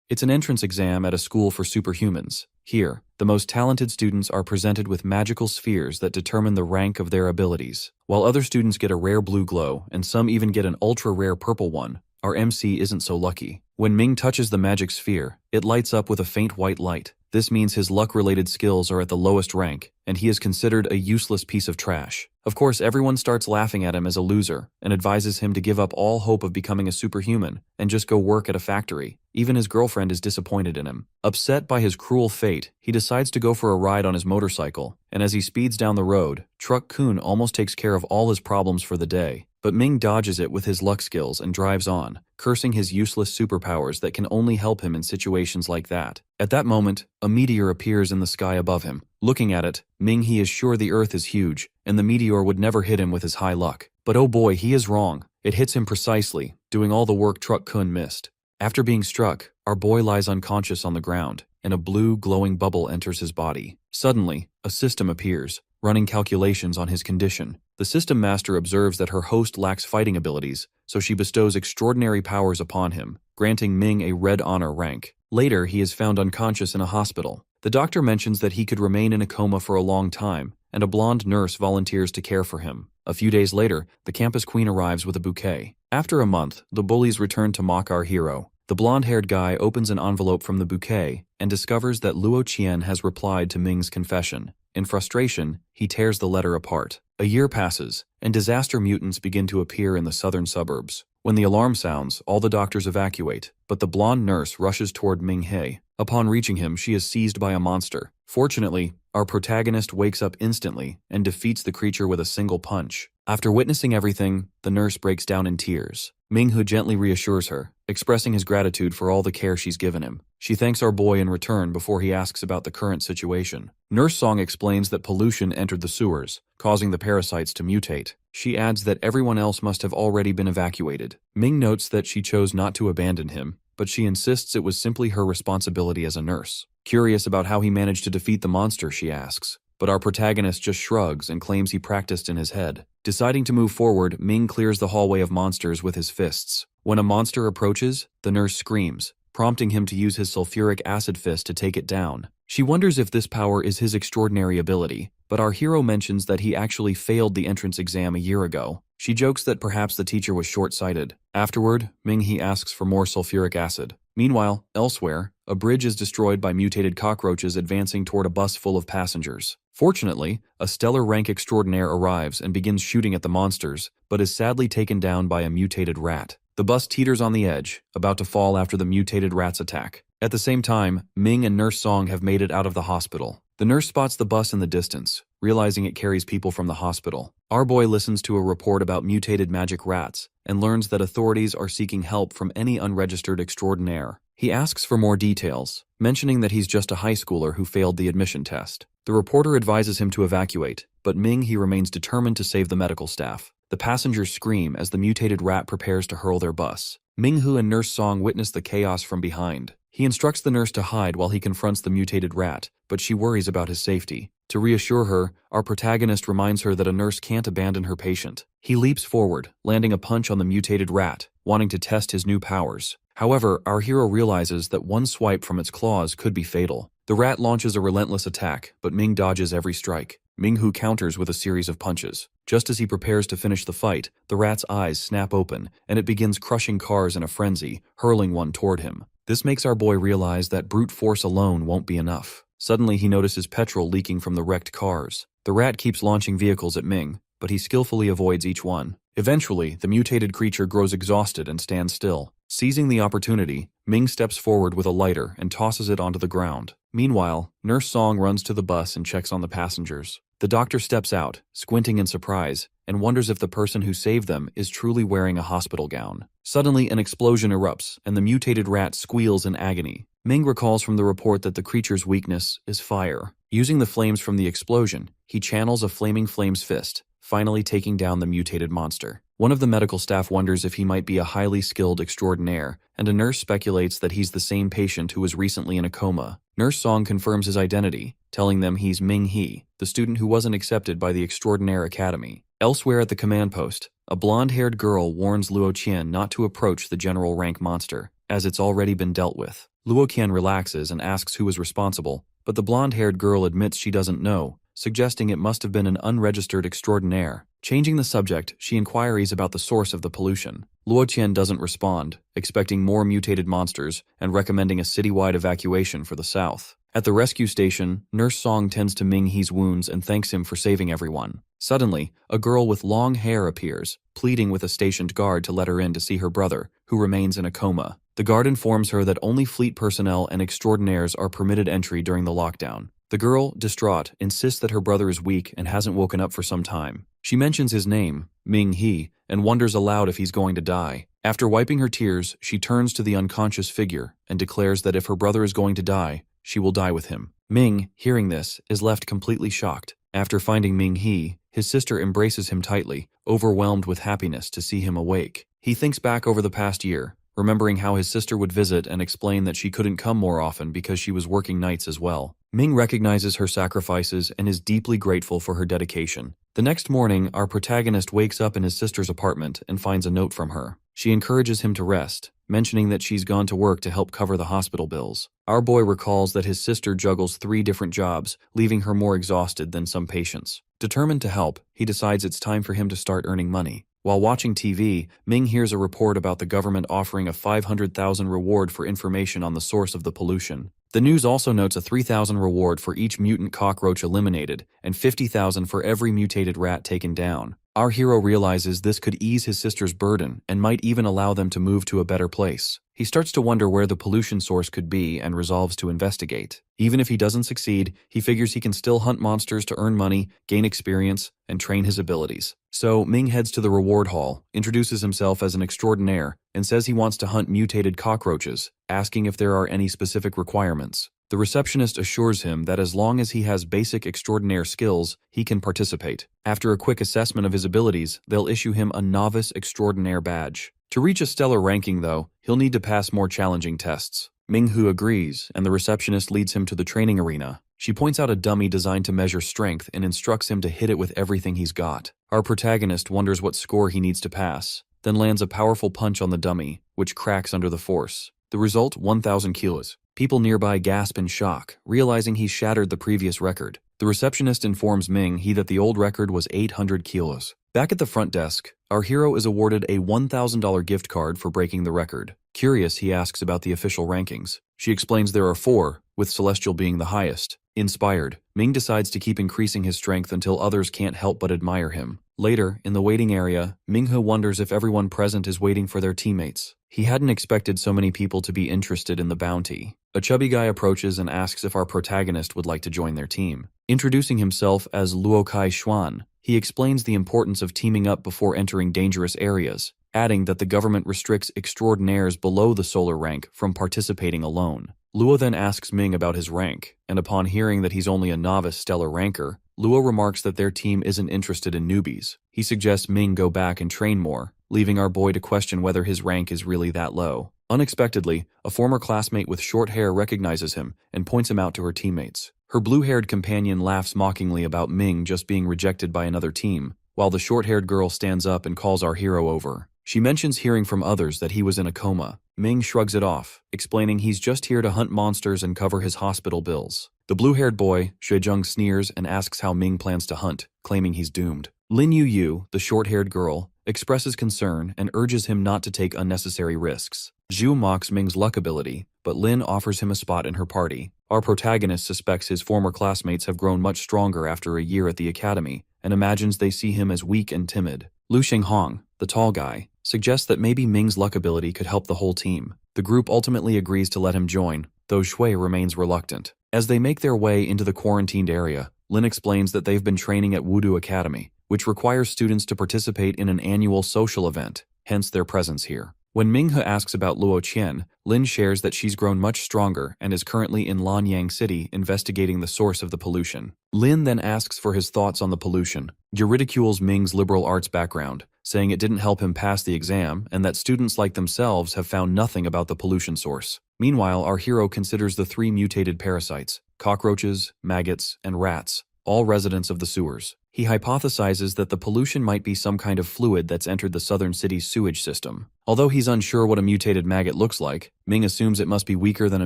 It's an entrance exam at a school for superhumans. Here, the most talented students are presented with magical spheres that determine the rank of their abilities. While other students get a rare blue glow, and some even get an ultra-rare purple one, our MC isn't so lucky. When Ming touches the magic sphere, it lights up with a faint white light. This means his luck-related skills are at the lowest rank, and he is considered a useless piece of trash. Of course, everyone starts laughing at him as a loser, and advises him to give up all hope of becoming a superhuman, and just go work at a factory. Even his girlfriend is disappointed in him. Upset by his cruel fate, he decides to go for a ride on his motorcycle, and as he speeds down the road, Truck Kun almost takes care of all his problems for the day. But Ming dodges it with his luck skills and drives on, cursing his useless superpowers that can only help him in situations like that. At that moment, a meteor appears in the sky above him. Looking at it, Ming is sure the Earth is huge, and the meteor would never hit him with his high luck. But oh boy, he is wrong. It hits him precisely, doing all the work Truck Kun missed. After being struck, our boy lies unconscious on the ground, and a blue, glowing bubble enters his body. Suddenly, a system appears, running calculations on his condition. The system master observes that her host lacks fighting abilities, so she bestows extraordinary powers upon him, granting Ming a red honor rank. Later, he is found unconscious in a hospital. The doctor mentions that he could remain in a coma for a long time, and a blonde nurse volunteers to care for him. A few days later, the campus queen arrives with a bouquet. After a month, the bullies return to mock our hero. The blonde-haired guy opens an envelope from the bouquet and discovers that Luo Qian has replied to Ming's confession. In frustration, he tears the letter apart. A year passes, and disaster mutants begin to appear in the southern suburbs. When the alarm sounds, all the doctors evacuate, but the blonde nurse rushes toward Ming He. Upon reaching him, she is seized by a monster. Fortunately, our protagonist wakes up instantly and defeats the creature with a single punch. After witnessing everything, the nurse breaks down in tears. Ming-hu gently reassures her, expressing his gratitude for all the care she's given him. She thanks our boy in return before he asks about the current situation. Nurse Song explains that pollution entered the sewers, causing the parasites to mutate. She adds that everyone else must have already been evacuated. Ming notes that she chose not to abandon him, but she insists it was simply her responsibility as a nurse. Curious about how he managed to defeat the monster, she asks. But our protagonist just shrugs and claims he practiced in his head. Deciding to move forward, Ming clears the hallway of monsters with his fists. When a monster approaches, the nurse screams, prompting him to use his sulfuric acid fist to take it down. She wonders if this power is his extraordinary ability, but our hero mentions that he actually failed the entrance exam a year ago. She jokes that perhaps the teacher was short-sighted. Afterward, Ming-he asks for more sulfuric acid. Meanwhile, elsewhere, a bridge is destroyed by mutated cockroaches advancing toward a bus full of passengers. Fortunately, a stellar rank extraordinaire arrives and begins shooting at the monsters, but is sadly taken down by a mutated rat. The bus teeters on the edge, about to fall after the mutated rat's attack. At the same time, Ming and Nurse Song have made it out of the hospital. The nurse spots the bus in the distance, realizing it carries people from the hospital. Our boy listens to a report about mutated magic rats and learns that authorities are seeking help from any unregistered extraordinaire. He asks for more details, mentioning that he's just a high schooler who failed the admission test. The reporter advises him to evacuate, but he remains determined to save the medical staff. The passengers scream as the mutated rat prepares to hurl their bus. Ming-hu and Nurse Song witness the chaos from behind. He instructs the nurse to hide while he confronts the mutated rat, but she worries about his safety. To reassure her, our protagonist reminds her that a nurse can't abandon her patient. He leaps forward, landing a punch on the mutated rat, wanting to test his new powers. However, our hero realizes that one swipe from its claws could be fatal. The rat launches a relentless attack, but Ming dodges every strike. Ming-hu counters with a series of punches. Just as he prepares to finish the fight, the rat's eyes snap open, and it begins crushing cars in a frenzy, hurling one toward him. This makes our boy realize that brute force alone won't be enough. Suddenly, he notices petrol leaking from the wrecked cars. The rat keeps launching vehicles at Ming, but he skillfully avoids each one. Eventually, the mutated creature grows exhausted and stands still. Seizing the opportunity, Ming steps forward with a lighter and tosses it onto the ground. Meanwhile, Nurse Song runs to the bus and checks on the passengers. The doctor steps out, squinting in surprise, and wonders if the person who saved them is truly wearing a hospital gown. Suddenly, an explosion erupts, and the mutated rat squeals in agony. Ming recalls from the report that the creature's weakness is fire. Using the flames from the explosion, he channels a flaming flames fist, finally taking down the mutated monster. One of the medical staff wonders if he might be a highly skilled extraordinaire, and a nurse speculates that he's the same patient who was recently in a coma. Nurse Song confirms his identity, telling them he's Ming-he, the student who wasn't accepted by the Extraordinaire Academy. Elsewhere at the command post, a blonde-haired girl warns Luo Qian not to approach the general rank monster. as it's already been dealt with. Luo Qian relaxes and asks who is responsible, but the blonde-haired girl admits she doesn't know, suggesting it must have been an unregistered extraordinaire. Changing the subject, she inquires about the source of the pollution. Luo Qian doesn't respond, expecting more mutated monsters and recommending a citywide evacuation for the south. At the rescue station, Nurse Song tends to Ming He's wounds and thanks him for saving everyone. Suddenly, a girl with long hair appears, pleading with a stationed guard to let her in to see her brother, who remains in a coma. The guard informs her that only fleet personnel and extraordinaires are permitted entry during the lockdown. The girl, distraught, insists that her brother is weak and hasn't woken up for some time. She mentions his name, Ming He, and wonders aloud if he's going to die. After wiping her tears, she turns to the unconscious figure and declares that if her brother is going to die, she will die with him. Ming, hearing this, is left completely shocked. After finding Ming He, his sister embraces him tightly, overwhelmed with happiness to see him awake. He thinks back over the past year, remembering how his sister would visit and explain that she couldn't come more often because she was working nights as well. Ming recognizes her sacrifices and is deeply grateful for her dedication. The next morning, our protagonist wakes up in his sister's apartment and finds a note from her. She encourages him to rest, mentioning that she's gone to work to help cover the hospital bills. Our boy recalls that his sister juggles 3 different jobs, leaving her more exhausted than some patients. Determined to help, he decides it's time for him to start earning money. While watching TV, Ming hears a report about the government offering a 500,000 reward for information on the source of the pollution. The news also notes a 3,000 reward for each mutant cockroach eliminated and 50,000 for every mutated rat taken down. Our hero realizes this could ease his sister's burden and might even allow them to move to a better place. He starts to wonder where the pollution source could be and resolves to investigate. Even if he doesn't succeed, he figures he can still hunt monsters to earn money, gain experience, and train his abilities. So Ming heads to the reward hall, introduces himself as an extraordinaire, and says he wants to hunt mutated cockroaches, asking if there are any specific requirements. The receptionist assures him that as long as he has basic extraordinaire skills, he can participate. After a quick assessment of his abilities, they'll issue him a novice extraordinaire badge. To reach a stellar ranking, though, he'll need to pass more challenging tests. Ming-Hu agrees, and the receptionist leads him to the training arena. She points out a dummy designed to measure strength and instructs him to hit it with everything he's got. Our protagonist wonders what score he needs to pass, then lands a powerful punch on the dummy, which cracks under the force. The result, 1,000 kilos. People nearby gasp in shock, realizing he shattered the previous record. The receptionist informs Ming-He that the old record was 800 kilos. Back at the front desk, our hero is awarded a $1,000 gift card for breaking the record. Curious, he asks about the official rankings. She explains there are 4, with Celestial being the highest. Inspired, Ming decides to keep increasing his strength until others can't help but admire him. Later, in the waiting area, Ming-Hu wonders if everyone present is waiting for their teammates. He hadn't expected so many people to be interested in the bounty. A chubby guy approaches and asks if our protagonist would like to join their team. Introducing himself as Luo Kai Xuan, he explains the importance of teaming up before entering dangerous areas, adding that the government restricts extraordinaires below the solar rank from participating alone. Luo then asks Ming about his rank, and upon hearing that he's only a novice stellar ranker, Luo remarks that their team isn't interested in newbies. He suggests Ming go back and train more, leaving our boy to question whether his rank is really that low. Unexpectedly, a former classmate with short hair recognizes him and points him out to her teammates. Her blue-haired companion laughs mockingly about Ming just being rejected by another team, while the short-haired girl stands up and calls our hero over. She mentions hearing from others that he was in a coma. Ming shrugs it off, explaining he's just here to hunt monsters and cover his hospital bills. The blue-haired boy, Xuejung, sneers and asks how Ming plans to hunt, claiming he's doomed. Lin Yu, the short-haired girl, expresses concern and urges him not to take unnecessary risks. Zhu mocks Ming's luck ability, but Lin offers him a spot in her party. Our protagonist suspects his former classmates have grown much stronger after a year at the academy, and imagines they see him as weak and timid. Lu Xinghong, the tall guy, suggests that maybe Ming's luck ability could help the whole team. The group ultimately agrees to let him join, though Shui remains reluctant. As they make their way into the quarantined area, Lin explains that they've been training at Wudu Academy, which requires students to participate in an annual social event, hence their presence here. When Ming-He asks about Luo Qian, Lin shares that she's grown much stronger and is currently in Lanyang City investigating the source of the pollution. Lin then asks for his thoughts on the pollution. He ridicules Ming's liberal arts background, saying it didn't help him pass the exam and that students like themselves have found nothing about the pollution source. Meanwhile, our hero considers the 3 mutated parasites, cockroaches, maggots, and rats, all residents of the sewers. He hypothesizes that the pollution might be some kind of fluid that's entered the southern city's sewage system. Although he's unsure what a mutated maggot looks like, Ming assumes it must be weaker than a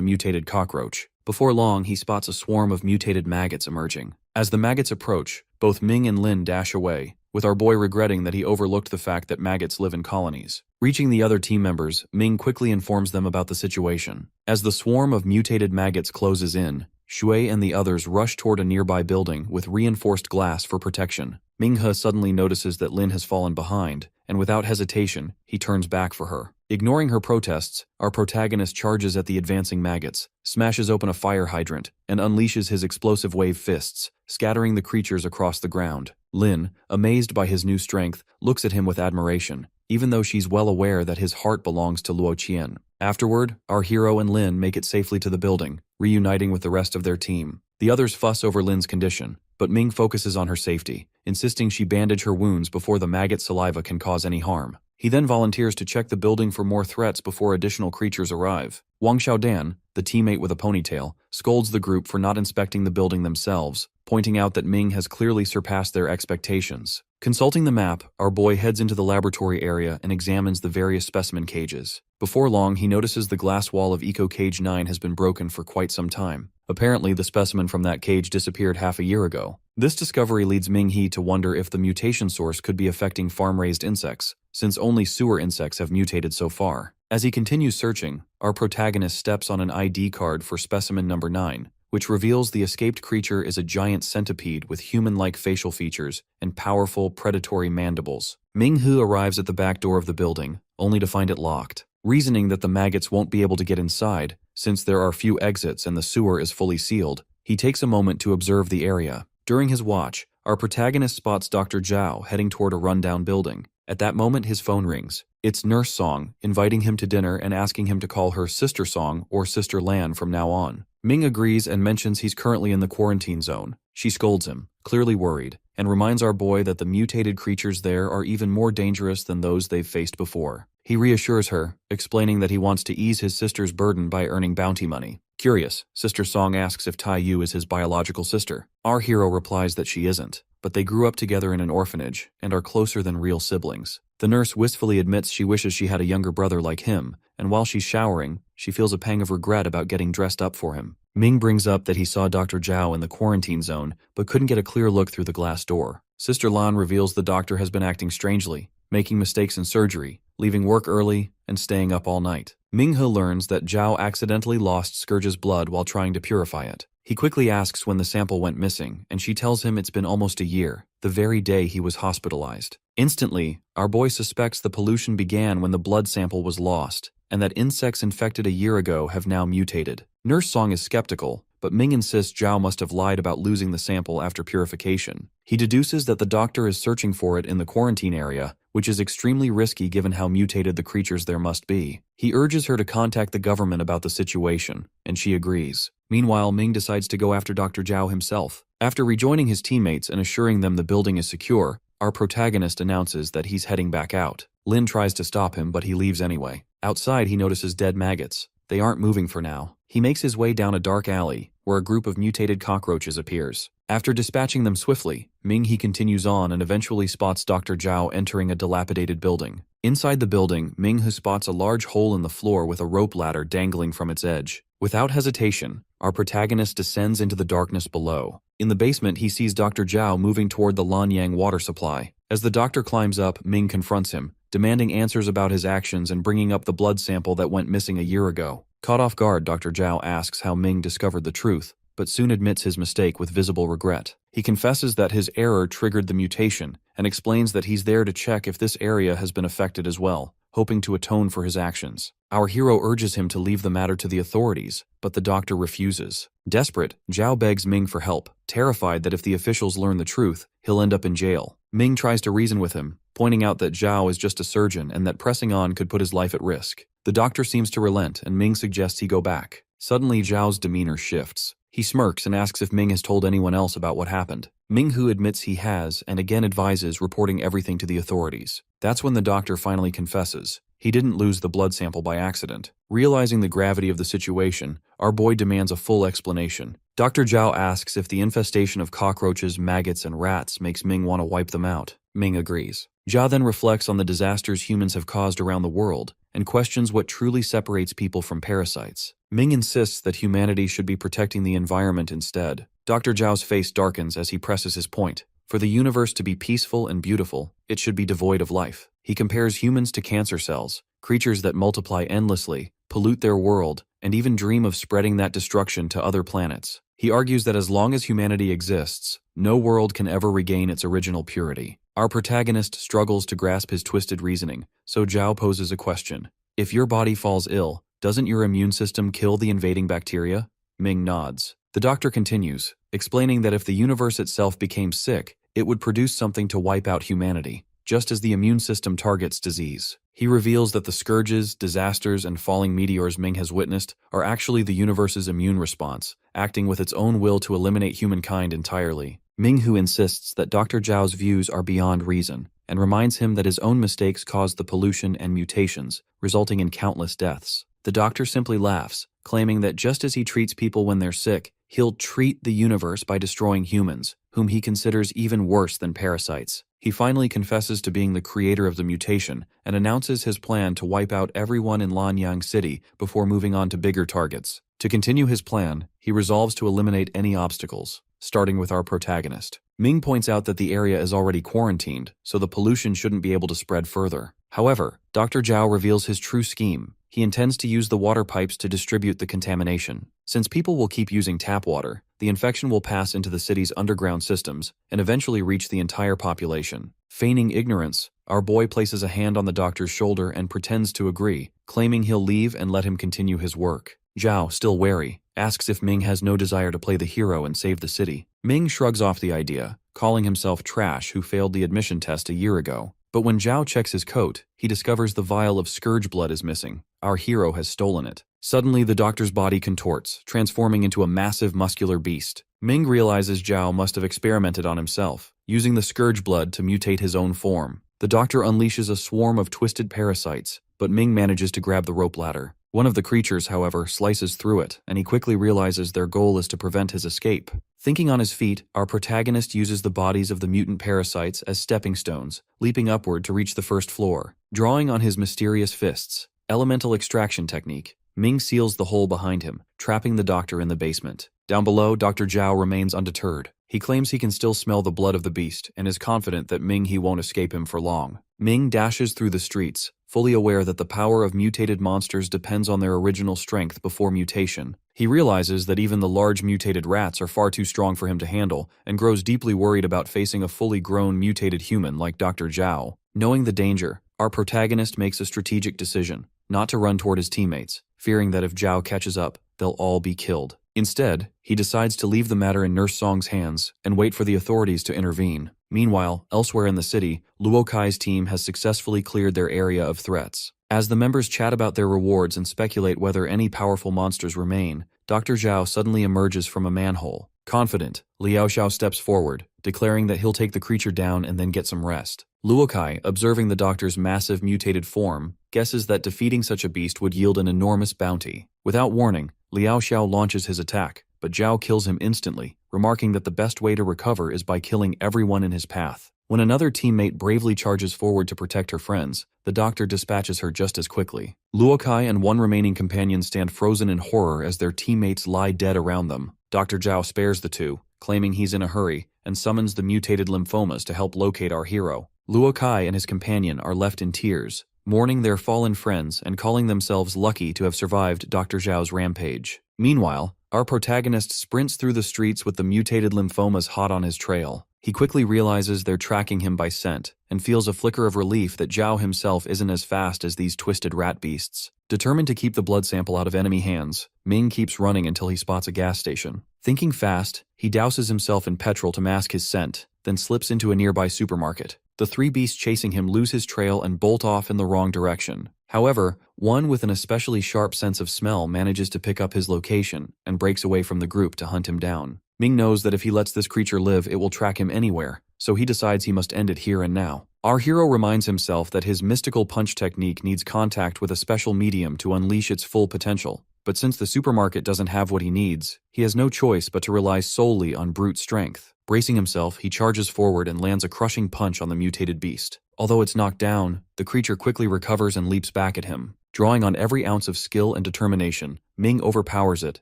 mutated cockroach. Before long, he spots a swarm of mutated maggots emerging. As the maggots approach, both Ming and Lin dash away, with our boy regretting that he overlooked the fact that maggots live in colonies. Reaching the other team members, Ming quickly informs them about the situation. As the swarm of mutated maggots closes in, Shui and the others rush toward a nearby building with reinforced glass for protection. Minghe suddenly notices that Lin has fallen behind, and without hesitation, he turns back for her. Ignoring her protests, our protagonist charges at the advancing maggots, smashes open a fire hydrant, and unleashes his explosive wave fists, scattering the creatures across the ground. Lin, amazed by his new strength, looks at him with admiration, even though she's well aware that his heart belongs to Luo Qian. Afterward, our hero and Lin make it safely to the building, reuniting with the rest of their team. The others fuss over Lin's condition, but Ming focuses on her safety, insisting she bandage her wounds before the maggot saliva can cause any harm. He then volunteers to check the building for more threats before additional creatures arrive. Wang Xiaodan, the teammate with a ponytail, scolds the group for not inspecting the building themselves, pointing out that Ming has clearly surpassed their expectations. Consulting the map, our boy heads into the laboratory area and examines the various specimen cages. Before long, he notices the glass wall of Eco Cage 9 has been broken for quite some time. Apparently, the specimen from that cage disappeared half a year ago. This discovery leads Ming-He to wonder if the mutation source could be affecting farm-raised insects, since only sewer insects have mutated so far. As he continues searching, our protagonist steps on an ID card for specimen number 9, which reveals the escaped creature is a giant centipede with human-like facial features and powerful predatory mandibles. Ming-Hu arrives at the back door of the building, only to find it locked. Reasoning that the maggots won't be able to get inside, since there are few exits and the sewer is fully sealed, he takes a moment to observe the area. During his watch, our protagonist spots Dr. Zhao heading toward a rundown building. At that moment, his phone rings. It's Nurse Song, inviting him to dinner and asking him to call her Sister Song or Sister Lan from now on. Ming agrees and mentions he's currently in the quarantine zone. She scolds him, clearly worried, and reminds our boy that the mutated creatures there are even more dangerous than those they've faced before. He reassures her, explaining that he wants to ease his sister's burden by earning bounty money. Curious, Sister Song asks if Tai Yu is his biological sister. Our hero replies that she isn't, but they grew up together in an orphanage and are closer than real siblings. The nurse wistfully admits she wishes she had a younger brother like him, and while she's showering, she feels a pang of regret about getting dressed up for him. Ming brings up that he saw Dr. Zhao in the quarantine zone, but couldn't get a clear look through the glass door. Sister Lan reveals the doctor has been acting strangely, making mistakes in surgery, leaving work early, and staying up all night. Ming-He learns that Zhao accidentally lost Scourge's blood while trying to purify it. He quickly asks when the sample went missing, and she tells him it's been almost a year, the very day he was hospitalized. Instantly, our boy suspects the pollution began when the blood sample was lost, and that insects infected a year ago have now mutated. Nurse Song is skeptical, but Ming insists Zhao must have lied about losing the sample after purification. He deduces that the doctor is searching for it in the quarantine area, which is extremely risky given how mutated the creatures there must be. He urges her to contact the government about the situation, and she agrees. Meanwhile, Ming decides to go after Dr. Zhao himself. After rejoining his teammates and assuring them the building is secure, our protagonist announces that he's heading back out. Lin tries to stop him, but he leaves anyway. Outside, he notices dead maggots. They aren't moving for now. He makes his way down a dark alley, where a group of mutated cockroaches appears. After dispatching them swiftly, Ming-He continues on and eventually spots Dr. Zhao entering a dilapidated building. Inside the building, Ming-He spots a large hole in the floor with a rope ladder dangling from its edge. Without hesitation, our protagonist descends into the darkness below. In the basement, he sees Dr. Zhao moving toward the Lanyang water supply. As the doctor climbs up, Ming confronts him, demanding answers about his actions and bringing up the blood sample that went missing a year ago. Caught off guard, Dr. Zhao asks how Ming discovered the truth, but soon admits his mistake with visible regret. He confesses that his error triggered the mutation and explains that he's there to check if this area has been affected as well, hoping to atone for his actions. Our hero urges him to leave the matter to the authorities, but the doctor refuses. Desperate, Zhao begs Ming for help, terrified that if the officials learn the truth, he'll end up in jail. Ming tries to reason with him, pointing out that Zhao is just a surgeon and that pressing on could put his life at risk. The doctor seems to relent, and Ming suggests he go back. Suddenly, Zhao's demeanor shifts. He smirks and asks if Ming has told anyone else about what happened. Ming-Hu admits he has and again advises reporting everything to the authorities. That's when the doctor finally confesses. He didn't lose the blood sample by accident. Realizing the gravity of the situation, our boy demands a full explanation. Dr. Zhao asks if the infestation of cockroaches, maggots, and rats makes Ming want to wipe them out. Ming agrees. Zhao then reflects on the disasters humans have caused around the world and questions what truly separates people from parasites. Ming insists that humanity should be protecting the environment instead. Dr. Zhao's face darkens as he presses his point. For the universe to be peaceful and beautiful, it should be devoid of life. He compares humans to cancer cells, creatures that multiply endlessly, pollute their world, and even dream of spreading that destruction to other planets. He argues that as long as humanity exists, no world can ever regain its original purity. Our protagonist struggles to grasp his twisted reasoning, so Zhao poses a question. If your body falls ill, doesn't your immune system kill the invading bacteria? Ming nods. The doctor continues, explaining that if the universe itself became sick, it would produce something to wipe out humanity, just as the immune system targets disease. He reveals that the scourges, disasters, and falling meteors Ming has witnessed are actually the universe's immune response, acting with its own will to eliminate humankind entirely. Ming Hu insists that Dr. Zhao's views are beyond reason, and reminds him that his own mistakes caused the pollution and mutations, resulting in countless deaths. The doctor simply laughs, claiming that just as he treats people when they're sick, he'll treat the universe by destroying humans, whom he considers even worse than parasites. He finally confesses to being the creator of the mutation and announces his plan to wipe out everyone in Lanyang City before moving on to bigger targets. To continue his plan, he resolves to eliminate any obstacles, starting with our protagonist. Ming points out that the area is already quarantined, so the pollution shouldn't be able to spread further. However, Dr. Zhao reveals his true scheme. He intends to use the water pipes to distribute the contamination. Since people will keep using tap water, the infection will pass into the city's underground systems and eventually reach the entire population. Feigning ignorance, our boy places a hand on the doctor's shoulder and pretends to agree, claiming he'll leave and let him continue his work. Zhao, still wary, asks if Ming has no desire to play the hero and save the city. Ming shrugs off the idea, calling himself trash who failed the admission test a year ago. But when Zhao checks his coat, he discovers the vial of scourge blood is missing. Our hero has stolen it. Suddenly, the doctor's body contorts, transforming into a massive muscular beast. Ming realizes Zhao must have experimented on himself, using the scourge blood to mutate his own form. The doctor unleashes a swarm of twisted parasites, but Ming manages to grab the rope ladder. One of the creatures, however, slices through it, and he quickly realizes their goal is to prevent his escape. Thinking on his feet, our protagonist uses the bodies of the mutant parasites as stepping stones, leaping upward to reach the first floor. Drawing on his mysterious fists, elemental extraction technique, Ming seals the hole behind him, trapping the doctor in the basement. Down below, Dr. Zhao remains undeterred. He claims he can still smell the blood of the beast and is confident that He won't escape him for long. Ming dashes through the streets, fully aware that the power of mutated monsters depends on their original strength before mutation. He realizes that even the large mutated rats are far too strong for him to handle and grows deeply worried about facing a fully grown mutated human like Dr. Zhao. Knowing the danger, our protagonist makes a strategic decision, not to run toward his teammates, fearing that if Zhao catches up, they'll all be killed. Instead, he decides to leave the matter in Nurse Song's hands and wait for the authorities to intervene. Meanwhile, elsewhere in the city, Luo Kai's team has successfully cleared their area of threats. As the members chat about their rewards and speculate whether any powerful monsters remain, Dr. Zhao suddenly emerges from a manhole. Confident, Liao Xiao steps forward, declaring that he'll take the creature down and then get some rest. Luo Kai, observing the doctor's massive mutated form, guesses that defeating such a beast would yield an enormous bounty. Without warning, Liao Xiao launches his attack, but Zhao kills him instantly, remarking that the best way to recover is by killing everyone in his path. When another teammate bravely charges forward to protect her friends, the doctor dispatches her just as quickly. Luo Kai and one remaining companion stand frozen in horror as their teammates lie dead around them. Dr. Zhao spares the two, claiming he's in a hurry, and summons the mutated lymphomas to help locate our hero. Luo Kai and his companion are left in tears, mourning their fallen friends and calling themselves lucky to have survived Dr. Zhao's rampage. Meanwhile, our protagonist sprints through the streets with the mutated lymphomas hot on his trail. He quickly realizes they're tracking him by scent and feels a flicker of relief that Zhao himself isn't as fast as these twisted rat beasts. Determined to keep the blood sample out of enemy hands, Ming keeps running until he spots a gas station. Thinking fast, he douses himself in petrol to mask his scent, then slips into a nearby supermarket. The three beasts chasing him lose his trail and bolt off in the wrong direction. However, one with an especially sharp sense of smell manages to pick up his location and breaks away from the group to hunt him down. Ming knows that if he lets this creature live, it will track him anywhere, so he decides he must end it here and now. Our hero reminds himself that his mystical punch technique needs contact with a special medium to unleash its full potential. But since the supermarket doesn't have what he needs, he has no choice but to rely solely on brute strength. Bracing himself, he charges forward and lands a crushing punch on the mutated beast. Although it's knocked down, the creature quickly recovers and leaps back at him. Drawing on every ounce of skill and determination, Ming overpowers it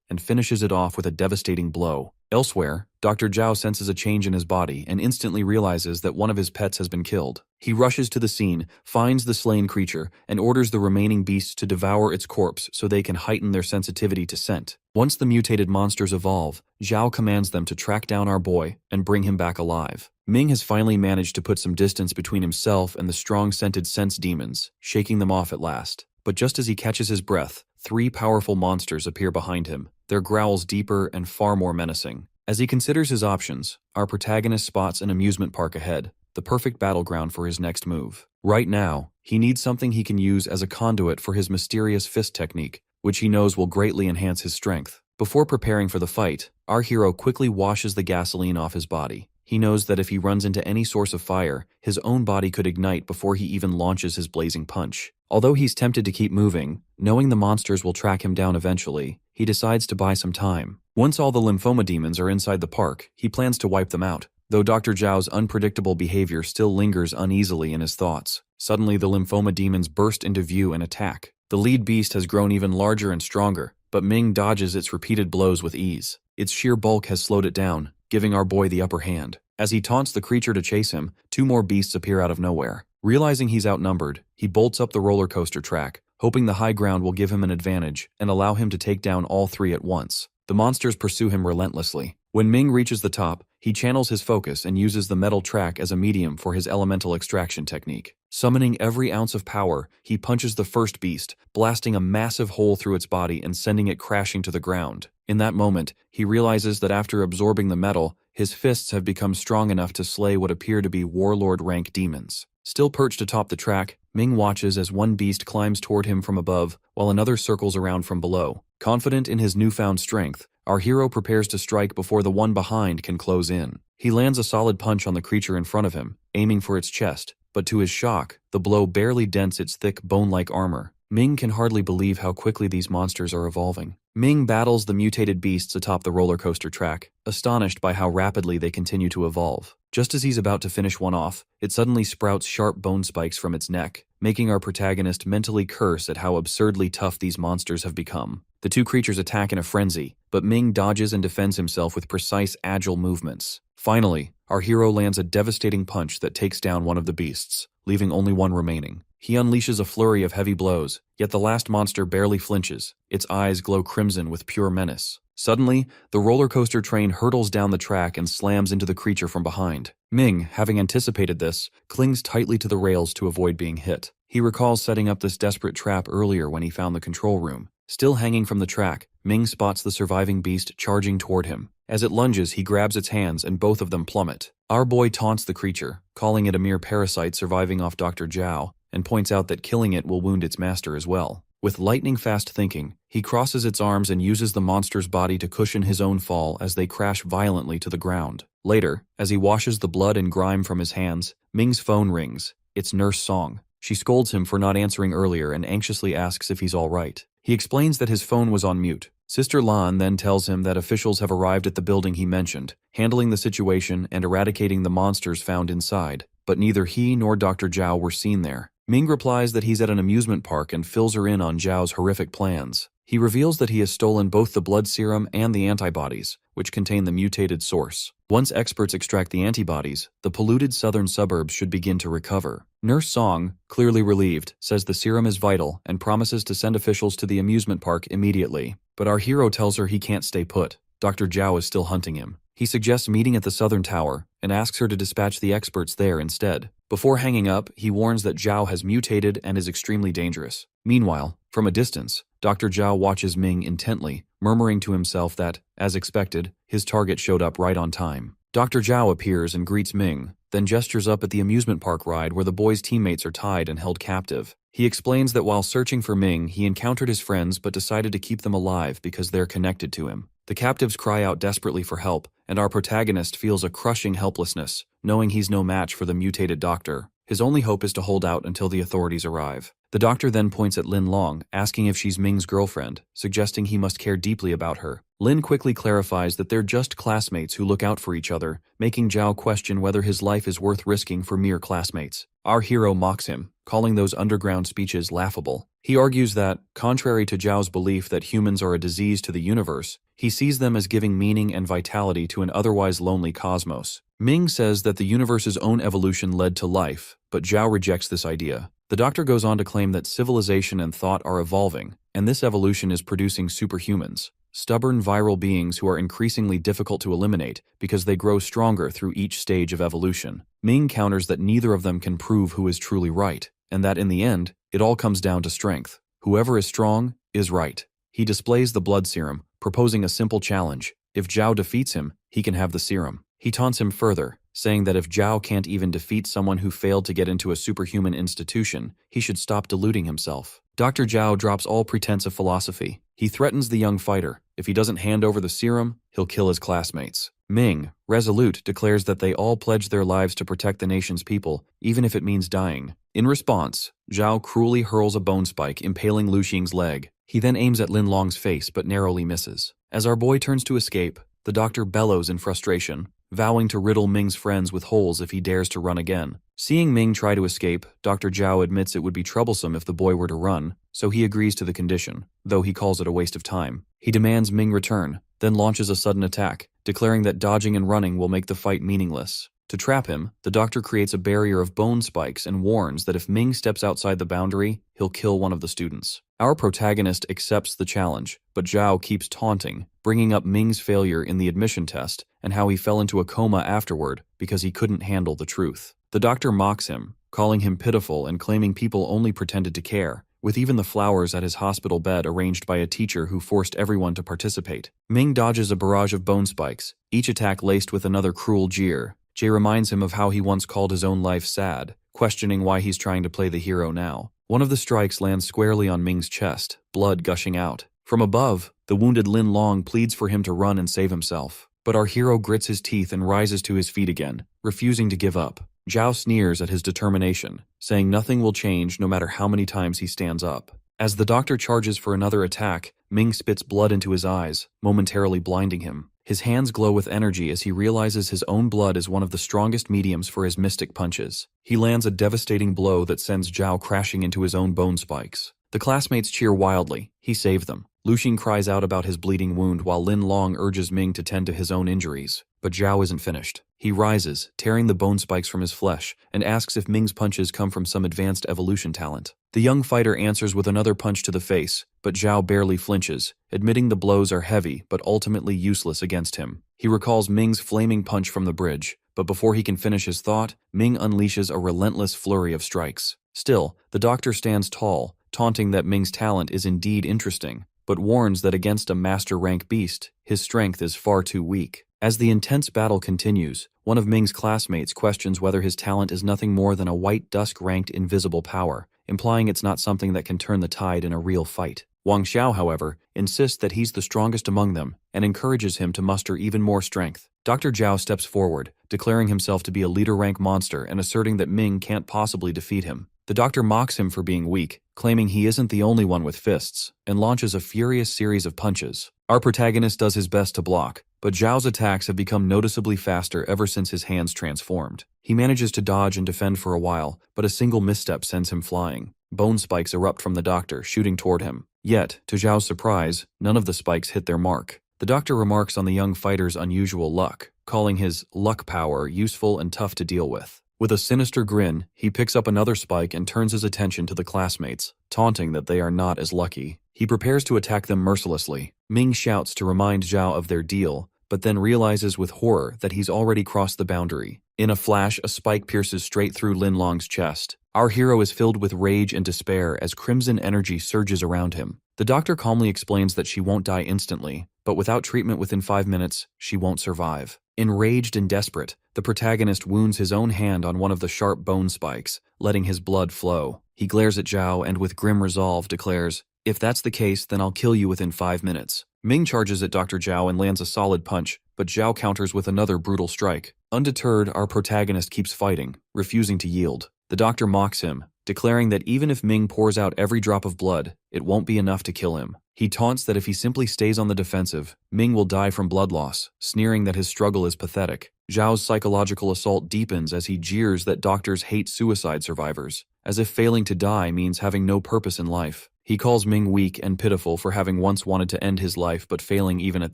and finishes it off with a devastating blow. Elsewhere, Dr. Zhao senses a change in his body and instantly realizes that one of his pets has been killed. He rushes to the scene, finds the slain creature, and orders the remaining beasts to devour its corpse so they can heighten their sensitivity to scent. Once the mutated monsters evolve, Zhao commands them to track down our boy and bring him back alive. Ming has finally managed to put some distance between himself and the strong scented sense demons, shaking them off at last. But just as he catches his breath, 3 powerful monsters appear behind him, their growls deeper and far more menacing. As he considers his options, our protagonist spots an amusement park ahead, the perfect battleground for his next move. Right now, he needs something he can use as a conduit for his mysterious fist technique, which he knows will greatly enhance his strength. Before preparing for the fight, our hero quickly washes the gasoline off his body. He knows that if he runs into any source of fire, his own body could ignite before he even launches his blazing punch. Although he's tempted to keep moving, knowing the monsters will track him down eventually, he decides to buy some time. Once all the lymphoma demons are inside the park, he plans to wipe them out, though Dr. Zhao's unpredictable behavior still lingers uneasily in his thoughts. Suddenly, the lymphoma demons burst into view and attack. The lead beast has grown even larger and stronger, but Ming dodges its repeated blows with ease. Its sheer bulk has slowed it down, giving our boy the upper hand. As he taunts the creature to chase him, 2 more beasts appear out of nowhere. Realizing he's outnumbered, he bolts up the roller coaster track, hoping the high ground will give him an advantage and allow him to take down all 3 at once. The monsters pursue him relentlessly. When Ming reaches the top, he channels his focus and uses the metal track as a medium for his elemental extraction technique. Summoning every ounce of power, he punches the first beast, blasting a massive hole through its body and sending it crashing to the ground. In that moment, he realizes that after absorbing the metal, his fists have become strong enough to slay what appear to be warlord-rank demons. Still perched atop the track, Ming watches as one beast climbs toward him from above, while another circles around from below. Confident in his newfound strength, our hero prepares to strike before the one behind can close in. He lands a solid punch on the creature in front of him, aiming for its chest, but to his shock, the blow barely dents its thick bone-like armor. Ming can hardly believe how quickly these monsters are evolving. Ming battles the mutated beasts atop the roller coaster track, astonished by how rapidly they continue to evolve. Just as he's about to finish one off, it suddenly sprouts sharp bone spikes from its neck, making our protagonist mentally curse at how absurdly tough these monsters have become. The 2 creatures attack in a frenzy, but Ming dodges and defends himself with precise, agile movements. Finally, our hero lands a devastating punch that takes down one of the beasts, leaving only one remaining. He unleashes a flurry of heavy blows, yet the last monster barely flinches. Its eyes glow crimson with pure menace. Suddenly, the roller coaster train hurtles down the track and slams into the creature from behind. Ming, having anticipated this, clings tightly to the rails to avoid being hit. He recalls setting up this desperate trap earlier when he found the control room. Still hanging from the track, Ming spots the surviving beast charging toward him. As it lunges, he grabs its hands and both of them plummet. Our boy taunts the creature, calling it a mere parasite surviving off Dr. Zhao, and points out that killing it will wound its master as well. With lightning-fast thinking, he crosses its arms and uses the monster's body to cushion his own fall as they crash violently to the ground. Later, as he washes the blood and grime from his hands, Ming's phone rings. It's Nurse Song. She scolds him for not answering earlier and anxiously asks if he's all right. He explains that his phone was on mute. Sister Lan then tells him that officials have arrived at the building he mentioned, handling the situation and eradicating the monsters found inside, but neither he nor Dr. Zhao were seen there. Ming replies that he's at an amusement park and fills her in on Zhao's horrific plans. He reveals that he has stolen both the blood serum and the antibodies, which contain the mutated source. Once experts extract the antibodies, the polluted southern suburbs should begin to recover. Nurse Song, clearly relieved, says the serum is vital and promises to send officials to the amusement park immediately. But our hero tells her he can't stay put. Dr. Zhao is still hunting him. He suggests meeting at the southern tower and asks her to dispatch the experts there instead. Before hanging up, he warns that Zhao has mutated and is extremely dangerous. Meanwhile, from a distance, Dr. Zhao watches Ming intently, murmuring to himself that, as expected, his target showed up right on time. Dr. Zhao appears and greets Ming, then gestures up at the amusement park ride where the boy's teammates are tied and held captive. He explains that while searching for Ming, he encountered his friends but decided to keep them alive because they're connected to him. The captives cry out desperately for help, and our protagonist feels a crushing helplessness, knowing he's no match for the mutated doctor. His only hope is to hold out until the authorities arrive. The doctor then points at Lin Long, asking if she's Ming's girlfriend, suggesting he must care deeply about her. Lin quickly clarifies that they're just classmates who look out for each other, making Zhao question whether his life is worth risking for mere classmates. Our hero mocks him, calling those underground speeches laughable. He argues that, contrary to Zhao's belief that humans are a disease to the universe, he sees them as giving meaning and vitality to an otherwise lonely cosmos. Ming says that the universe's own evolution led to life, but Zhao rejects this idea. The doctor goes on to claim that civilization and thought are evolving, and this evolution is producing superhumans, stubborn viral beings who are increasingly difficult to eliminate because they grow stronger through each stage of evolution. Ming counters that neither of them can prove who is truly right, and that in the end, it all comes down to strength. Whoever is strong is right. He displays the blood serum, proposing a simple challenge. If Zhao defeats him, he can have the serum. He taunts him further, saying that if Zhao can't even defeat someone who failed to get into a superhuman institution, he should stop deluding himself. Dr. Zhao drops all pretense of philosophy. He threatens the young fighter. If he doesn't hand over the serum, he'll kill his classmates. Ming, resolute, declares that they all pledge their lives to protect the nation's people, even if it means dying. In response, Zhao cruelly hurls a bone spike, impaling Lu Xing's leg. He then aims at Lin Long's face but narrowly misses. As our boy turns to escape, the doctor bellows in frustration, vowing to riddle Ming's friends with holes if he dares to run again. Seeing Ming try to escape, Dr. Zhao admits it would be troublesome if the boy were to run, so he agrees to the condition, though he calls it a waste of time. He demands Ming return, then launches a sudden attack, declaring that dodging and running will make the fight meaningless. To trap him, the doctor creates a barrier of bone spikes and warns that if Ming steps outside the boundary, he'll kill one of the students. Our protagonist accepts the challenge, but Zhao keeps taunting, bringing up Ming's failure in the admission test and how he fell into a coma afterward because he couldn't handle the truth. The doctor mocks him, calling him pitiful and claiming people only pretended to care, with even the flowers at his hospital bed arranged by a teacher who forced everyone to participate. Ming dodges a barrage of bone spikes, each attack laced with another cruel jeer. Jay reminds him of how he once called his own life sad, questioning why he's trying to play the hero now. One of the strikes lands squarely on Ming's chest, blood gushing out. From above, the wounded Lin Long pleads for him to run and save himself. But our hero grits his teeth and rises to his feet again, refusing to give up. Zhao sneers at his determination, saying nothing will change no matter how many times he stands up. As the doctor charges for another attack, Ming spits blood into his eyes, momentarily blinding him. His hands glow with energy as he realizes his own blood is one of the strongest mediums for his mystic punches. He lands a devastating blow that sends Zhao crashing into his own bone spikes. The classmates cheer wildly. He saved them. Lu Xing cries out about his bleeding wound while Lin Long urges Ming to tend to his own injuries. But Zhao isn't finished. He rises, tearing the bone spikes from his flesh, and asks if Ming's punches come from some advanced evolution talent. The young fighter answers with another punch to the face, but Zhao barely flinches, admitting the blows are heavy but ultimately useless against him. He recalls Ming's flaming punch from the bridge, but before he can finish his thought, Ming unleashes a relentless flurry of strikes. Still, the doctor stands tall, taunting that Ming's talent is indeed interesting, but warns that against a master-rank beast, his strength is far too weak. As the intense battle continues, one of Ming's classmates questions whether his talent is nothing more than a white dusk-ranked invisible power, implying it's not something that can turn the tide in a real fight. Wang Xiao, however, insists that he's the strongest among them and encourages him to muster even more strength. Dr. Zhao steps forward, declaring himself to be a leader-rank monster and asserting that Ming can't possibly defeat him. The doctor mocks him for being weak, claiming he isn't the only one with fists, and launches a furious series of punches. Our protagonist does his best to block, but Zhao's attacks have become noticeably faster ever since his hands transformed. He manages to dodge and defend for a while, but a single misstep sends him flying. Bone spikes erupt from the doctor, shooting toward him. Yet, to Zhao's surprise, none of the spikes hit their mark. The doctor remarks on the young fighter's unusual luck, calling his luck power useful and tough to deal with. With a sinister grin, he picks up another spike and turns his attention to the classmates, taunting that they are not as lucky. He prepares to attack them mercilessly. Ming shouts to remind Zhao of their deal, but then realizes with horror that he's already crossed the boundary. In a flash, a spike pierces straight through Lin Long's chest. Our hero is filled with rage and despair as crimson energy surges around him. The doctor calmly explains that she won't die instantly, but without treatment within 5 minutes, she won't survive. Enraged and desperate, the protagonist wounds his own hand on one of the sharp bone spikes, letting his blood flow. He glares at Zhao and with grim resolve declares, "If that's the case, then I'll kill you within 5 minutes." Ming charges at Dr. Zhao and lands a solid punch, but Zhao counters with another brutal strike. Undeterred, our protagonist keeps fighting, refusing to yield. The doctor mocks him, declaring that even if Ming pours out every drop of blood, it won't be enough to kill him. He taunts that if he simply stays on the defensive, Ming will die from blood loss, sneering that his struggle is pathetic. Zhao's psychological assault deepens as he jeers that doctors hate suicide survivors, as if failing to die means having no purpose in life. He calls Ming weak and pitiful for having once wanted to end his life but failing even at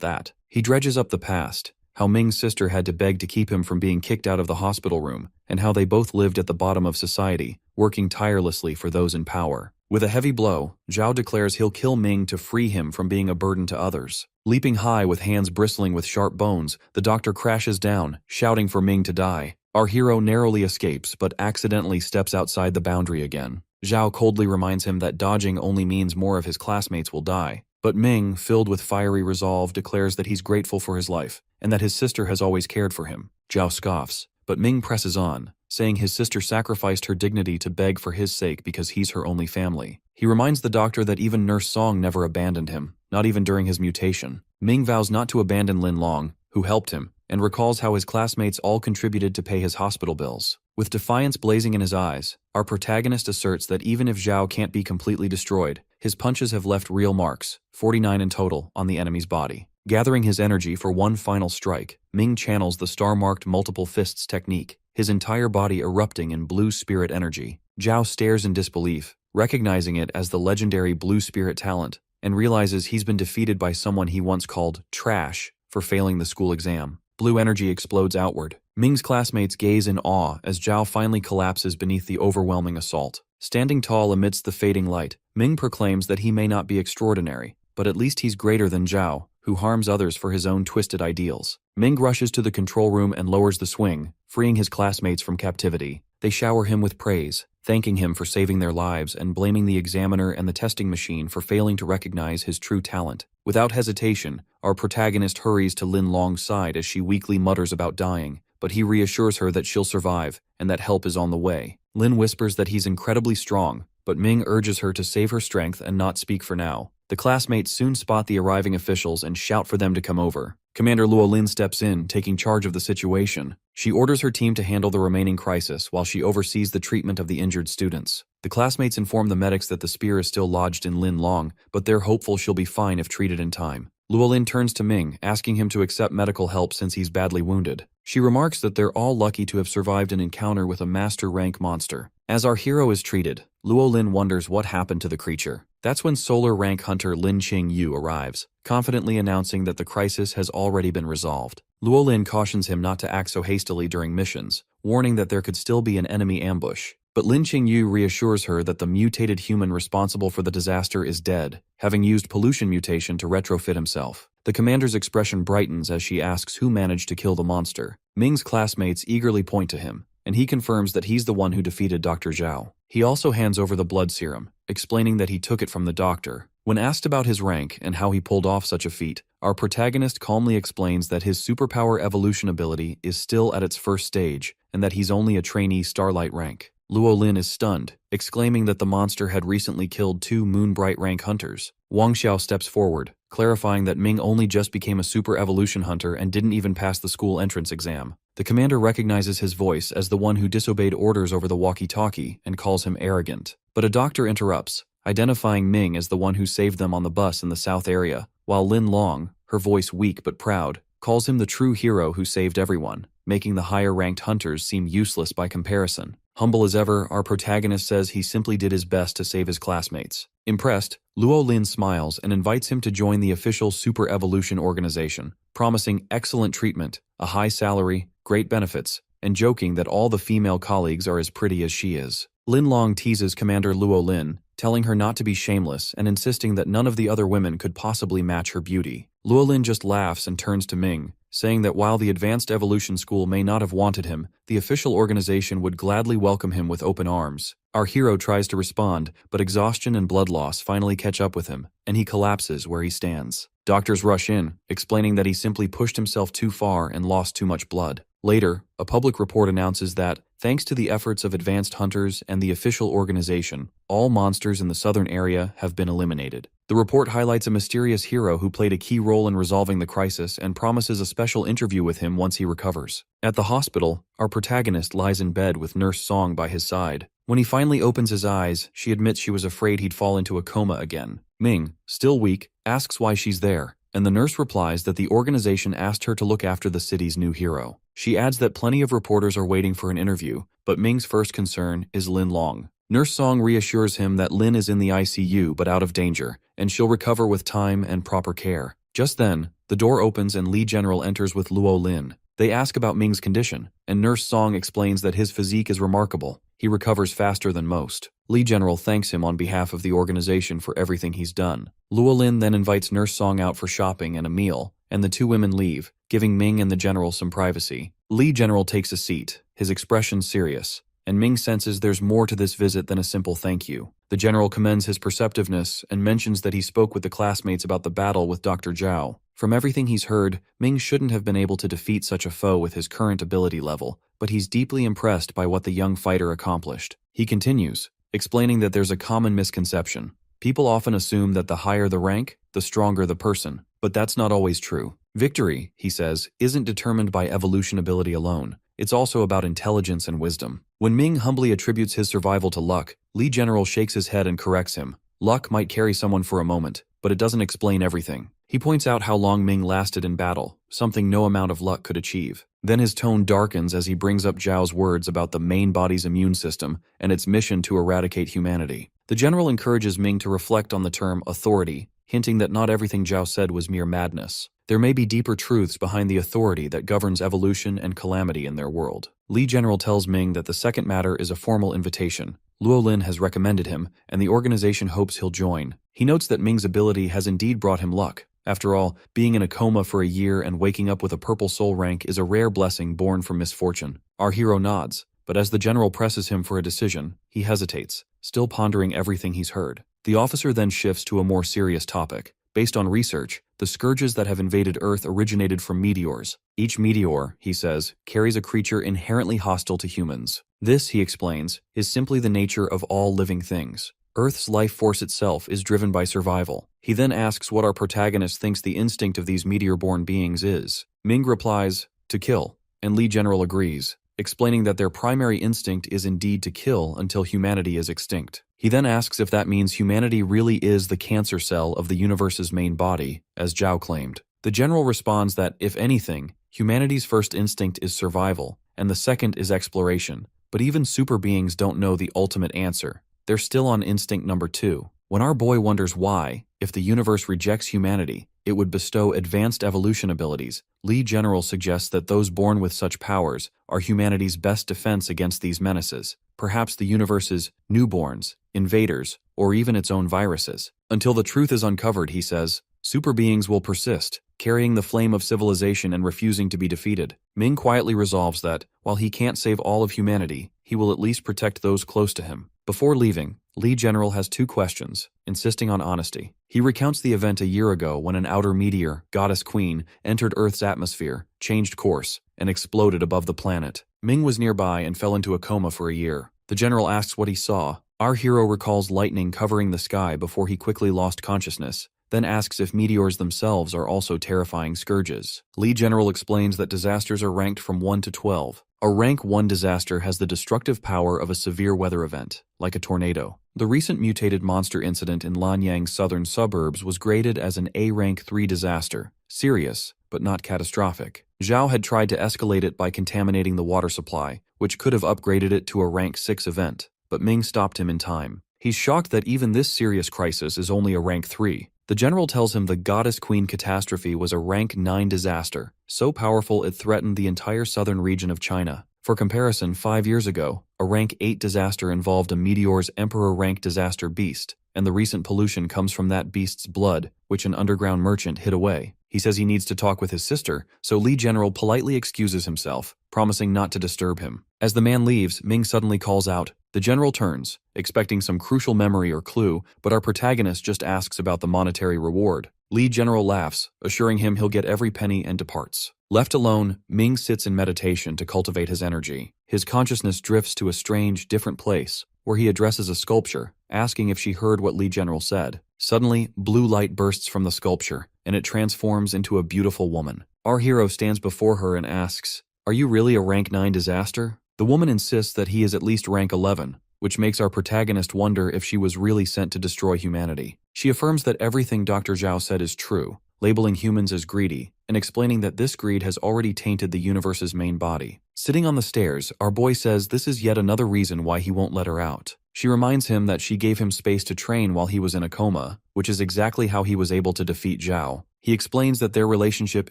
that. He dredges up the past, how Ming's sister had to beg to keep him from being kicked out of the hospital room, and how they both lived at the bottom of society, working tirelessly for those in power. With a heavy blow, Zhao declares he'll kill Ming to free him from being a burden to others. Leaping high with hands bristling with sharp bones, the doctor crashes down, shouting for Ming to die. Our hero narrowly escapes but accidentally steps outside the boundary again. Zhao coldly reminds him that dodging only means more of his classmates will die. But Ming, filled with fiery resolve, declares that he's grateful for his life, and that his sister has always cared for him. Zhao scoffs, but Ming presses on, saying his sister sacrificed her dignity to beg for his sake because he's her only family. He reminds the doctor that even Nurse Song never abandoned him, not even during his mutation. Ming vows not to abandon Lin Long, who helped him, and recalls how his classmates all contributed to pay his hospital bills. With defiance blazing in his eyes, our protagonist asserts that even if Zhao can't be completely destroyed, his punches have left real marks, 49 in total, on the enemy's body. Gathering his energy for one final strike, Ming channels the star-marked multiple fists technique, his entire body erupting in blue spirit energy. Zhao stares in disbelief, recognizing it as the legendary blue spirit talent, and realizes he's been defeated by someone he once called trash for failing the school exam. Blue energy explodes outward. Ming's classmates gaze in awe as Zhao finally collapses beneath the overwhelming assault. Standing tall amidst the fading light, Ming proclaims that he may not be extraordinary, but at least he's greater than Zhao, who harms others for his own twisted ideals. Ming rushes to the control room and lowers the swing, freeing his classmates from captivity. They shower him with praise, thanking him for saving their lives and blaming the examiner and the testing machine for failing to recognize his true talent. Without hesitation, our protagonist hurries to Lin Long's side as she weakly mutters about dying, but he reassures her that she'll survive and that help is on the way. Lin whispers that he's incredibly strong, but Ming urges her to save her strength and not speak for now. The classmates soon spot the arriving officials and shout for them to come over. Commander Luo Lin steps in, taking charge of the situation. She orders her team to handle the remaining crisis while she oversees the treatment of the injured students. The classmates inform the medics that the spear is still lodged in Lin Long, but they're hopeful she'll be fine if treated in time. Luo Lin turns to Ming, asking him to accept medical help since he's badly wounded. She remarks that they're all lucky to have survived an encounter with a master-rank monster. As our hero is treated, Luo Lin wonders what happened to the creature. That's when solar-rank hunter Lin Qing Yu arrives, confidently announcing that the crisis has already been resolved. Luo Lin cautions him not to act so hastily during missions, warning that there could still be an enemy ambush. But Lin Qing Yu reassures her that the mutated human responsible for the disaster is dead, having used pollution mutation to retrofit himself. The commander's expression brightens as she asks who managed to kill the monster. Ming's classmates eagerly point to him, and he confirms that he's the one who defeated Dr. Zhao. He also hands over the blood serum, explaining that he took it from the doctor. When asked about his rank and how he pulled off such a feat, our protagonist calmly explains that his superpower evolution ability is still at its first stage, and that he's only a trainee starlight rank. Luo Lin is stunned, exclaiming that the monster had recently killed 2 Moonbright rank hunters. Wang Xiao steps forward, clarifying that Ming only just became a super evolution hunter and didn't even pass the school entrance exam. The commander recognizes his voice as the one who disobeyed orders over the walkie-talkie and calls him arrogant. But a doctor interrupts, identifying Ming as the one who saved them on the bus in the south area, while Lin Long, her voice weak but proud, calls him the true hero who saved everyone, making the higher-ranked hunters seem useless by comparison. Humble as ever, our protagonist says he simply did his best to save his classmates. Impressed, Luo Lin smiles and invites him to join the official Super Evolution organization, promising excellent treatment, a high salary, great benefits, and joking that all the female colleagues are as pretty as she is. Lin Long teases Commander Luo Lin, telling her not to be shameless and insisting that none of the other women could possibly match her beauty. Luo Lin just laughs and turns to Ming, saying that while the Advanced Evolution School may not have wanted him, the official organization would gladly welcome him with open arms. Our hero tries to respond, but exhaustion and blood loss finally catch up with him, and he collapses where he stands. Doctors rush in, explaining that he simply pushed himself too far and lost too much blood. Later, a public report announces that, thanks to the efforts of advanced hunters and the official organization, all monsters in the southern area have been eliminated. The report highlights a mysterious hero who played a key role in resolving the crisis and promises a special interview with him once he recovers. At the hospital, our protagonist lies in bed with Nurse Song by his side. When he finally opens his eyes, she admits she was afraid he'd fall into a coma again. Ming, still weak, asks why she's there, and the nurse replies that the organization asked her to look after the city's new hero. She adds that plenty of reporters are waiting for an interview, but Ming's first concern is Lin Long. Nurse Song reassures him that Lin is in the ICU but out of danger, and she'll recover with time and proper care. Just then, the door opens and Lee General enters with Luo Lin. They ask about Ming's condition, and Nurse Song explains that his physique is remarkable. He recovers faster than most. Lee General thanks him on behalf of the organization for everything he's done. Luo Lin then invites Nurse Song out for shopping and a meal, and the two women leave, giving Ming and the General some privacy. Lee General takes a seat, his expression serious, and Ming senses there's more to this visit than a simple thank you. The General commends his perceptiveness and mentions that he spoke with the classmates about the battle with Dr. Zhao. From everything he's heard, Ming shouldn't have been able to defeat such a foe with his current ability level, but he's deeply impressed by what the young fighter accomplished. He continues, explaining that there's a common misconception. People often assume that the higher the rank, the stronger the person, but that's not always true. Victory, he says, isn't determined by evolution ability alone. It's also about intelligence and wisdom. When Ming humbly attributes his survival to luck, Lee General shakes his head and corrects him. Luck might carry someone for a moment, but it doesn't explain everything. He points out how long Ming lasted in battle, something no amount of luck could achieve. Then his tone darkens as he brings up Zhao's words about the main body's immune system and its mission to eradicate humanity. The General encourages Ming to reflect on the term authority, hinting that not everything Zhao said was mere madness. There may be deeper truths behind the authority that governs evolution and calamity in their world. Lee General tells Ming that the second matter is a formal invitation. Luo Lin has recommended him, and the organization hopes he'll join. He notes that Ming's ability has indeed brought him luck. After all, being in a coma for a year and waking up with a purple soul rank is a rare blessing born from misfortune. Our hero nods, but as the General presses him for a decision, he hesitates, still pondering everything he's heard. The officer then shifts to a more serious topic. Based on research, the scourges that have invaded Earth originated from meteors. Each meteor, he says, carries a creature inherently hostile to humans. This, he explains, is simply the nature of all living things. Earth's life force itself is driven by survival. He then asks what our protagonist thinks the instinct of these meteor-born beings is. Ming replies, to kill, and Lee General agrees, explaining that their primary instinct is indeed to kill until humanity is extinct. He then asks if that means humanity really is the cancer cell of the universe's main body, as Zhao claimed. The General responds that, if anything, humanity's first instinct is survival, and the second is exploration. But even super beings don't know the ultimate answer. They're still on instinct number 2. When our boy wonders why, if the universe rejects humanity, it would bestow advanced evolution abilities, Lee General suggests that those born with such powers are humanity's best defense against these menaces, perhaps the universe's newborns, invaders, or even its own viruses. Until the truth is uncovered, he says, super beings will persist, carrying the flame of civilization and refusing to be defeated. Ming quietly resolves that, while he can't save all of humanity, he will at least protect those close to him. Before leaving, Lee General has 2 questions, insisting on honesty. He recounts the event a year ago when an outer meteor, Goddess Queen, entered Earth's atmosphere, changed course, and exploded above the planet. Ming was nearby and fell into a coma for a year. The General asks what he saw. Our hero recalls lightning covering the sky before he quickly lost consciousness, then asks if meteors themselves are also terrifying scourges. Lee General explains that disasters are ranked from 1 to 12. A rank 1 disaster has the destructive power of a severe weather event, like a tornado. The recent mutated monster incident in Lanyang's southern suburbs was graded as an A rank 3 disaster, serious, but not catastrophic. Zhao had tried to escalate it by contaminating the water supply, which could have upgraded it to a rank 6 event, but Ming stopped him in time. He's shocked that even this serious crisis is only a rank 3. The General tells him the Goddess Queen catastrophe was a rank 9 disaster, so powerful it threatened the entire southern region of China. For comparison, 5 years ago, a rank 8 disaster involved a meteor's Emperor rank disaster beast, and the recent pollution comes from that beast's blood, which an underground merchant hid away. He says he needs to talk with his sister, so Lee General politely excuses himself, promising not to disturb him. As the man leaves, Ming suddenly calls out. The General turns, expecting some crucial memory or clue, but our protagonist just asks about the monetary reward. Lee General laughs, assuring him he'll get every penny and departs. Left alone, Ming sits in meditation to cultivate his energy. His consciousness drifts to a strange, different place, where he addresses a sculpture, asking if she heard what Lee General said. Suddenly, blue light bursts from the sculpture, and it transforms into a beautiful woman. Our hero stands before her and asks, "Are you really a rank 9 disaster?" The woman insists that he is at least rank 11, which makes our protagonist wonder if she was really sent to destroy humanity. She affirms that everything Dr. Zhao said is true, labeling humans as greedy, and explaining that this greed has already tainted the universe's main body. Sitting on the stairs, our boy says this is yet another reason why he won't let her out. She reminds him that she gave him space to train while he was in a coma, which is exactly how he was able to defeat Zhao. He explains that their relationship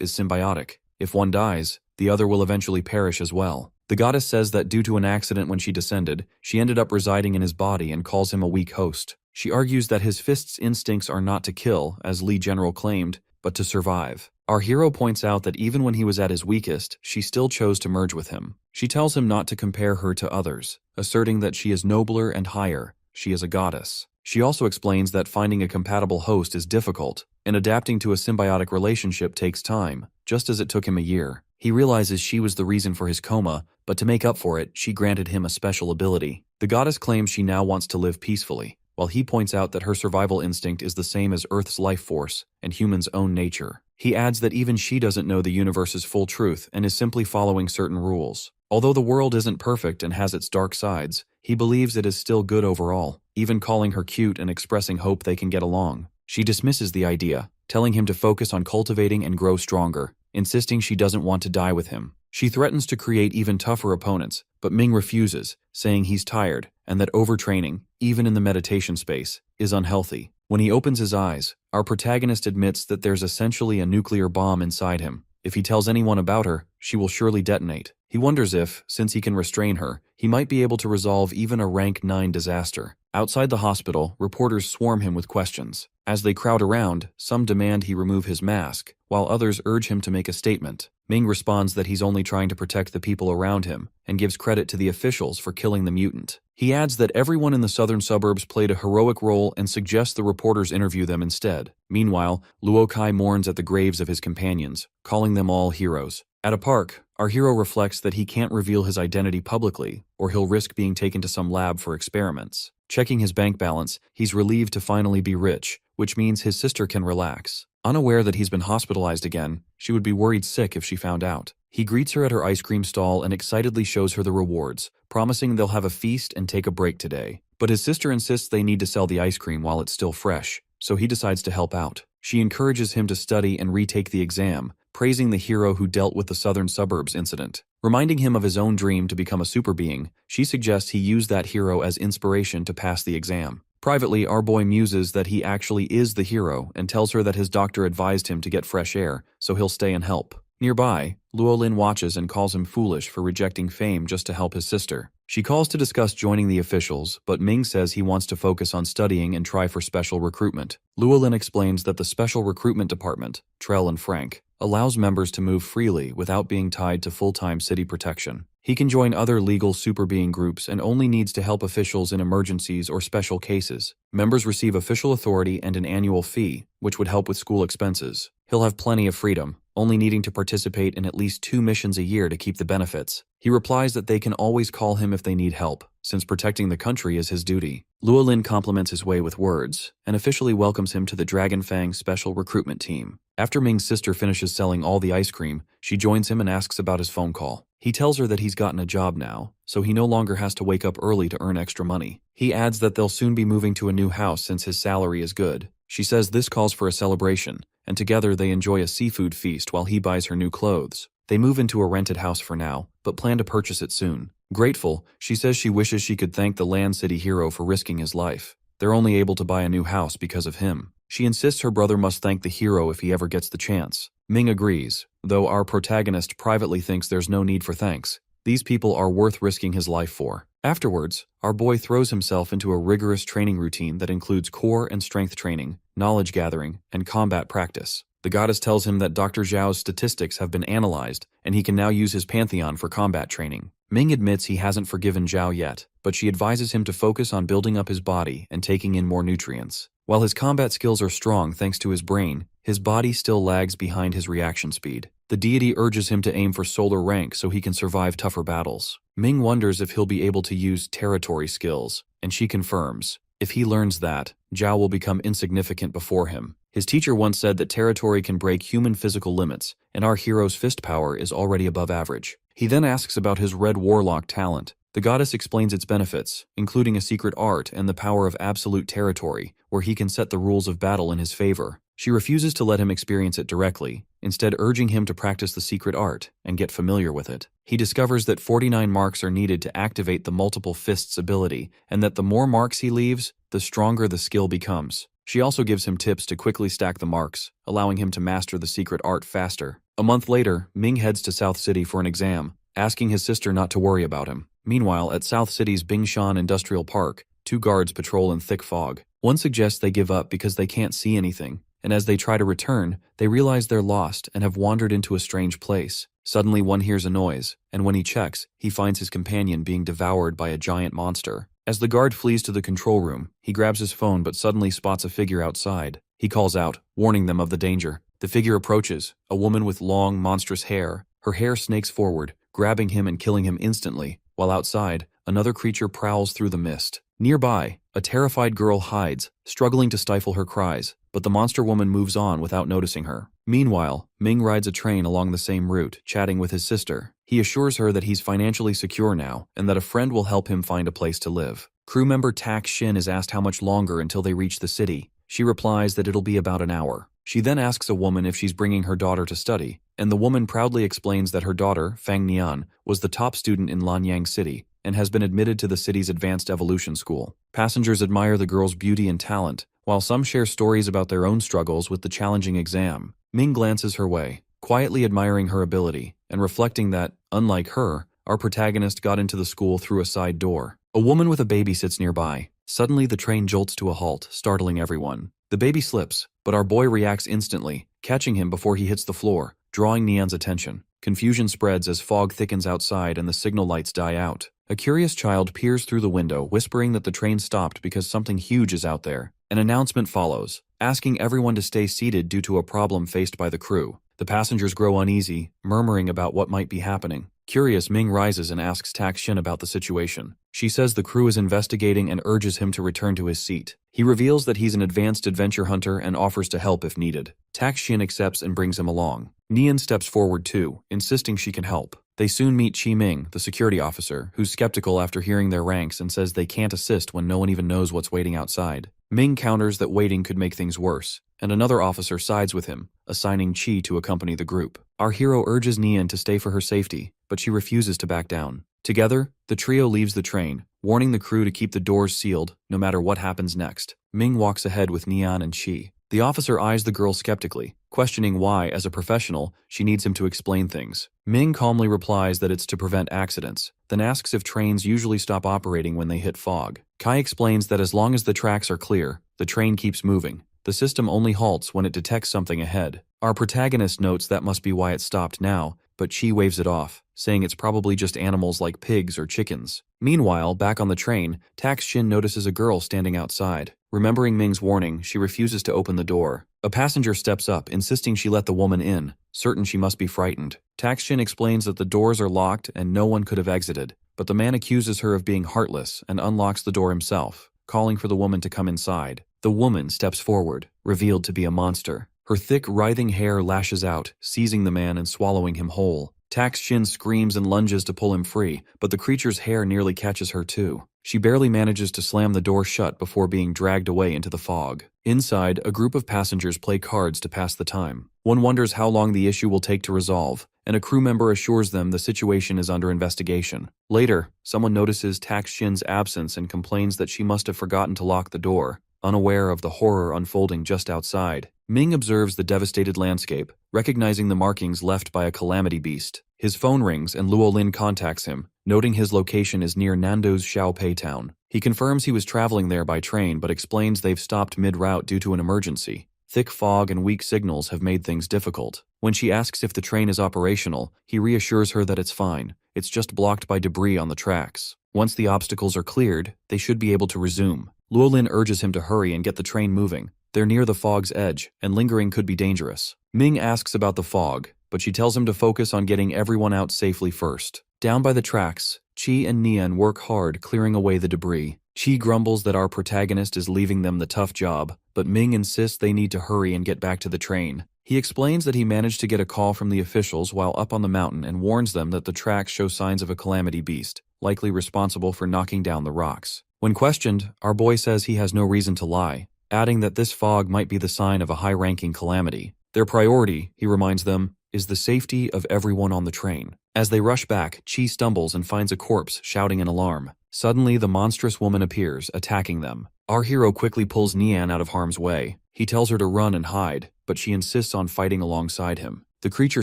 is symbiotic. If one dies, the other will eventually perish as well. The goddess says that due to an accident when she descended, she ended up residing in his body and calls him a weak host. She argues that his fist's instincts are not to kill, as Li General claimed, but to survive. Our hero points out that even when he was at his weakest, she still chose to merge with him. She tells him not to compare her to others, asserting that she is nobler and higher. She is a goddess. She also explains that finding a compatible host is difficult, and adapting to a symbiotic relationship takes time, just as it took him a year. He realizes she was the reason for his coma, but to make up for it, she granted him a special ability. The goddess claims she now wants to live peacefully, while he points out that her survival instinct is the same as Earth's life force and humans' own nature. He adds that even she doesn't know the universe's full truth and is simply following certain rules. Although the world isn't perfect and has its dark sides, he believes it is still good overall, even calling her cute and expressing hope they can get along. She dismisses the idea, telling him to focus on cultivating and grow stronger, insisting she doesn't want to die with him. She threatens to create even tougher opponents, but Ming refuses, saying he's tired and that overtraining, even in the meditation space, is unhealthy. When he opens his eyes, our protagonist admits that there's essentially a nuclear bomb inside him. If he tells anyone about her, she will surely detonate. He wonders if, since he can restrain her, he might be able to resolve even a rank 9 disaster. Outside the hospital, reporters swarm him with questions. As they crowd around, some demand he remove his mask, while others urge him to make a statement. Ming responds that he's only trying to protect the people around him, and gives credit to the officials for killing the mutant. He adds that everyone in the southern suburbs played a heroic role and suggests the reporters interview them instead. Meanwhile, Luo Kai mourns at the graves of his companions, calling them all heroes. At a park, our hero reflects that he can't reveal his identity publicly, or he'll risk being taken to some lab for experiments. Checking his bank balance, he's relieved to finally be rich, which means his sister can relax. Unaware that he's been hospitalized again, she would be worried sick if she found out. He greets her at her ice cream stall and excitedly shows her the rewards, promising they'll have a feast and take a break today. But his sister insists they need to sell the ice cream while it's still fresh, so he decides to help out. She encourages him to study and retake the exam, praising the hero who dealt with the southern suburbs incident. Reminding him of his own dream to become a super being, she suggests he use that hero as inspiration to pass the exam. Privately, our boy muses that he actually is the hero and tells her that his doctor advised him to get fresh air, so he'll stay and help. Nearby, Luolin watches and calls him foolish for rejecting fame just to help his sister. She calls to discuss joining the officials, but Ming says he wants to focus on studying and try for special recruitment. Luolin explains that the Special Recruitment Department, Trell and Frank, allows members to move freely without being tied to full-time city protection. He can join other legal super being groups and only needs to help officials in emergencies or special cases. Members receive official authority and an annual fee, which would help with school expenses. He'll have plenty of freedom, only needing to participate in at least 2 missions a year to keep the benefits. He replies that they can always call him if they need help, since protecting the country is his duty. Luolin compliments his way with words, and officially welcomes him to the Dragonfang Special Recruitment Team. After Ming's sister finishes selling all the ice cream, she joins him and asks about his phone call. He tells her that he's gotten a job now, so he no longer has to wake up early to earn extra money. He adds that they'll soon be moving to a new house since his salary is good. She says this calls for a celebration, and together they enjoy a seafood feast while he buys her new clothes. They move into a rented house for now, but plan to purchase it soon. Grateful, she says she wishes she could thank the Land City hero for risking his life. They're only able to buy a new house because of him. She insists her brother must thank the hero if he ever gets the chance. Ming agrees, though our protagonist privately thinks there's no need for thanks. These people are worth risking his life for. Afterwards, our boy throws himself into a rigorous training routine that includes core and strength training, knowledge gathering, and combat practice. The goddess tells him that Dr. Zhao's statistics have been analyzed, and he can now use his pantheon for combat training. Ming admits he hasn't forgiven Zhao yet, but she advises him to focus on building up his body and taking in more nutrients. While his combat skills are strong thanks to his brain, his body still lags behind his reaction speed. The deity urges him to aim for solar rank so he can survive tougher battles. Ming wonders if he'll be able to use territory skills, and she confirms. If he learns that, Zhao will become insignificant before him. His teacher once said that territory can break human physical limits, and our hero's fist power is already above average. He then asks about his red warlock talent. The goddess explains its benefits, including a secret art and the power of absolute territory, where he can set the rules of battle in his favor. She refuses to let him experience it directly, instead urging him to practice the secret art and get familiar with it. He discovers that 49 marks are needed to activate the multiple fists ability, and that the more marks he leaves, the stronger the skill becomes. She also gives him tips to quickly stack the marks, allowing him to master the secret art faster. A month later, Ming heads to South City for an exam, asking his sister not to worry about him. Meanwhile, at South City's Bingshan Industrial Park, 2 guards patrol in thick fog. One suggests they give up because they can't see anything, and as they try to return, they realize they're lost and have wandered into a strange place. Suddenly, one hears a noise, and when he checks, he finds his companion being devoured by a giant monster. As the guard flees to the control room, he grabs his phone but suddenly spots a figure outside. He calls out, warning them of the danger. The figure approaches, a woman with long, monstrous hair. Her hair snakes forward, grabbing him and killing him instantly, while outside, another creature prowls through the mist. Nearby, a terrified girl hides, struggling to stifle her cries, but the monster woman moves on without noticing her. Meanwhile, Ming rides a train along the same route, chatting with his sister. He assures her that he's financially secure now, and that a friend will help him find a place to live. Crew member Tak Shin is asked how much longer until they reach the city. She replies that it'll be about an hour. She then asks a woman if she's bringing her daughter to study, and the woman proudly explains that her daughter, Fang Nian, was the top student in Lanyang City, and has been admitted to the city's advanced evolution school. Passengers admire the girl's beauty and talent, while some share stories about their own struggles with the challenging exam. Ming glances her way, quietly admiring her ability, and reflecting that, unlike her, our protagonist got into the school through a side door. A woman with a baby sits nearby. Suddenly, the train jolts to a halt, startling everyone. The baby slips, but our boy reacts instantly, catching him before he hits the floor, drawing Nian's attention. Confusion spreads as fog thickens outside and the signal lights die out. A curious child peers through the window, whispering that the train stopped because something huge is out there. An announcement follows, asking everyone to stay seated due to a problem faced by the crew. The passengers grow uneasy, murmuring about what might be happening. Curious, Ming rises and asks Tak Shin about the situation. She says the crew is investigating and urges him to return to his seat. He reveals that he's an advanced adventure hunter and offers to help if needed. Tak Shin accepts and brings him along. Nian steps forward too, insisting she can help. They soon meet Chi Ming, the security officer, who's skeptical after hearing their ranks and says they can't assist when no one even knows what's waiting outside. Ming counters that waiting could make things worse, and another officer sides with him, assigning Chi to accompany the group. Our hero urges Nian to stay for her safety, but she refuses to back down. Together, the trio leaves the train, warning the crew to keep the doors sealed no matter what happens next. Ming walks ahead with Nian and Chi. The officer eyes the girl skeptically, questioning why, as a professional, she needs him to explain things. Ming calmly replies that it's to prevent accidents, then asks if trains usually stop operating when they hit fog. Kai explains that as long as the tracks are clear, the train keeps moving. The system only halts when it detects something ahead. Our protagonist notes that must be why it stopped now, but Chi waves it off, saying it's probably just animals like pigs or chickens. Meanwhile, back on the train, Tak Shin notices a girl standing outside. Remembering Ming's warning, she refuses to open the door. A passenger steps up, insisting she let the woman in, certain she must be frightened. Tak Shin explains that the doors are locked and no one could have exited, but the man accuses her of being heartless and unlocks the door himself, calling for the woman to come inside. The woman steps forward, revealed to be a monster. Her thick, writhing hair lashes out, seizing the man and swallowing him whole. Tak Shin screams and lunges to pull him free, but the creature's hair nearly catches her too. She barely manages to slam the door shut before being dragged away into the fog. Inside, a group of passengers play cards to pass the time. One wonders how long the issue will take to resolve, and a crew member assures them the situation is under investigation. Later, someone notices Tak Shin's absence and complains that she must have forgotten to lock the door, unaware of the horror unfolding just outside. Ming observes the devastated landscape, recognizing the markings left by a calamity beast. His phone rings and Luo Lin contacts him, noting his location is near Nando's Xiaopei town. He confirms he was traveling there by train but explains they've stopped mid-route due to an emergency. Thick fog and weak signals have made things difficult. When she asks if the train is operational, he reassures her that it's fine. It's just blocked by debris on the tracks. Once the obstacles are cleared, they should be able to resume. Luo Lin urges him to hurry and get the train moving. They're near the fog's edge, and lingering could be dangerous. Ming asks about the fog, but she tells him to focus on getting everyone out safely first. Down by the tracks, Chi and Nian work hard clearing away the debris. Chi grumbles that our protagonist is leaving them the tough job, but Ming insists they need to hurry and get back to the train. He explains that he managed to get a call from the officials while up on the mountain and warns them that the tracks show signs of a calamity beast, likely responsible for knocking down the rocks. When questioned, our boy says he has no reason to lie, adding that this fog might be the sign of a high-ranking calamity. Their priority, he reminds them, is the safety of everyone on the train. As they rush back, Chi stumbles and finds a corpse, shouting an alarm. Suddenly, the monstrous woman appears, attacking them. Our hero quickly pulls Nian out of harm's way. He tells her to run and hide, but she insists on fighting alongside him. The creature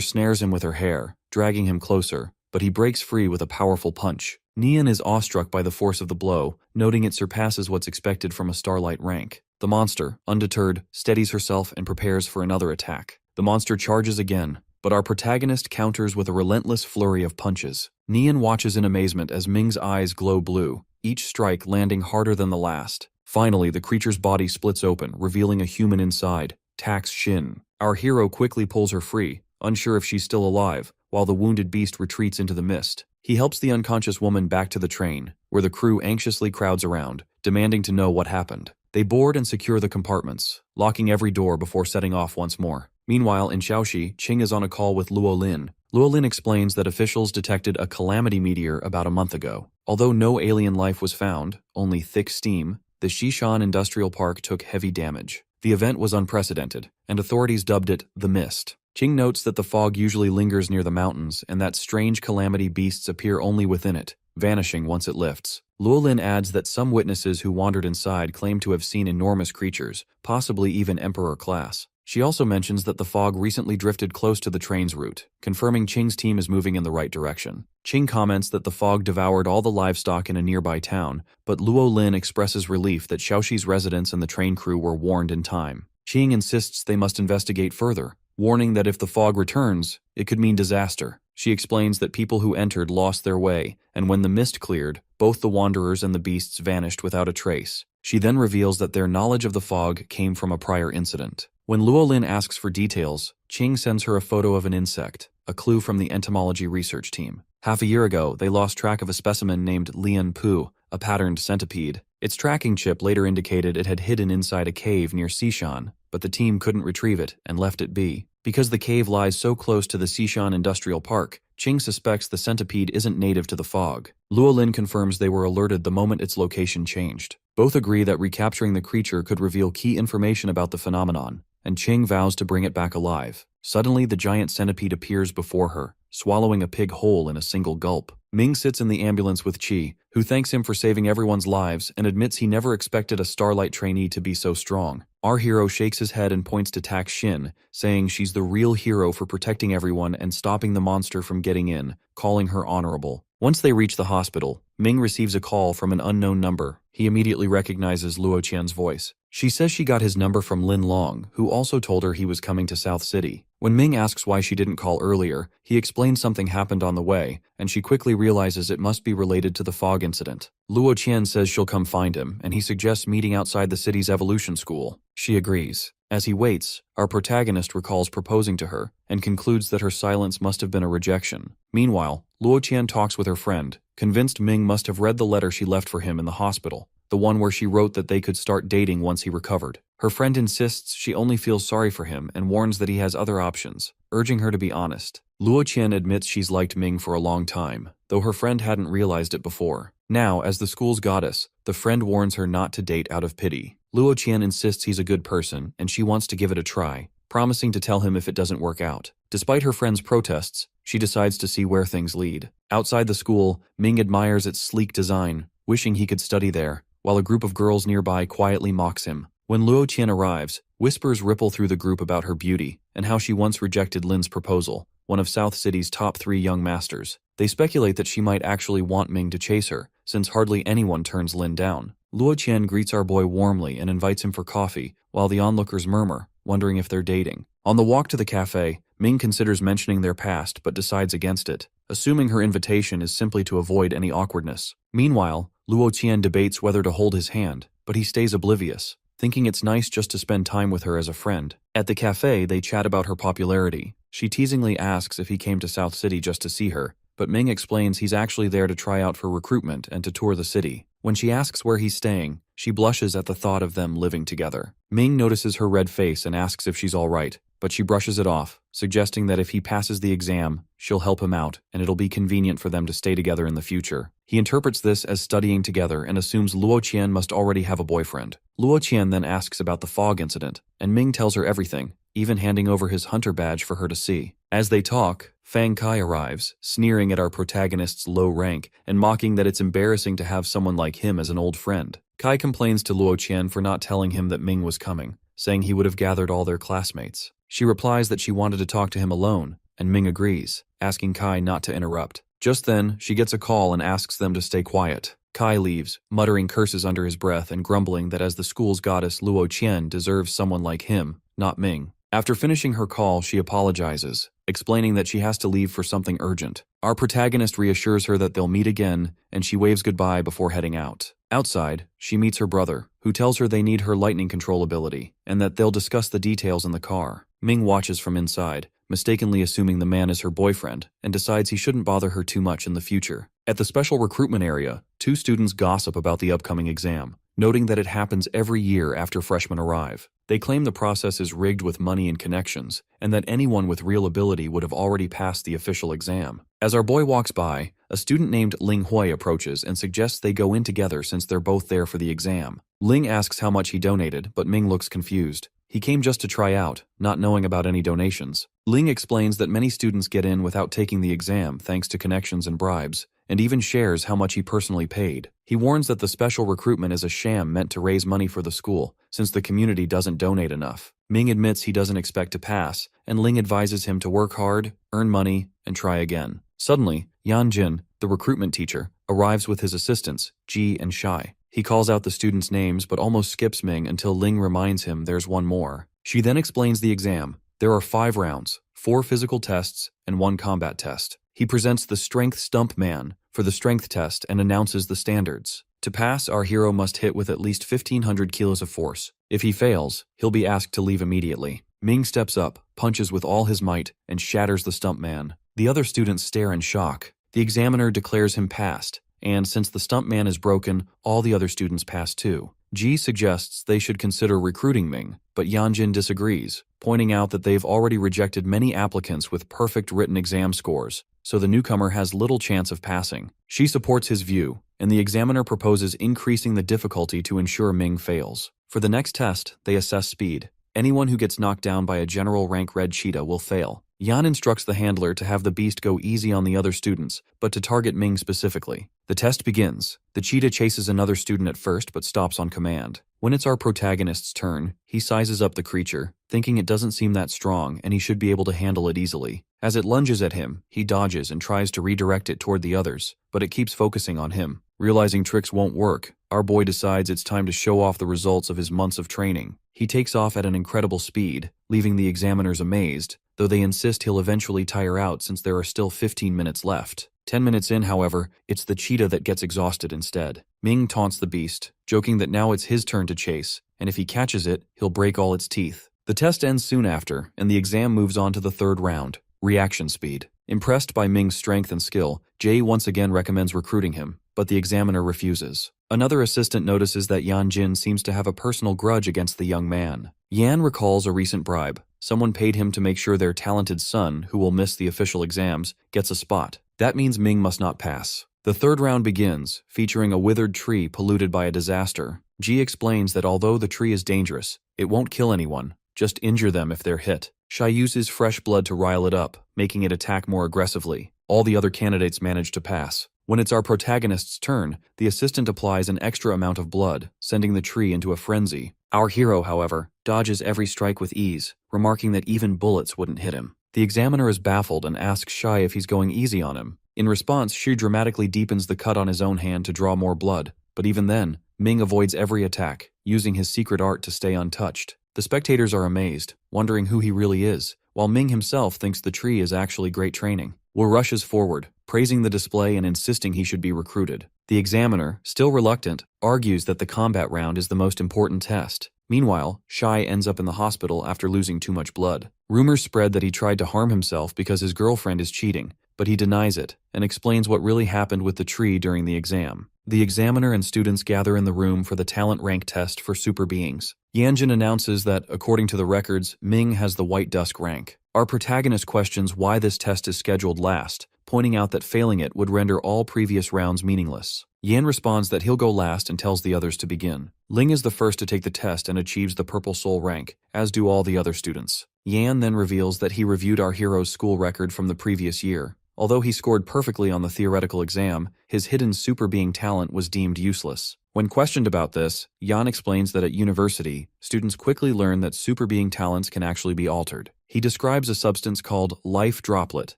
snares him with her hair, dragging him closer, but he breaks free with a powerful punch. Nian is awestruck by the force of the blow, noting it surpasses what's expected from a starlight rank. The monster, undeterred, steadies herself and prepares for another attack. The monster charges again, but our protagonist counters with a relentless flurry of punches. Nian watches in amazement as Ming's eyes glow blue, each strike landing harder than the last. Finally, the creature's body splits open, revealing a human inside, Tax Shin. Our hero quickly pulls her free, unsure if she's still alive, while the wounded beast retreats into the mist. He helps the unconscious woman back to the train, where the crew anxiously crowds around, demanding to know what happened. They board and secure the compartments, locking every door before setting off once more. Meanwhile, in Shaoxi, Qing is on a call with Luo Lin. Luo Lin explains that officials detected a calamity meteor about a month ago. Although no alien life was found, only thick steam, the Xishan Industrial Park took heavy damage. The event was unprecedented, and authorities dubbed it the Mist. Qing notes that the fog usually lingers near the mountains and that strange calamity beasts appear only within it, vanishing once it lifts. Luo Lin adds that some witnesses who wandered inside claim to have seen enormous creatures, possibly even emperor class. She also mentions that the fog recently drifted close to the train's route, confirming Qing's team is moving in the right direction. Qing comments that the fog devoured all the livestock in a nearby town, but Luo Lin expresses relief that Shaoxi's residents and the train crew were warned in time. Qing insists they must investigate further, warning that if the fog returns, it could mean disaster. She explains that people who entered lost their way, and when the mist cleared, both the wanderers and the beasts vanished without a trace. She then reveals that their knowledge of the fog came from a prior incident. When Luo Lin asks for details, Qing sends her a photo of an insect, a clue from the entomology research team. Half a year ago, they lost track of a specimen named Lian Pu, a patterned centipede. Its tracking chip later indicated it had hidden inside a cave near Xishan, but the team couldn't retrieve it and left it be. Because the cave lies so close to the Xishan Industrial Park, Qing suspects the centipede isn't native to the fog. Luo Lin confirms they were alerted the moment its location changed. Both agree that recapturing the creature could reveal key information about the phenomenon, and Qing vows to bring it back alive. Suddenly, the giant centipede appears before her, swallowing a pig whole in a single gulp. Ming sits in the ambulance with Qi, who thanks him for saving everyone's lives and admits he never expected a Starlight trainee to be so strong. Our hero shakes his head and points to Tax Shin, saying she's the real hero for protecting everyone and stopping the monster from getting in, calling her honorable. Once they reach the hospital, Ming receives a call from an unknown number. He immediately recognizes Luo Qian's voice. She says she got his number from Lin Long, who also told her he was coming to South City. When Ming asks why she didn't call earlier, he explains something happened on the way, and she quickly realizes it must be related to the fog incident. Luo Qian says she'll come find him, and he suggests meeting outside the city's evolution school. She agrees. As he waits, our protagonist recalls proposing to her, and concludes that her silence must have been a rejection. Meanwhile, Luo Qian talks with her friend, convinced Ming must have read the letter she left for him in the hospital, the one where she wrote that they could start dating once he recovered. Her friend insists she only feels sorry for him and warns that he has other options, urging her to be honest. Luo Qian admits she's liked Ming for a long time, though her friend hadn't realized it before. Now, as the school's goddess, the friend warns her not to date out of pity. Luo Qian insists he's a good person, and she wants to give it a try, promising to tell him if it doesn't work out. Despite her friend's protests, she decides to see where things lead. Outside the school, Ming admires its sleek design, wishing he could study there, while a group of girls nearby quietly mocks him. When Luo Qian arrives, whispers ripple through the group about her beauty, and how she once rejected Lin's proposal, one of South City's top 3 young masters. They speculate that she might actually want Ming to chase her, since hardly anyone turns Lin down. Luo Qian greets our boy warmly and invites him for coffee, while the onlookers murmur, wondering if they're dating. On the walk to the cafe, Ming considers mentioning their past but decides against it, assuming her invitation is simply to avoid any awkwardness. Meanwhile, Luo Qian debates whether to hold his hand, but he stays oblivious, thinking it's nice just to spend time with her as a friend. At the cafe, they chat about her popularity. She teasingly asks if he came to South City just to see her, but Ming explains he's actually there to try out for recruitment and to tour the city. When she asks where he's staying, she blushes at the thought of them living together. Ming notices her red face and asks if she's all right, but she brushes it off, suggesting that if he passes the exam, she'll help him out and it'll be convenient for them to stay together in the future. He interprets this as studying together and assumes Luo Qian must already have a boyfriend. Luo Qian then asks about the fog incident, and Ming tells her everything, even handing over his hunter badge for her to see. As they talk, Fang Kai arrives, sneering at our protagonist's low rank and mocking that it's embarrassing to have someone like him as an old friend. Kai complains to Luo Qian for not telling him that Ming was coming, saying he would have gathered all their classmates. She replies that she wanted to talk to him alone, and Ming agrees, asking Kai not to interrupt. Just then, she gets a call and asks them to stay quiet. Kai leaves, muttering curses under his breath and grumbling that as the school's goddess Luo Qian deserves someone like him, not Ming. After finishing her call, she apologizes, explaining that she has to leave for something urgent. Our protagonist reassures her that they'll meet again, and she waves goodbye before heading out. Outside, she meets her brother, who tells her they need her lightning control ability, and that they'll discuss the details in the car. Ming watches from inside, mistakenly assuming the man is her boyfriend, and decides he shouldn't bother her too much in the future. At the special recruitment area, two students gossip about the upcoming exam, noting that it happens every year after freshmen arrive. They claim the process is rigged with money and connections, and that anyone with real ability would have already passed the official exam. As our boy walks by, a student named Ling Hui approaches and suggests they go in together since they're both there for the exam. Ling asks how much he donated, but Ming looks confused. He came just to try out, not knowing about any donations. Ling explains that many students get in without taking the exam thanks to connections and bribes, and even shares how much he personally paid. He warns that the special recruitment is a sham meant to raise money for the school, since the community doesn't donate enough. Ming admits he doesn't expect to pass, and Ling advises him to work hard, earn money, and try again. Suddenly, Yan Jin, the recruitment teacher, arrives with his assistants, Ji and Shai. He calls out the students' names but almost skips Ming until Ling reminds him there's one more. She then explains the exam. There are 5 rounds, 4 physical tests, and 1 combat test. He presents the Strength Stump Man for the strength test and announces the standards. To pass, our hero must hit with at least 1,500 kilos of force. If he fails, he'll be asked to leave immediately. Ming steps up, punches with all his might, and shatters the Stump Man. The other students stare in shock. The examiner declares him passed, and since the Stump Man is broken, all the other students pass too. Ji suggests they should consider recruiting Ming, but Yanjin disagrees, pointing out that they've already rejected many applicants with perfect written exam scores, so the newcomer has little chance of passing. She supports his view, and the examiner proposes increasing the difficulty to ensure Ming fails. For the next test, they assess speed. Anyone who gets knocked down by a general rank red cheetah will fail. Yan instructs the handler to have the beast go easy on the other students, but to target Ming specifically. The test begins. The cheetah chases another student at first, but stops on command. When it's our protagonist's turn, he sizes up the creature, thinking it doesn't seem that strong and he should be able to handle it easily. As it lunges at him, he dodges and tries to redirect it toward the others, but it keeps focusing on him. Realizing tricks won't work, our boy decides it's time to show off the results of his months of training. He takes off at an incredible speed, leaving the examiners amazed, though they insist he'll eventually tire out since there are still 15 minutes left. 10 minutes in, however, it's the cheetah that gets exhausted instead. Ming taunts the beast, joking that now it's his turn to chase, and if he catches it, he'll break all its teeth. The test ends soon after, and the exam moves on to the 3rd round, reaction speed. Impressed by Ming's strength and skill, Jay once again recommends recruiting him, but the examiner refuses. Another assistant notices that Yan Jin seems to have a personal grudge against the young man. Yan recalls a recent bribe. Someone paid him to make sure their talented son, who will miss the official exams, gets a spot. That means Ming must not pass. The 3rd round begins, featuring a withered tree polluted by a disaster. Ji explains that although the tree is dangerous, it won't kill anyone, just injure them if they're hit. Shai uses fresh blood to rile it up, making it attack more aggressively. All the other candidates manage to pass. When it's our protagonist's turn, the assistant applies an extra amount of blood, sending the tree into a frenzy. Our hero, however, dodges every strike with ease, remarking that even bullets wouldn't hit him. The examiner is baffled and asks Shai if he's going easy on him. In response, Shu dramatically deepens the cut on his own hand to draw more blood, but even then, Ming avoids every attack, using his secret art to stay untouched. The spectators are amazed, wondering who he really is, while Ming himself thinks the tree is actually great training. Wu rushes forward, praising the display and insisting he should be recruited. The examiner, still reluctant, argues that the combat round is the most important test. Meanwhile, Shai ends up in the hospital after losing too much blood. Rumors spread that he tried to harm himself because his girlfriend is cheating, but he denies it and explains what really happened with the tree during the exam. The examiner and students gather in the room for the talent rank test for super beings. Yanjin announces that, according to the records, Ming has the White Dusk rank. Our protagonist questions why this test is scheduled last, pointing out that failing it would render all previous rounds meaningless. Yan responds that he'll go last and tells the others to begin. Ling is the first to take the test and achieves the Purple Soul rank, as do all the other students. Yan then reveals that he reviewed our hero's school record from the previous year. Although he scored perfectly on the theoretical exam, his hidden super being talent was deemed useless. When questioned about this, Yan explains that at university, students quickly learn that super being talents can actually be altered. He describes a substance called life droplet,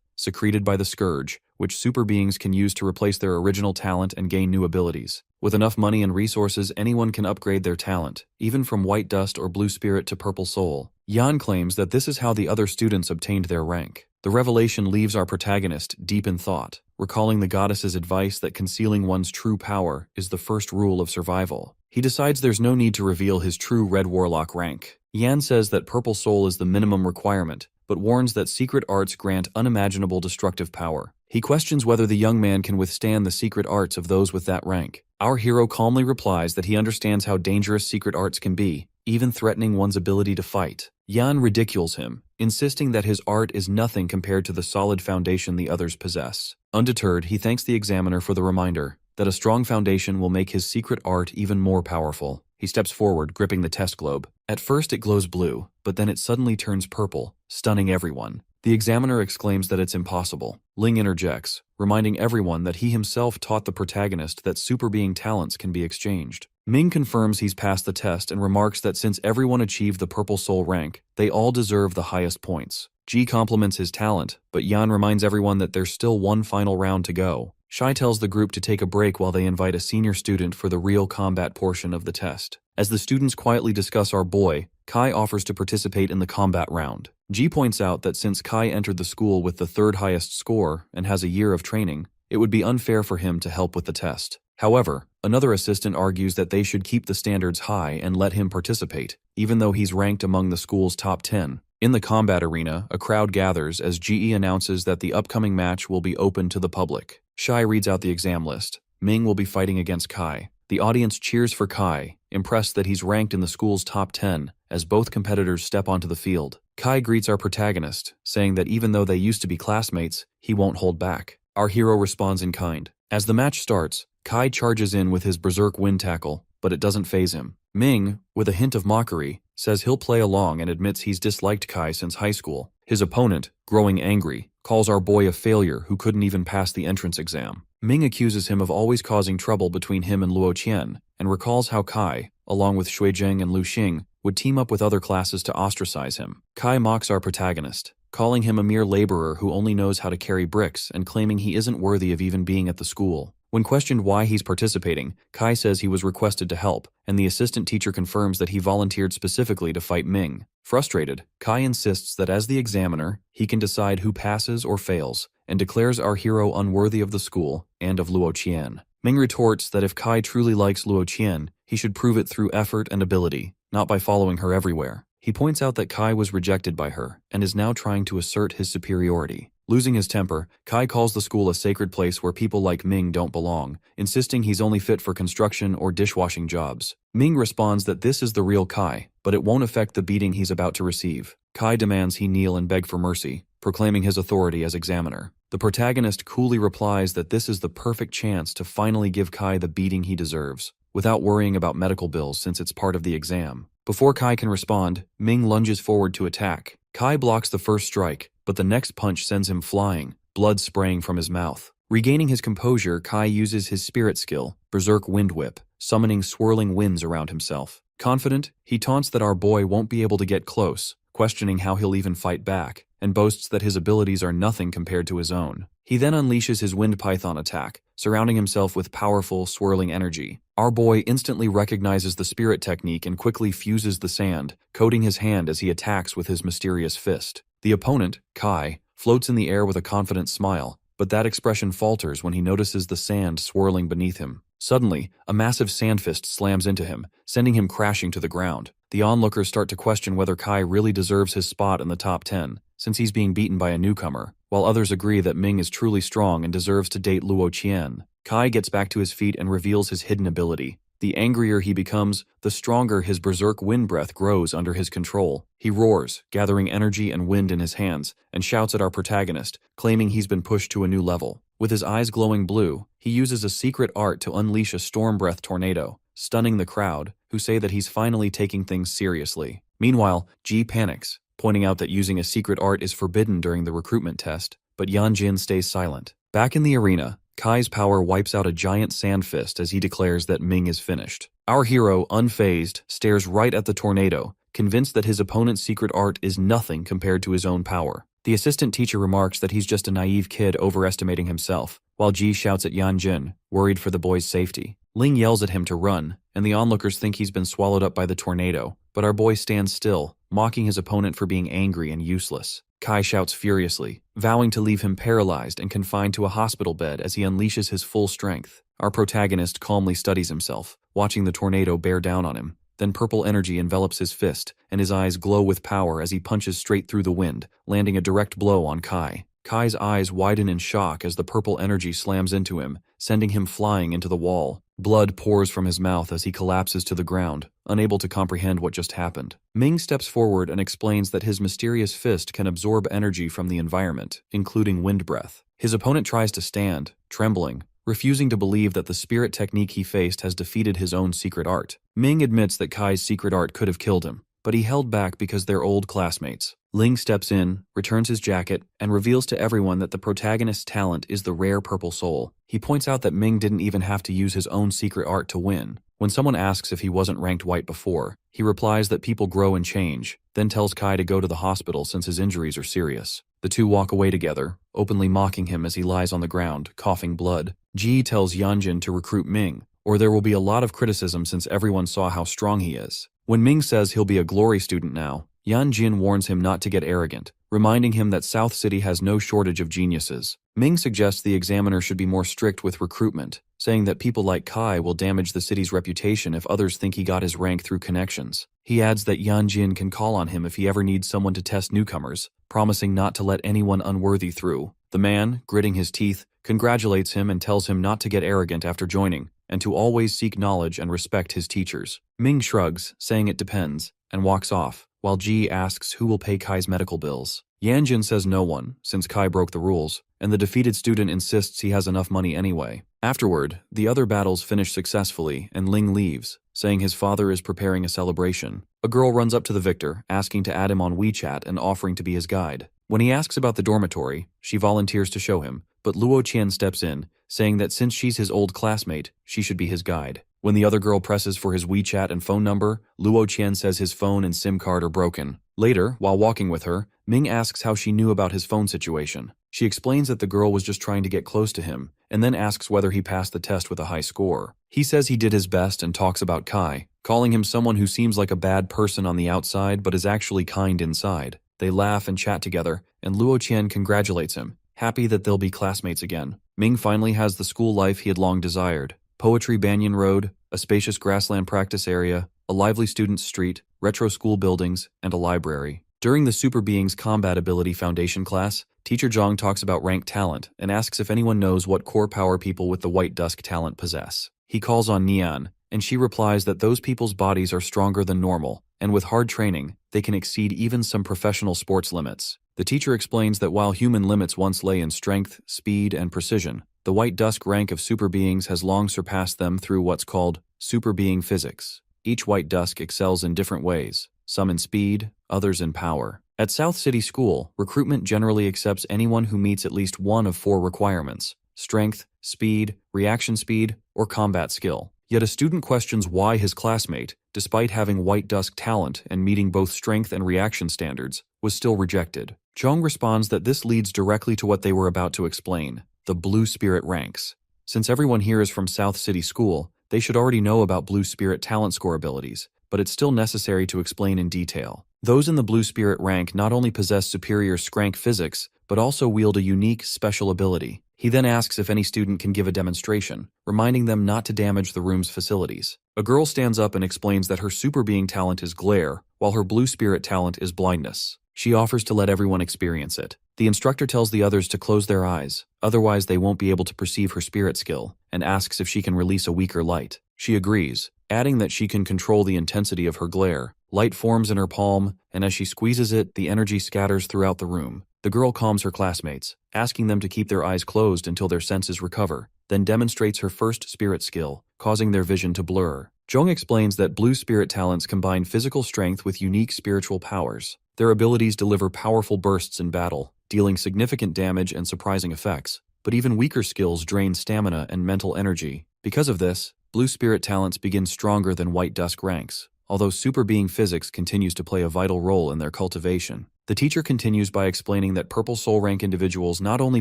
secreted by the Scourge, which super beings can use to replace their original talent and gain new abilities. With enough money and resources, anyone can upgrade their talent, even from White Dust or Blue Spirit to Purple Soul. Yan claims that this is how the other students obtained their rank. The revelation leaves our protagonist deep in thought, recalling the goddess's advice that concealing one's true power is the first rule of survival. He decides there's no need to reveal his true Red Warlock rank. Yan says that Purple Soul is the minimum requirement, but warns that secret arts grant unimaginable destructive power. He questions whether the young man can withstand the secret arts of those with that rank. Our hero calmly replies that he understands how dangerous secret arts can be, even threatening one's ability to fight. Yan ridicules him, insisting that his art is nothing compared to the solid foundation the others possess. Undeterred, he thanks the examiner for the reminder that a strong foundation will make his secret art even more powerful. He steps forward, gripping the test globe. At first it glows blue, but then it suddenly turns purple, stunning everyone. The examiner exclaims that it's impossible. Ling interjects, reminding everyone that he himself taught the protagonist that super being talents can be exchanged. Ming confirms he's passed the test and remarks that since everyone achieved the Purple Soul rank, they all deserve the highest points. Ji compliments his talent, but Yan reminds everyone that there's still one final round to go. Shai tells the group to take a break while they invite a senior student for the real combat portion of the test. As the students quietly discuss our boy, Kai offers to participate in the combat round. Ji points out that since Kai entered the school with the third highest score and has a year of training, it would be unfair for him to help with the test. However, another assistant argues that they should keep the standards high and let him participate, even though he's ranked among the school's top 10. In the combat arena, a crowd gathers as GE announces that the upcoming match will be open to the public. Shai reads out the exam list. Ming will be fighting against Kai. The audience cheers for Kai, impressed that he's ranked in the school's top 10, as both competitors step onto the field. Kai greets our protagonist, saying that even though they used to be classmates, he won't hold back. Our hero responds in kind. As the match starts, Kai charges in with his berserk wind tackle, but it doesn't faze him. Ming, with a hint of mockery, says he'll play along and admits he's disliked Kai since high school. His opponent, growing angry, calls our boy a failure who couldn't even pass the entrance exam. Ming accuses him of always causing trouble between him and Luo Qian, and recalls how Kai, along with Shui Zheng and Lu Xing, would team up with other classes to ostracize him. Kai mocks our protagonist, calling him a mere laborer who only knows how to carry bricks and claiming he isn't worthy of even being at the school. When questioned why he's participating, Kai says he was requested to help, and the assistant teacher confirms that he volunteered specifically to fight Ming. Frustrated, Kai insists that as the examiner, he can decide who passes or fails, and declares our hero unworthy of the school and of Luo Qian. Ming retorts that if Kai truly likes Luo Qian, he should prove it through effort and ability, not by following her everywhere. He points out that Kai was rejected by her, and is now trying to assert his superiority. Losing his temper, Kai calls the school a sacred place where people like Ming don't belong, insisting he's only fit for construction or dishwashing jobs. Ming responds that this is the real Kai, but it won't affect the beating he's about to receive. Kai demands he kneel and beg for mercy, proclaiming his authority as examiner. The protagonist coolly replies that this is the perfect chance to finally give Kai the beating he deserves, without worrying about medical bills since it's part of the exam. Before Kai can respond, Ming lunges forward to attack. Kai blocks the first strike, but the next punch sends him flying, blood spraying from his mouth. Regaining his composure, Kai uses his spirit skill, Berserk Wind Whip, summoning swirling winds around himself. Confident, he taunts that our boy won't be able to get close, questioning how he'll even fight back, and boasts that his abilities are nothing compared to his own. He then unleashes his Wind Python attack, surrounding himself with powerful, swirling energy. Our boy instantly recognizes the spirit technique and quickly fuses the sand, coating his hand as he attacks with his mysterious fist. The opponent, Kai, floats in the air with a confident smile, but that expression falters when he notices the sand swirling beneath him. Suddenly, a massive sand fist slams into him, sending him crashing to the ground. The onlookers start to question whether Kai really deserves his spot in the top 10, since he's being beaten by a newcomer, while others agree that Ming is truly strong and deserves to date Luo Qian. Kai gets back to his feet and reveals his hidden ability. The angrier he becomes, the stronger his berserk wind breath grows under his control. He roars, gathering energy and wind in his hands, and shouts at our protagonist, claiming he's been pushed to a new level. With his eyes glowing blue, he uses a secret art to unleash a storm breath tornado, stunning the crowd, who say that he's finally taking things seriously. Meanwhile, Ji panics, pointing out that using a secret art is forbidden during the recruitment test, but Yanjin stays silent. Back in the arena, Kai's power wipes out a giant sand fist as he declares that Ming is finished. Our hero, unfazed, stares right at the tornado, convinced that his opponent's secret art is nothing compared to his own power. The assistant teacher remarks that he's just a naive kid overestimating himself, while Ji shouts at Yanjin, worried for the boy's safety. Ling yells at him to run, and the onlookers think he's been swallowed up by the tornado, but our boy stands still, mocking his opponent for being angry and useless. Kai shouts furiously, vowing to leave him paralyzed and confined to a hospital bed as he unleashes his full strength. Our protagonist calmly studies himself, watching the tornado bear down on him. Then purple energy envelops his fist, and his eyes glow with power as he punches straight through the wind, landing a direct blow on Kai. Kai's eyes widen in shock as the purple energy slams into him, sending him flying into the wall. Blood pours from his mouth as he collapses to the ground, unable to comprehend what just happened. Ming steps forward and explains that his mysterious fist can absorb energy from the environment, including wind breath. His opponent tries to stand, trembling, refusing to believe that the spirit technique he faced has defeated his own secret art. Ming admits that Kai's secret art could have killed him, but he held back because they're old classmates. Ling steps in, returns his jacket, and reveals to everyone that the protagonist's talent is the rare purple soul. He points out that Ming didn't even have to use his own secret art to win. When someone asks if he wasn't ranked white before, he replies that people grow and change, then tells Kai to go to the hospital since his injuries are serious. The two walk away together, openly mocking him as he lies on the ground, coughing blood. Ji tells Yanjin to recruit Ming, or there will be a lot of criticism since everyone saw how strong he is. When Ming says he'll be a glory student now, Yanjin warns him not to get arrogant, reminding him that South City has no shortage of geniuses. Ming suggests the examiner should be more strict with recruitment, saying that people like Kai will damage the city's reputation if others think he got his rank through connections. He adds that Yanjin can call on him if he ever needs someone to test newcomers, promising not to let anyone unworthy through. The man, gritting his teeth, congratulates him and tells him not to get arrogant after joining, and to always seek knowledge and respect his teachers. Ming shrugs, saying it depends, and walks off, while Ji asks who will pay Kai's medical bills. Yanjin says no one, since Kai broke the rules, and the defeated student insists he has enough money anyway. Afterward, the other battles finish successfully, and Ling leaves, saying his father is preparing a celebration. A girl runs up to the victor, asking to add him on WeChat and offering to be his guide. When he asks about the dormitory, she volunteers to show him, but Luo Qian steps in, saying that since she's his old classmate, she should be his guide. When the other girl presses for his WeChat and phone number, Luo Qian says his phone and SIM card are broken. Later, while walking with her, Ming asks how she knew about his phone situation. She explains that the girl was just trying to get close to him, and then asks whether he passed the test with a high score. He says he did his best and talks about Kai, calling him someone who seems like a bad person on the outside but is actually kind inside. They laugh and chat together, and Luo Qian congratulates him, happy that they'll be classmates again. Ming finally has the school life he had long desired. Poetry Banyan Road, a spacious grassland practice area, a lively student street, retro school buildings, and a library. During the Super Beings Combat Ability Foundation class, Teacher Zhang talks about ranked talent and asks if anyone knows what core power people with the White Dusk talent possess. He calls on Nian, and she replies that those people's bodies are stronger than normal, and with hard training, they can exceed even some professional sports limits. The teacher explains that while human limits once lay in strength, speed, and precision, the White Dusk rank of super beings has long surpassed them through what's called super being physics. Each White Dusk excels in different ways, some in speed, others in power. At South City School, recruitment generally accepts anyone who meets at least one of 4 requirements: strength, speed, reaction speed, or combat skill. Yet a student questions why his classmate, despite having White Dusk talent and meeting both strength and reaction standards, was still rejected. Zhang responds that this leads directly to what they were about to explain: the Blue Spirit ranks. Since everyone here is from South City School, they should already know about Blue Spirit talent score abilities, but it's still necessary to explain in detail. Those in the Blue Spirit rank not only possess superior Skrank physics, but also wield a unique, special ability. He then asks if any student can give a demonstration, reminding them not to damage the room's facilities. A girl stands up and explains that her super being talent is glare, while her blue spirit talent is blindness. She offers to let everyone experience it. The instructor tells the others to close their eyes, otherwise they won't be able to perceive her spirit skill, and asks if she can release a weaker light. She agrees, adding that she can control the intensity of her glare. Light forms in her palm, and as she squeezes it, the energy scatters throughout the room. The girl calms her classmates, asking them to keep their eyes closed until their senses recover, then demonstrates her first spirit skill, causing their vision to blur. Jung explains that blue spirit talents combine physical strength with unique spiritual powers. Their abilities deliver powerful bursts in battle, dealing significant damage and surprising effects, but even weaker skills drain stamina and mental energy. Because of this, blue spirit talents begin stronger than white dusk ranks, although super being physics continues to play a vital role in their cultivation. The teacher continues by explaining that purple soul rank individuals not only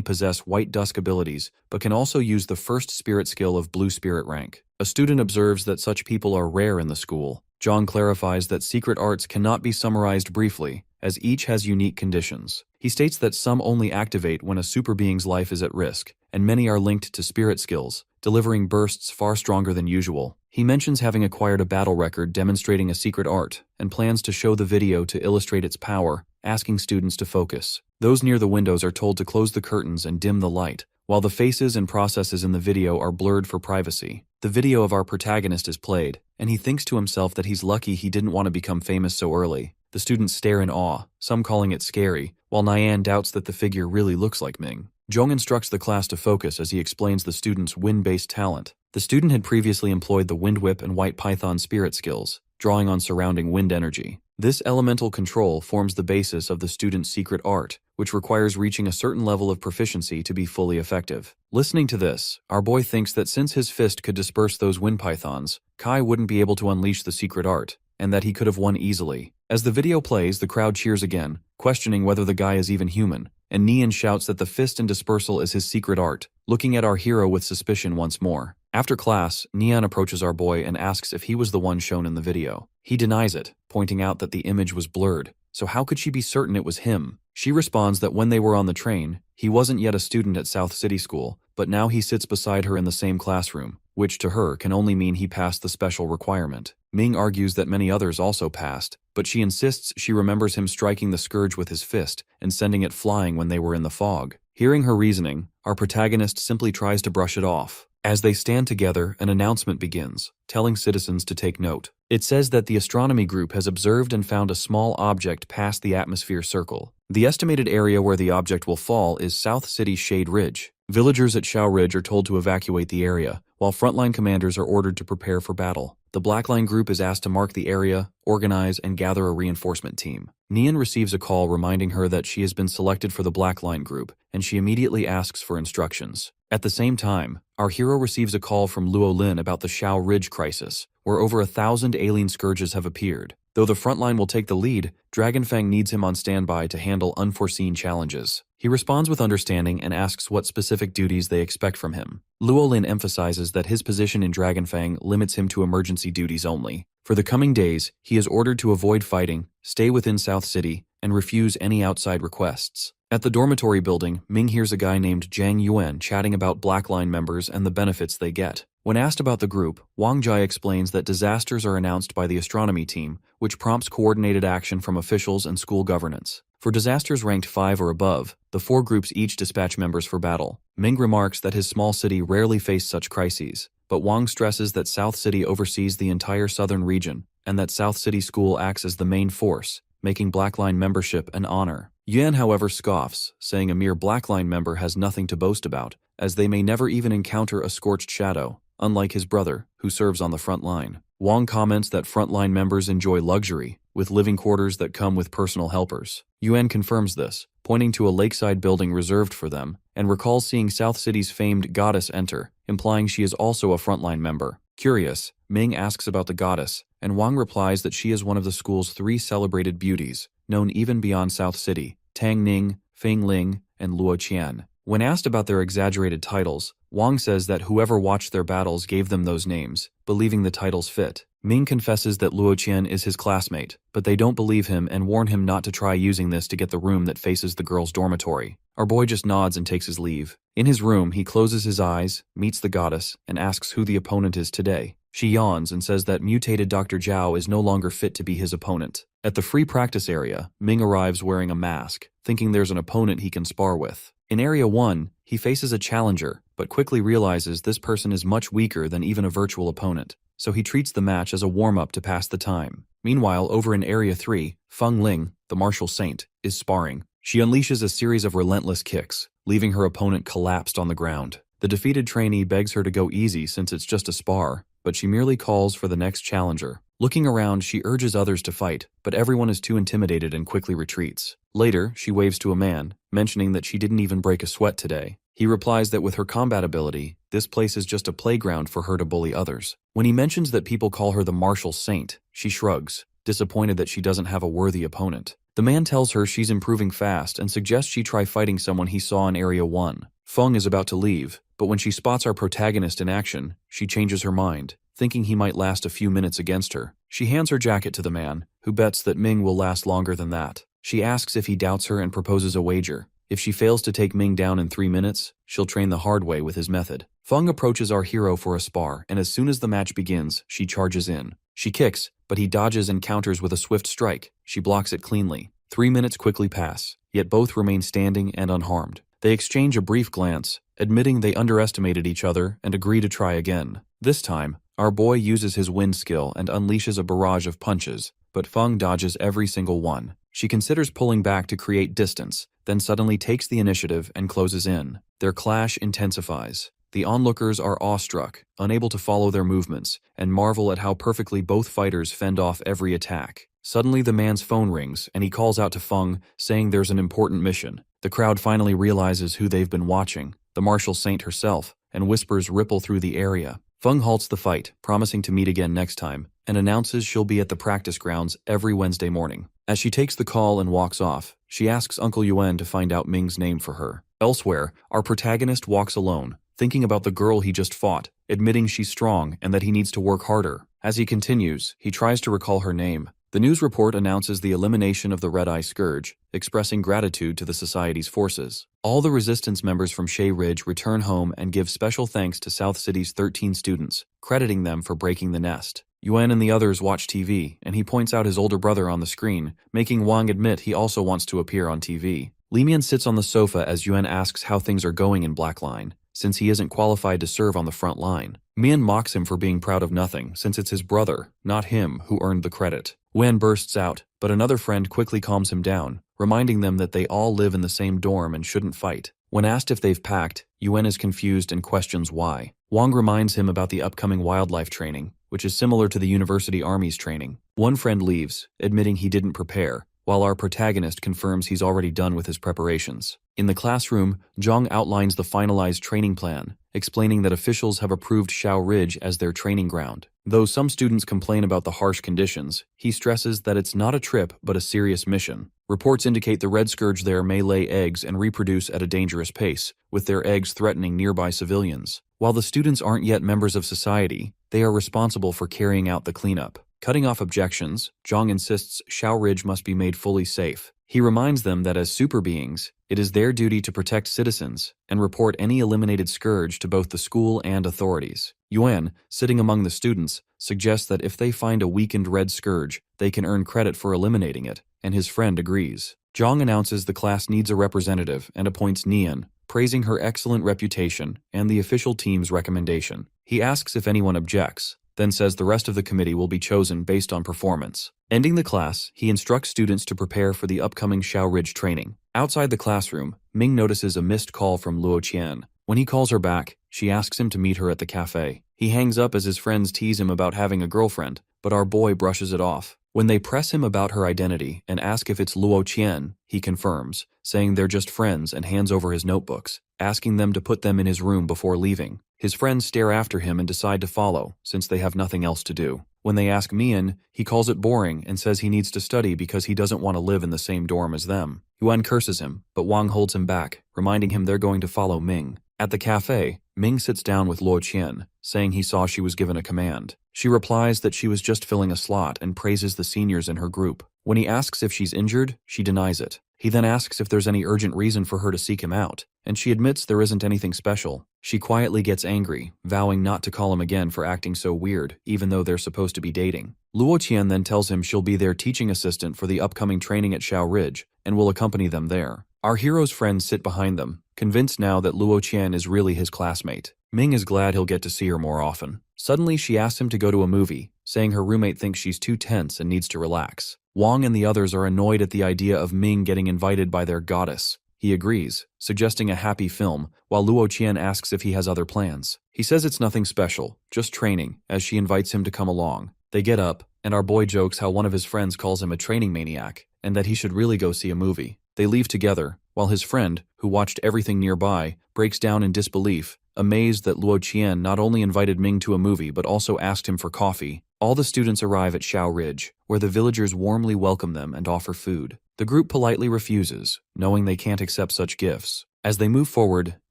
possess white dusk abilities, but can also use the first spirit skill of blue spirit rank. A student observes that such people are rare in the school. John clarifies that secret arts cannot be summarized briefly, as each has unique conditions. He states that some only activate when a super being's life is at risk, and many are linked to spirit skills, delivering bursts far stronger than usual. He mentions having acquired a battle record demonstrating a secret art, and plans to show the video to illustrate its power, asking students to focus. Those near the windows are told to close the curtains and dim the light, while the faces and processes in the video are blurred for privacy. The video of our protagonist is played, and he thinks to himself that he's lucky he didn't want to become famous so early. The students stare in awe, some calling it scary, while Nyan doubts that the figure really looks like Ming. Jung instructs the class to focus as he explains the student's wind-based talent. The student had previously employed the wind whip and white python spirit skills, drawing on surrounding wind energy. This elemental control forms the basis of the student's secret art, which requires reaching a certain level of proficiency to be fully effective. Listening to this, our boy thinks that since his fist could disperse those wind pythons, Kai wouldn't be able to unleash the secret art, and that he could have won easily. As the video plays, the crowd cheers again, questioning whether the guy is even human, and Nian shouts that the fist and dispersal is his secret art, looking at our hero with suspicion once more. After class, Nian approaches our boy and asks if he was the one shown in the video. He denies it, pointing out that the image was blurred, so how could she be certain it was him? She responds that when they were on the train, he wasn't yet a student at South City School, but now he sits beside her in the same classroom, which to her can only mean he passed the special requirement. Ming argues that many others also passed, but she insists she remembers him striking the scourge with his fist and sending it flying when they were in the fog. Hearing her reasoning, our protagonist simply tries to brush it off. As they stand together, an announcement begins, telling citizens to take note. It says that the astronomy group has observed and found a small object past the atmosphere circle. The estimated area where the object will fall is South City's Shade Ridge. Villagers at Shao Ridge are told to evacuate the area, while frontline commanders are ordered to prepare for battle. The Blackline group is asked to mark the area, organize, and gather a reinforcement team. Nian receives a call reminding her that she has been selected for the Blackline group, and she immediately asks for instructions. At the same time, our hero receives a call from Luo Lin about the Shao Ridge crisis, where over 1,000 alien scourges have appeared. Though the frontline will take the lead, Dragonfang needs him on standby to handle unforeseen challenges. He responds with understanding and asks what specific duties they expect from him. Luo Lin emphasizes that his position in Dragonfang limits him to emergency duties only. For the coming days, he is ordered to avoid fighting, stay within South City, and refuse any outside requests. At the dormitory building, Ming hears a guy named Zhang Yuan chatting about Blackline members and the benefits they get. When asked about the group, Wang Jai explains that disasters are announced by the astronomy team, which prompts coordinated action from officials and school governance. For disasters ranked 5 or above, the 4 groups each dispatch members for battle. Ming remarks that his small city rarely faced such crises, but Wang stresses that South City oversees the entire southern region, and that South City School acts as the main force, making Blackline membership an honor. Yuan, however, scoffs, saying a mere Blackline member has nothing to boast about, as they may never even encounter a scorched shadow, unlike his brother, who serves on the front line. Wang comments that frontline members enjoy luxury, with living quarters that come with personal helpers. Yuan confirms this, pointing to a lakeside building reserved for them, and recalls seeing South City's famed goddess enter, implying she is also a frontline member. Curious, Ming asks about the goddess, and Wang replies that she is one of the school's 3 celebrated beauties, known even beyond South City: Tang Ning, Feng Ling, and Luo Qian. When asked about their exaggerated titles, Wang says that whoever watched their battles gave them those names, believing the titles fit. Ming confesses that Luo Qian is his classmate, but they don't believe him and warn him not to try using this to get the room that faces the girls' dormitory. Our boy just nods and takes his leave. In his room, he closes his eyes, meets the goddess, and asks who the opponent is today. She yawns and says that mutated Dr. Zhao is no longer fit to be his opponent. At the free practice area, Ming arrives wearing a mask, thinking there's an opponent he can spar with. In Area 1, he faces a challenger, but quickly realizes this person is much weaker than even a virtual opponent, so he treats the match as a warm-up to pass the time. Meanwhile, over in Area 3, Feng Ling, the martial saint, is sparring. She unleashes a series of relentless kicks, leaving her opponent collapsed on the ground. The defeated trainee begs her to go easy since it's just a spar, but she merely calls for the next challenger. Looking around, she urges others to fight, but everyone is too intimidated and quickly retreats. Later, she waves to a man, mentioning that she didn't even break a sweat today. He replies that with her combat ability, this place is just a playground for her to bully others. When he mentions that people call her the martial saint, she shrugs, disappointed that she doesn't have a worthy opponent. The man tells her she's improving fast and suggests she try fighting someone he saw in Area 1. Feng is about to leave, but when she spots our protagonist in action, she changes her mind, thinking he might last a few minutes against her. She hands her jacket to the man, who bets that Ming will last longer than that. She asks if he doubts her and proposes a wager. If she fails to take Ming down in 3 minutes, she'll train the hard way with his method. Feng approaches our hero for a spar, and as soon as the match begins, she charges in. She kicks, but he dodges and counters with a swift strike. She blocks it cleanly. 3 minutes quickly pass, yet both remain standing and unharmed. They exchange a brief glance, admitting they underestimated each other and agree to try again. This time, our boy uses his wind skill and unleashes a barrage of punches, but Feng dodges every single one. She considers pulling back to create distance, then suddenly takes the initiative and closes in. Their clash intensifies. The onlookers are awestruck, unable to follow their movements, and marvel at how perfectly both fighters fend off every attack. Suddenly the man's phone rings, and he calls out to Feng, saying there's an important mission. The crowd finally realizes who they've been watching, the martial saint herself, and whispers ripple through the area. Feng halts the fight, promising to meet again next time, and announces she'll be at the practice grounds every Wednesday morning. As she takes the call and walks off, she asks Uncle Yuan to find out Ming's name for her. Elsewhere, our protagonist walks alone, thinking about the girl he just fought, admitting she's strong and that he needs to work harder. As he continues, he tries to recall her name. The news report announces the elimination of the Red-Eye Scourge, expressing gratitude to the Society's forces. All the resistance members from Shea Ridge return home and give special thanks to South City's 13 students, crediting them for breaking the nest. Yuan and the others watch TV, and he points out his older brother on the screen, making Wang admit he also wants to appear on TV. Li Mian sits on the sofa as Yuan asks how things are going in Blackline, since he isn't qualified to serve on the front line. Mian mocks him for being proud of nothing, since it's his brother, not him, who earned the credit. Wen bursts out, but another friend quickly calms him down, reminding them that they all live in the same dorm and shouldn't fight. When asked if they've packed, Yuan is confused and questions why. Wang reminds him about the upcoming wildlife training, which is similar to the University Army's training. One friend leaves, admitting he didn't prepare, while our protagonist confirms he's already done with his preparations. In the classroom, Zhang outlines the finalized training plan, explaining that officials have approved Shao Ridge as their training ground. Though some students complain about the harsh conditions, he stresses that it's not a trip but a serious mission. Reports indicate the Red Scourge there may lay eggs and reproduce at a dangerous pace, with their eggs threatening nearby civilians. While the students aren't yet members of society, they are responsible for carrying out the cleanup. Cutting off objections, Zhang insists Shao Ridge must be made fully safe. He reminds them that as super beings, it is their duty to protect citizens and report any eliminated scourge to both the school and authorities. Yuan, sitting among the students, suggests that if they find a weakened red scourge, they can earn credit for eliminating it, and his friend agrees. Zhang announces the class needs a representative and appoints Nian, praising her excellent reputation and the official team's recommendation. He asks if anyone objects, then says the rest of the committee will be chosen based on performance. Ending the class, he instructs students to prepare for the upcoming Shao Ridge training. Outside the classroom, Ming notices a missed call from Luo Qian. When he calls her back, she asks him to meet her at the cafe. He hangs up as his friends tease him about having a girlfriend, but our boy brushes it off. When they press him about her identity and ask if it's Luo Qian, he confirms, saying they're just friends and hands over his notebooks, asking them to put them in his room before leaving. His friends stare after him and decide to follow, since they have nothing else to do. When they ask Mian, he calls it boring and says he needs to study because he doesn't want to live in the same dorm as them. Yuan curses him, but Wang holds him back, reminding him they're going to follow Ming. At the cafe, Ming sits down with Luo Qian, saying he saw she was given a command. She replies that she was just filling a slot and praises the seniors in her group. When he asks if she's injured, she denies it. He then asks if there's any urgent reason for her to seek him out, and she admits there isn't anything special. She quietly gets angry, vowing not to call him again for acting so weird, even though they're supposed to be dating. Luo Qian then tells him she'll be their teaching assistant for the upcoming training at Shao Ridge, and will accompany them there. Our hero's friends sit behind them, convinced now that Luo Qian is really his classmate. Ming is glad he'll get to see her more often. Suddenly, she asks him to go to a movie, saying her roommate thinks she's too tense and needs to relax. Wang and the others are annoyed at the idea of Ming getting invited by their goddess. He agrees, suggesting a happy film, while Luo Qian asks if he has other plans. He says it's nothing special, just training, as she invites him to come along. They get up, and our boy jokes how one of his friends calls him a training maniac, and that he should really go see a movie. They leave together, while his friend, who watched everything nearby, breaks down in disbelief, amazed that Luo Qian not only invited Ming to a movie but also asked him for coffee. All the students arrive at Shao Ridge, where the villagers warmly welcome them and offer food. The group politely refuses, knowing they can't accept such gifts. As they move forward,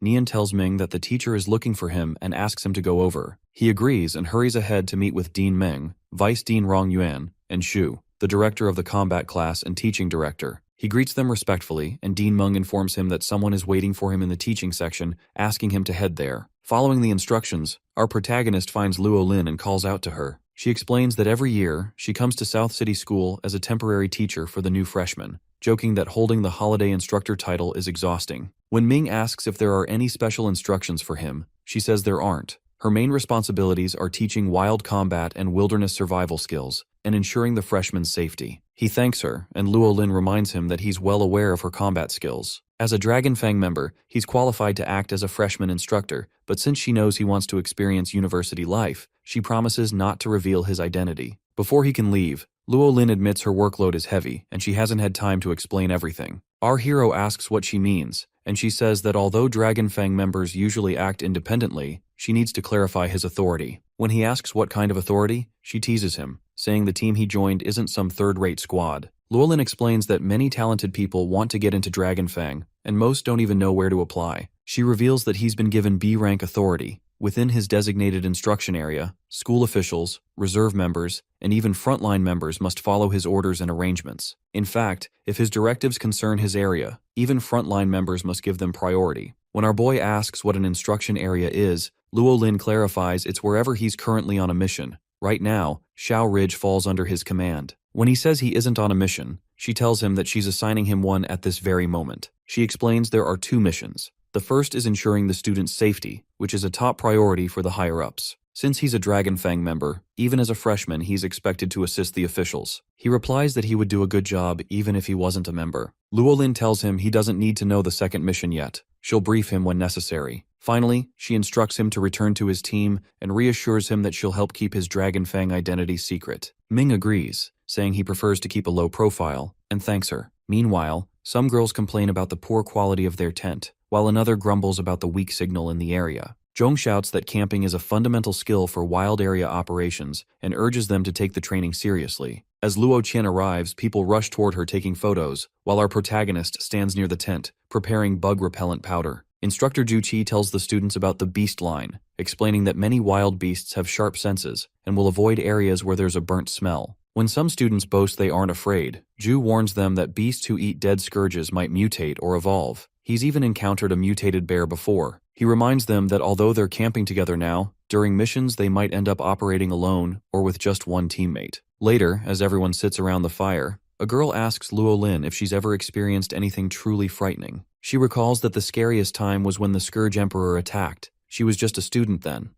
Nian tells Ming that the teacher is looking for him and asks him to go over. He agrees and hurries ahead to meet with Dean Meng, Vice Dean Rong Yuan, and Shu, the director of the combat class and teaching director. He greets them respectfully, and Dean Meng informs him that someone is waiting for him in the teaching section, asking him to head there. Following the instructions, our protagonist finds Luo Lin and calls out to her. She explains that every year, she comes to South City School as a temporary teacher for the new freshmen, joking that holding the holiday instructor title is exhausting. When Ming asks if there are any special instructions for him, she says there aren't. Her main responsibilities are teaching wild combat and wilderness survival skills, and ensuring the freshmen's safety. He thanks her, and Luo Lin reminds him that he's well aware of her combat skills. As a Dragon Fang member, he's qualified to act as a freshman instructor, but since she knows he wants to experience university life, she promises not to reveal his identity. Before he can leave, Luo Lin admits her workload is heavy, and she hasn't had time to explain everything. Our hero asks what she means, and she says that although Dragon Fang members usually act independently, she needs to clarify his authority. When he asks what kind of authority, she teases him, saying the team he joined isn't some third-rate squad. Luo Lin explains that many talented people want to get into Dragon Fang, and most don't even know where to apply. She reveals that he's been given B-rank authority. Within his designated instruction area, school officials, reserve members, and even frontline members must follow his orders and arrangements. In fact, if his directives concern his area, even frontline members must give them priority. When our boy asks what an instruction area is, Luo Lin clarifies it's wherever he's currently on a mission. Right now, Shao Ridge falls under his command. When he says he isn't on a mission, she tells him that she's assigning him one at this very moment. She explains there are 2 missions. The first is ensuring the student's safety, which is a top priority for the higher-ups. Since he's a Dragon Fang member, even as a freshman he's expected to assist the officials. He replies that he would do a good job even if he wasn't a member. Luo Lin tells him he doesn't need to know the second mission yet. She'll brief him when necessary. Finally, she instructs him to return to his team and reassures him that she'll help keep his Dragon Fang identity secret. Ming agrees, saying he prefers to keep a low profile, and thanks her. Meanwhile, some girls complain about the poor quality of their tent, while another grumbles about the weak signal in the area. Zhong shouts that camping is a fundamental skill for wild area operations and urges them to take the training seriously. As Luo Qian arrives, people rush toward her taking photos, while our protagonist stands near the tent, preparing bug-repellent powder. Instructor Ju Qi tells the students about the beast line, explaining that many wild beasts have sharp senses and will avoid areas where there's a burnt smell. When some students boast they aren't afraid, Ju warns them that beasts who eat dead scourges might mutate or evolve. He's even encountered a mutated bear before. He reminds them that although they're camping together now, during missions they might end up operating alone or with just one teammate. Later, as everyone sits around the fire, a girl asks Luo Lin if she's ever experienced anything truly frightening. She recalls that the scariest time was when the Scourge Emperor attacked. She was just a student then.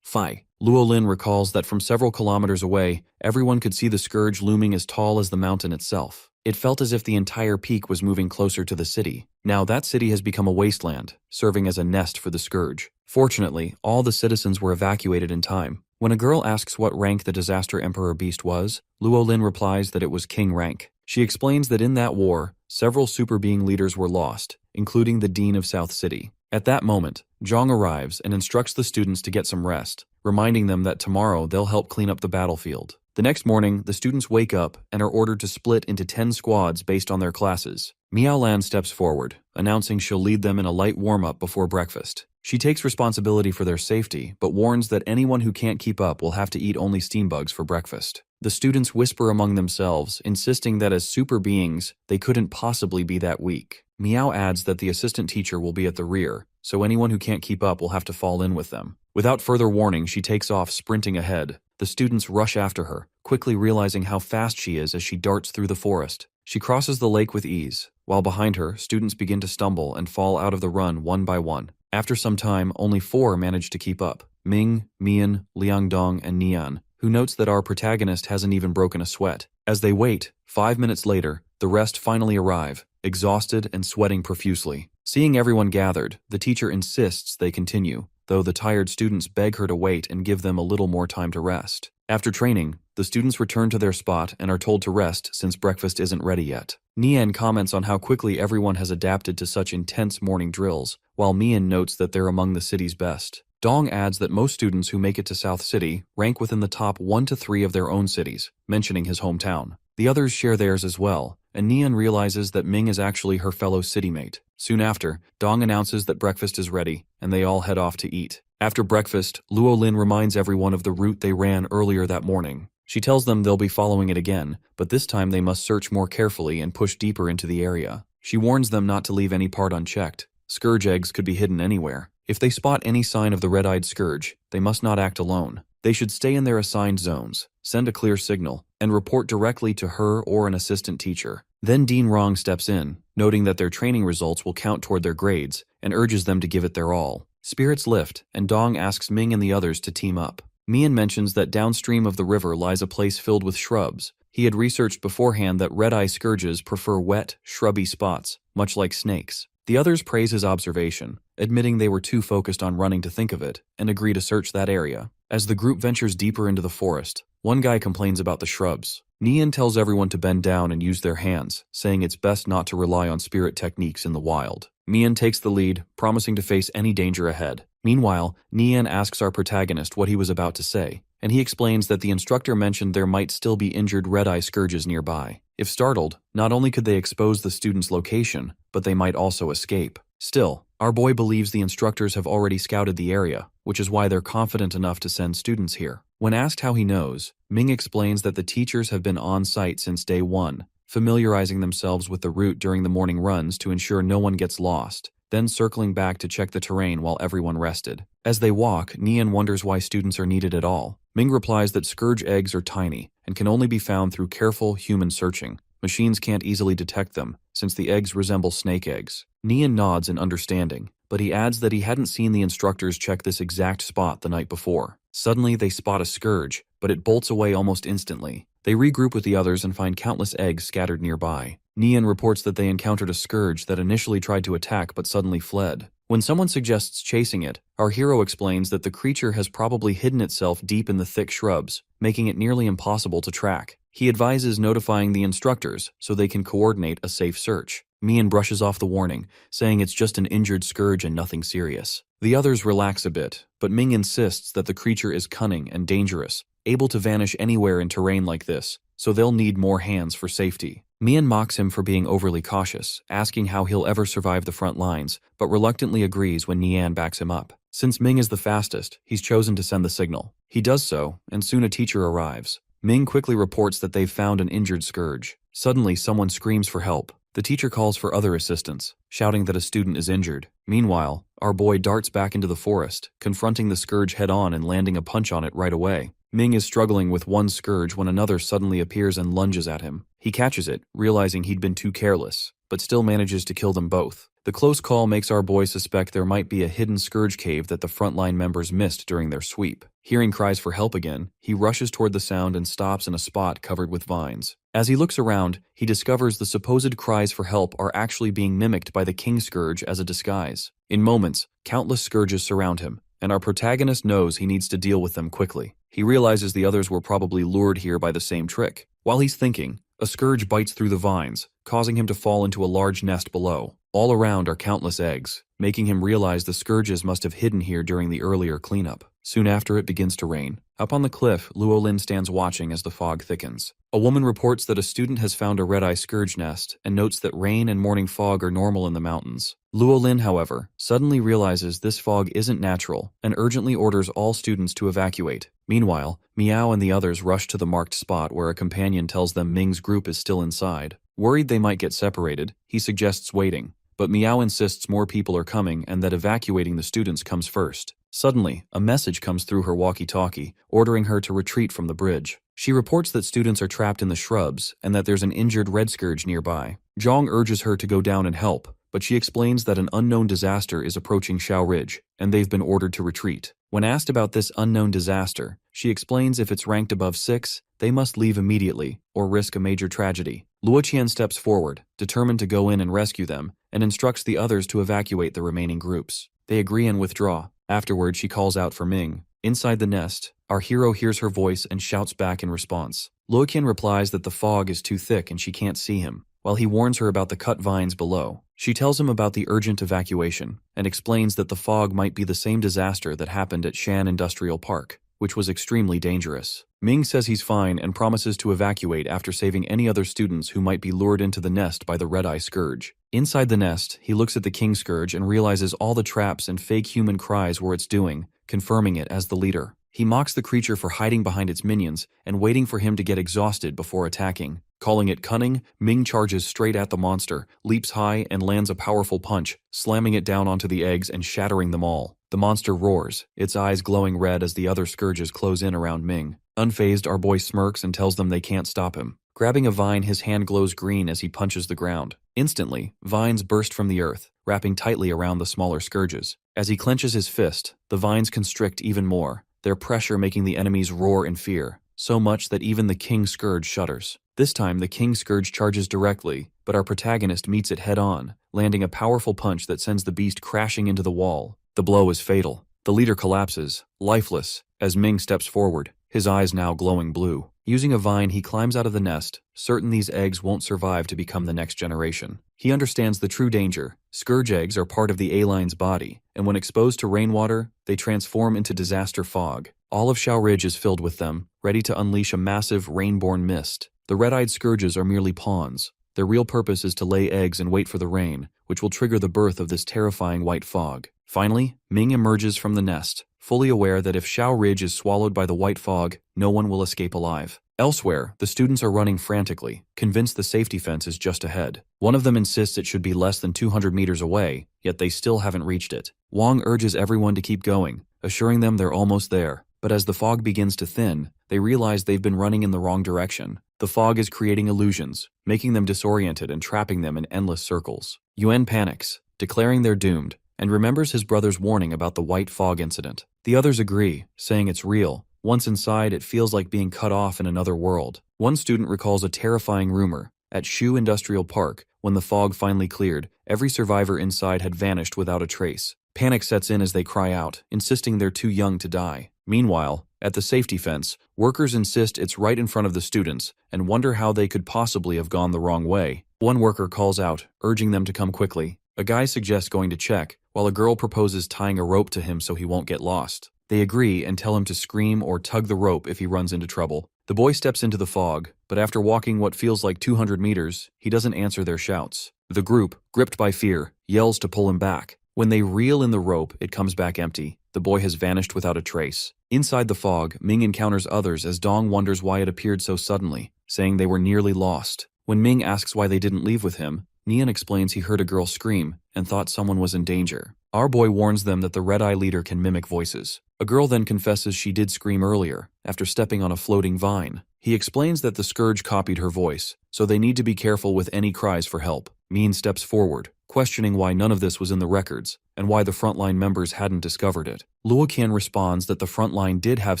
Luo Lin recalls that from several kilometers away, everyone could see the Scourge looming as tall as the mountain itself. It felt as if the entire peak was moving closer to the city. Now that city has become a wasteland, serving as a nest for the Scourge. Fortunately, all the citizens were evacuated in time. When a girl asks what rank the Disaster Emperor Beast was, Luo Lin replies that it was King rank. She explains that in that war, several super being leaders were lost, including the Dean of South City. At that moment, Zhang arrives and instructs the students to get some rest, reminding them that tomorrow they'll help clean up the battlefield. The next morning, the students wake up and are ordered to split into 10 squads based on their classes. Miao Lan steps forward, announcing she'll lead them in a light warm-up before breakfast. She takes responsibility for their safety, but warns that anyone who can't keep up will have to eat only steam bugs for breakfast. The students whisper among themselves, insisting that as super beings, they couldn't possibly be that weak. Meow adds that the assistant teacher will be at the rear, so anyone who can't keep up will have to fall in with them. Without further warning, she takes off, sprinting ahead. The students rush after her, quickly realizing how fast she is as she darts through the forest. She crosses the lake with ease, while behind her, students begin to stumble and fall out of the run one by one. After some time, only 4 manage to keep up: Ming, Mian, Liangdong, and Nian, who notes that our protagonist hasn't even broken a sweat. As they wait, 5 minutes later, the rest finally arrive, exhausted and sweating profusely. Seeing everyone gathered, the teacher insists they continue, though the tired students beg her to wait and give them a little more time to rest. After training, the students return to their spot and are told to rest since breakfast isn't ready yet. Nian comments on how quickly everyone has adapted to such intense morning drills, while Mian notes that they're among the city's best. Dong adds that most students who make it to South City rank within the top 1 to 3 of their own cities, mentioning his hometown. The others share theirs as well, and Nian realizes that Ming is actually her fellow citymate. Soon after, Dong announces that breakfast is ready, and they all head off to eat. After breakfast, Luo Lin reminds everyone of the route they ran earlier that morning. She tells them they'll be following it again, but this time they must search more carefully and push deeper into the area. She warns them not to leave any part unchecked. Scourge eggs could be hidden anywhere. If they spot any sign of the red-eyed scourge, they must not act alone. They should stay in their assigned zones, send a clear signal, and report directly to her or an assistant teacher. Then Dean Rong steps in, noting that their training results will count toward their grades, and urges them to give it their all. Spirits lift, and Dong asks Ming and the others to team up. Mian mentions that downstream of the river lies a place filled with shrubs. He had researched beforehand that red-eye scourges prefer wet, shrubby spots, much like snakes. The others praise his observation, admitting they were too focused on running to think of it, and agree to search that area. As the group ventures deeper into the forest, one guy complains about the shrubs. Nian tells everyone to bend down and use their hands, saying it's best not to rely on spirit techniques in the wild. Mian takes the lead, promising to face any danger ahead. Meanwhile, Nian asks our protagonist what he was about to say, and he explains that the instructor mentioned there might still be injured red-eye scourges nearby. If startled, not only could they expose the student's location, but they might also escape. Still, our boy believes the instructors have already scouted the area, which is why they're confident enough to send students here. When asked how he knows, Ming explains that the teachers have been on site since day 1, familiarizing themselves with the route during the morning runs to ensure no one gets lost, then circling back to check the terrain while everyone rested. As they walk, Nian wonders why students are needed at all. Ming replies that scourge eggs are tiny and can only be found through careful human searching. Machines can't easily detect them, since the eggs resemble snake eggs. Nian nods in understanding, but he adds that he hadn't seen the instructors check this exact spot the night before. Suddenly, they spot a scourge, but it bolts away almost instantly. They regroup with the others and find countless eggs scattered nearby. Nian reports that they encountered a scourge that initially tried to attack but suddenly fled. When someone suggests chasing it, our hero explains that the creature has probably hidden itself deep in the thick shrubs, making it nearly impossible to track. He advises notifying the instructors so they can coordinate a safe search. Mian brushes off the warning, saying it's just an injured scourge and nothing serious. The others relax a bit, but Ming insists that the creature is cunning and dangerous, able to vanish anywhere in terrain like this, so they'll need more hands for safety. Mian mocks him for being overly cautious, asking how he'll ever survive the front lines, but reluctantly agrees when Nian backs him up. Since Ming is the fastest, he's chosen to send the signal. He does so, and soon a teacher arrives. Ming quickly reports that they've found an injured scourge. Suddenly, someone screams for help. The teacher calls for other assistance, shouting that a student is injured. Meanwhile, our boy darts back into the forest, confronting the scourge head-on and landing a punch on it right away. Ming is struggling with one scourge when another suddenly appears and lunges at him. He catches it, realizing he'd been too careless, but still manages to kill them both. The close call makes our boy suspect there might be a hidden scourge cave that the frontline members missed during their sweep. Hearing cries for help again, he rushes toward the sound and stops in a spot covered with vines. As he looks around, he discovers the supposed cries for help are actually being mimicked by the king scourge as a disguise. In moments, countless scourges surround him, and our protagonist knows he needs to deal with them quickly. He realizes the others were probably lured here by the same trick. While he's thinking, a scourge bites through the vines, causing him to fall into a large nest below. All around are countless eggs, making him realize the scourges must have hidden here during the earlier cleanup. Soon after, it begins to rain. Up on the cliff, Luo Lin stands watching as the fog thickens. A woman reports that a student has found a red-eye scourge nest and notes that rain and morning fog are normal in the mountains. Luo Lin, however, suddenly realizes this fog isn't natural and urgently orders all students to evacuate. Meanwhile, Miao and the others rush to the marked spot where a companion tells them Ming's group is still inside. Worried they might get separated, he suggests waiting. But Miao insists more people are coming and that evacuating the students comes first. Suddenly, a message comes through her walkie-talkie, ordering her to retreat from the bridge. She reports that students are trapped in the shrubs and that there's an injured red scourge nearby. Zhang urges her to go down and help, but she explains that an unknown disaster is approaching Xiao Ridge, and they've been ordered to retreat. When asked about this unknown disaster, she explains if it's ranked above 6, they must leave immediately or risk a major tragedy. Luo Qian steps forward, determined to go in and rescue them, and instructs the others to evacuate the remaining groups. They agree and withdraw. Afterward, she calls out for Ming. Inside the nest, our hero hears her voice and shouts back in response. Luo Qian replies that the fog is too thick and she can't see him, while he warns her about the cut vines below. She tells him about the urgent evacuation and explains that the fog might be the same disaster that happened at Shan Industrial Park, which was extremely dangerous. Ming says he's fine and promises to evacuate after saving any other students who might be lured into the nest by the red-eye scourge. Inside the nest, he looks at the king scourge and realizes all the traps and fake human cries were its doing, confirming it as the leader. He mocks the creature for hiding behind its minions and waiting for him to get exhausted before attacking. Calling it cunning, Ming charges straight at the monster, leaps high, and lands a powerful punch, slamming it down onto the eggs and shattering them all. The monster roars, its eyes glowing red as the other scourges close in around Ming. Unfazed, our boy smirks and tells them they can't stop him. Grabbing a vine, his hand glows green as he punches the ground. Instantly, vines burst from the earth, wrapping tightly around the smaller scourges. As he clenches his fist, the vines constrict even more, their pressure making the enemies roar in fear, so much that even the king scourge shudders. This time, the king scourge charges directly, but our protagonist meets it head-on, landing a powerful punch that sends the beast crashing into the wall. The blow is fatal. The leader collapses, lifeless, as Ming steps forward, his eyes now glowing blue. Using a vine, he climbs out of the nest, certain these eggs won't survive to become the next generation. He understands the true danger. Scourge eggs are part of the alien's body, and when exposed to rainwater, they transform into disaster fog. All of Xiao Ridge is filled with them, ready to unleash a massive rain-born mist. The red-eyed scourges are merely pawns. Their real purpose is to lay eggs and wait for the rain, which will trigger the birth of this terrifying white fog. Finally, Ming emerges from the nest, fully aware that if Xiao Ridge is swallowed by the white fog, no one will escape alive. Elsewhere, the students are running frantically, convinced the safety fence is just ahead. One of them insists it should be less than 200 meters away, yet they still haven't reached it. Wang urges everyone to keep going, assuring them they're almost there. But as the fog begins to thin, they realize they've been running in the wrong direction. The fog is creating illusions, making them disoriented and trapping them in endless circles. Yuan panics, declaring they're doomed, and remembers his brother's warning about the white fog incident. The others agree, saying it's real. Once inside, it feels like being cut off in another world. One student recalls a terrifying rumor. At Shu Industrial Park, when the fog finally cleared, every survivor inside had vanished without a trace. Panic sets in as they cry out, insisting they're too young to die. Meanwhile, at the safety fence, workers insist it's right in front of the students and wonder how they could possibly have gone the wrong way. One worker calls out, urging them to come quickly. A guy suggests going to check, while a girl proposes tying a rope to him so he won't get lost. They agree and tell him to scream or tug the rope if he runs into trouble. The boy steps into the fog, but after walking what feels like 200 meters, he doesn't answer their shouts. The group, gripped by fear, yells to pull him back. When they reel in the rope, it comes back empty. The boy has vanished without a trace. Inside the fog, Ming encounters others as Dong wonders why it appeared so suddenly, saying they were nearly lost. When Ming asks why they didn't leave with him, Nian explains he heard a girl scream and thought someone was in danger. Our boy warns them that the red-eye leader can mimic voices. A girl then confesses she did scream earlier, after stepping on a floating vine. He explains that the scourge copied her voice, so they need to be careful with any cries for help. Min steps forward, questioning why none of this was in the records, and why the frontline members hadn't discovered it. Luo Qian responds that the frontline did have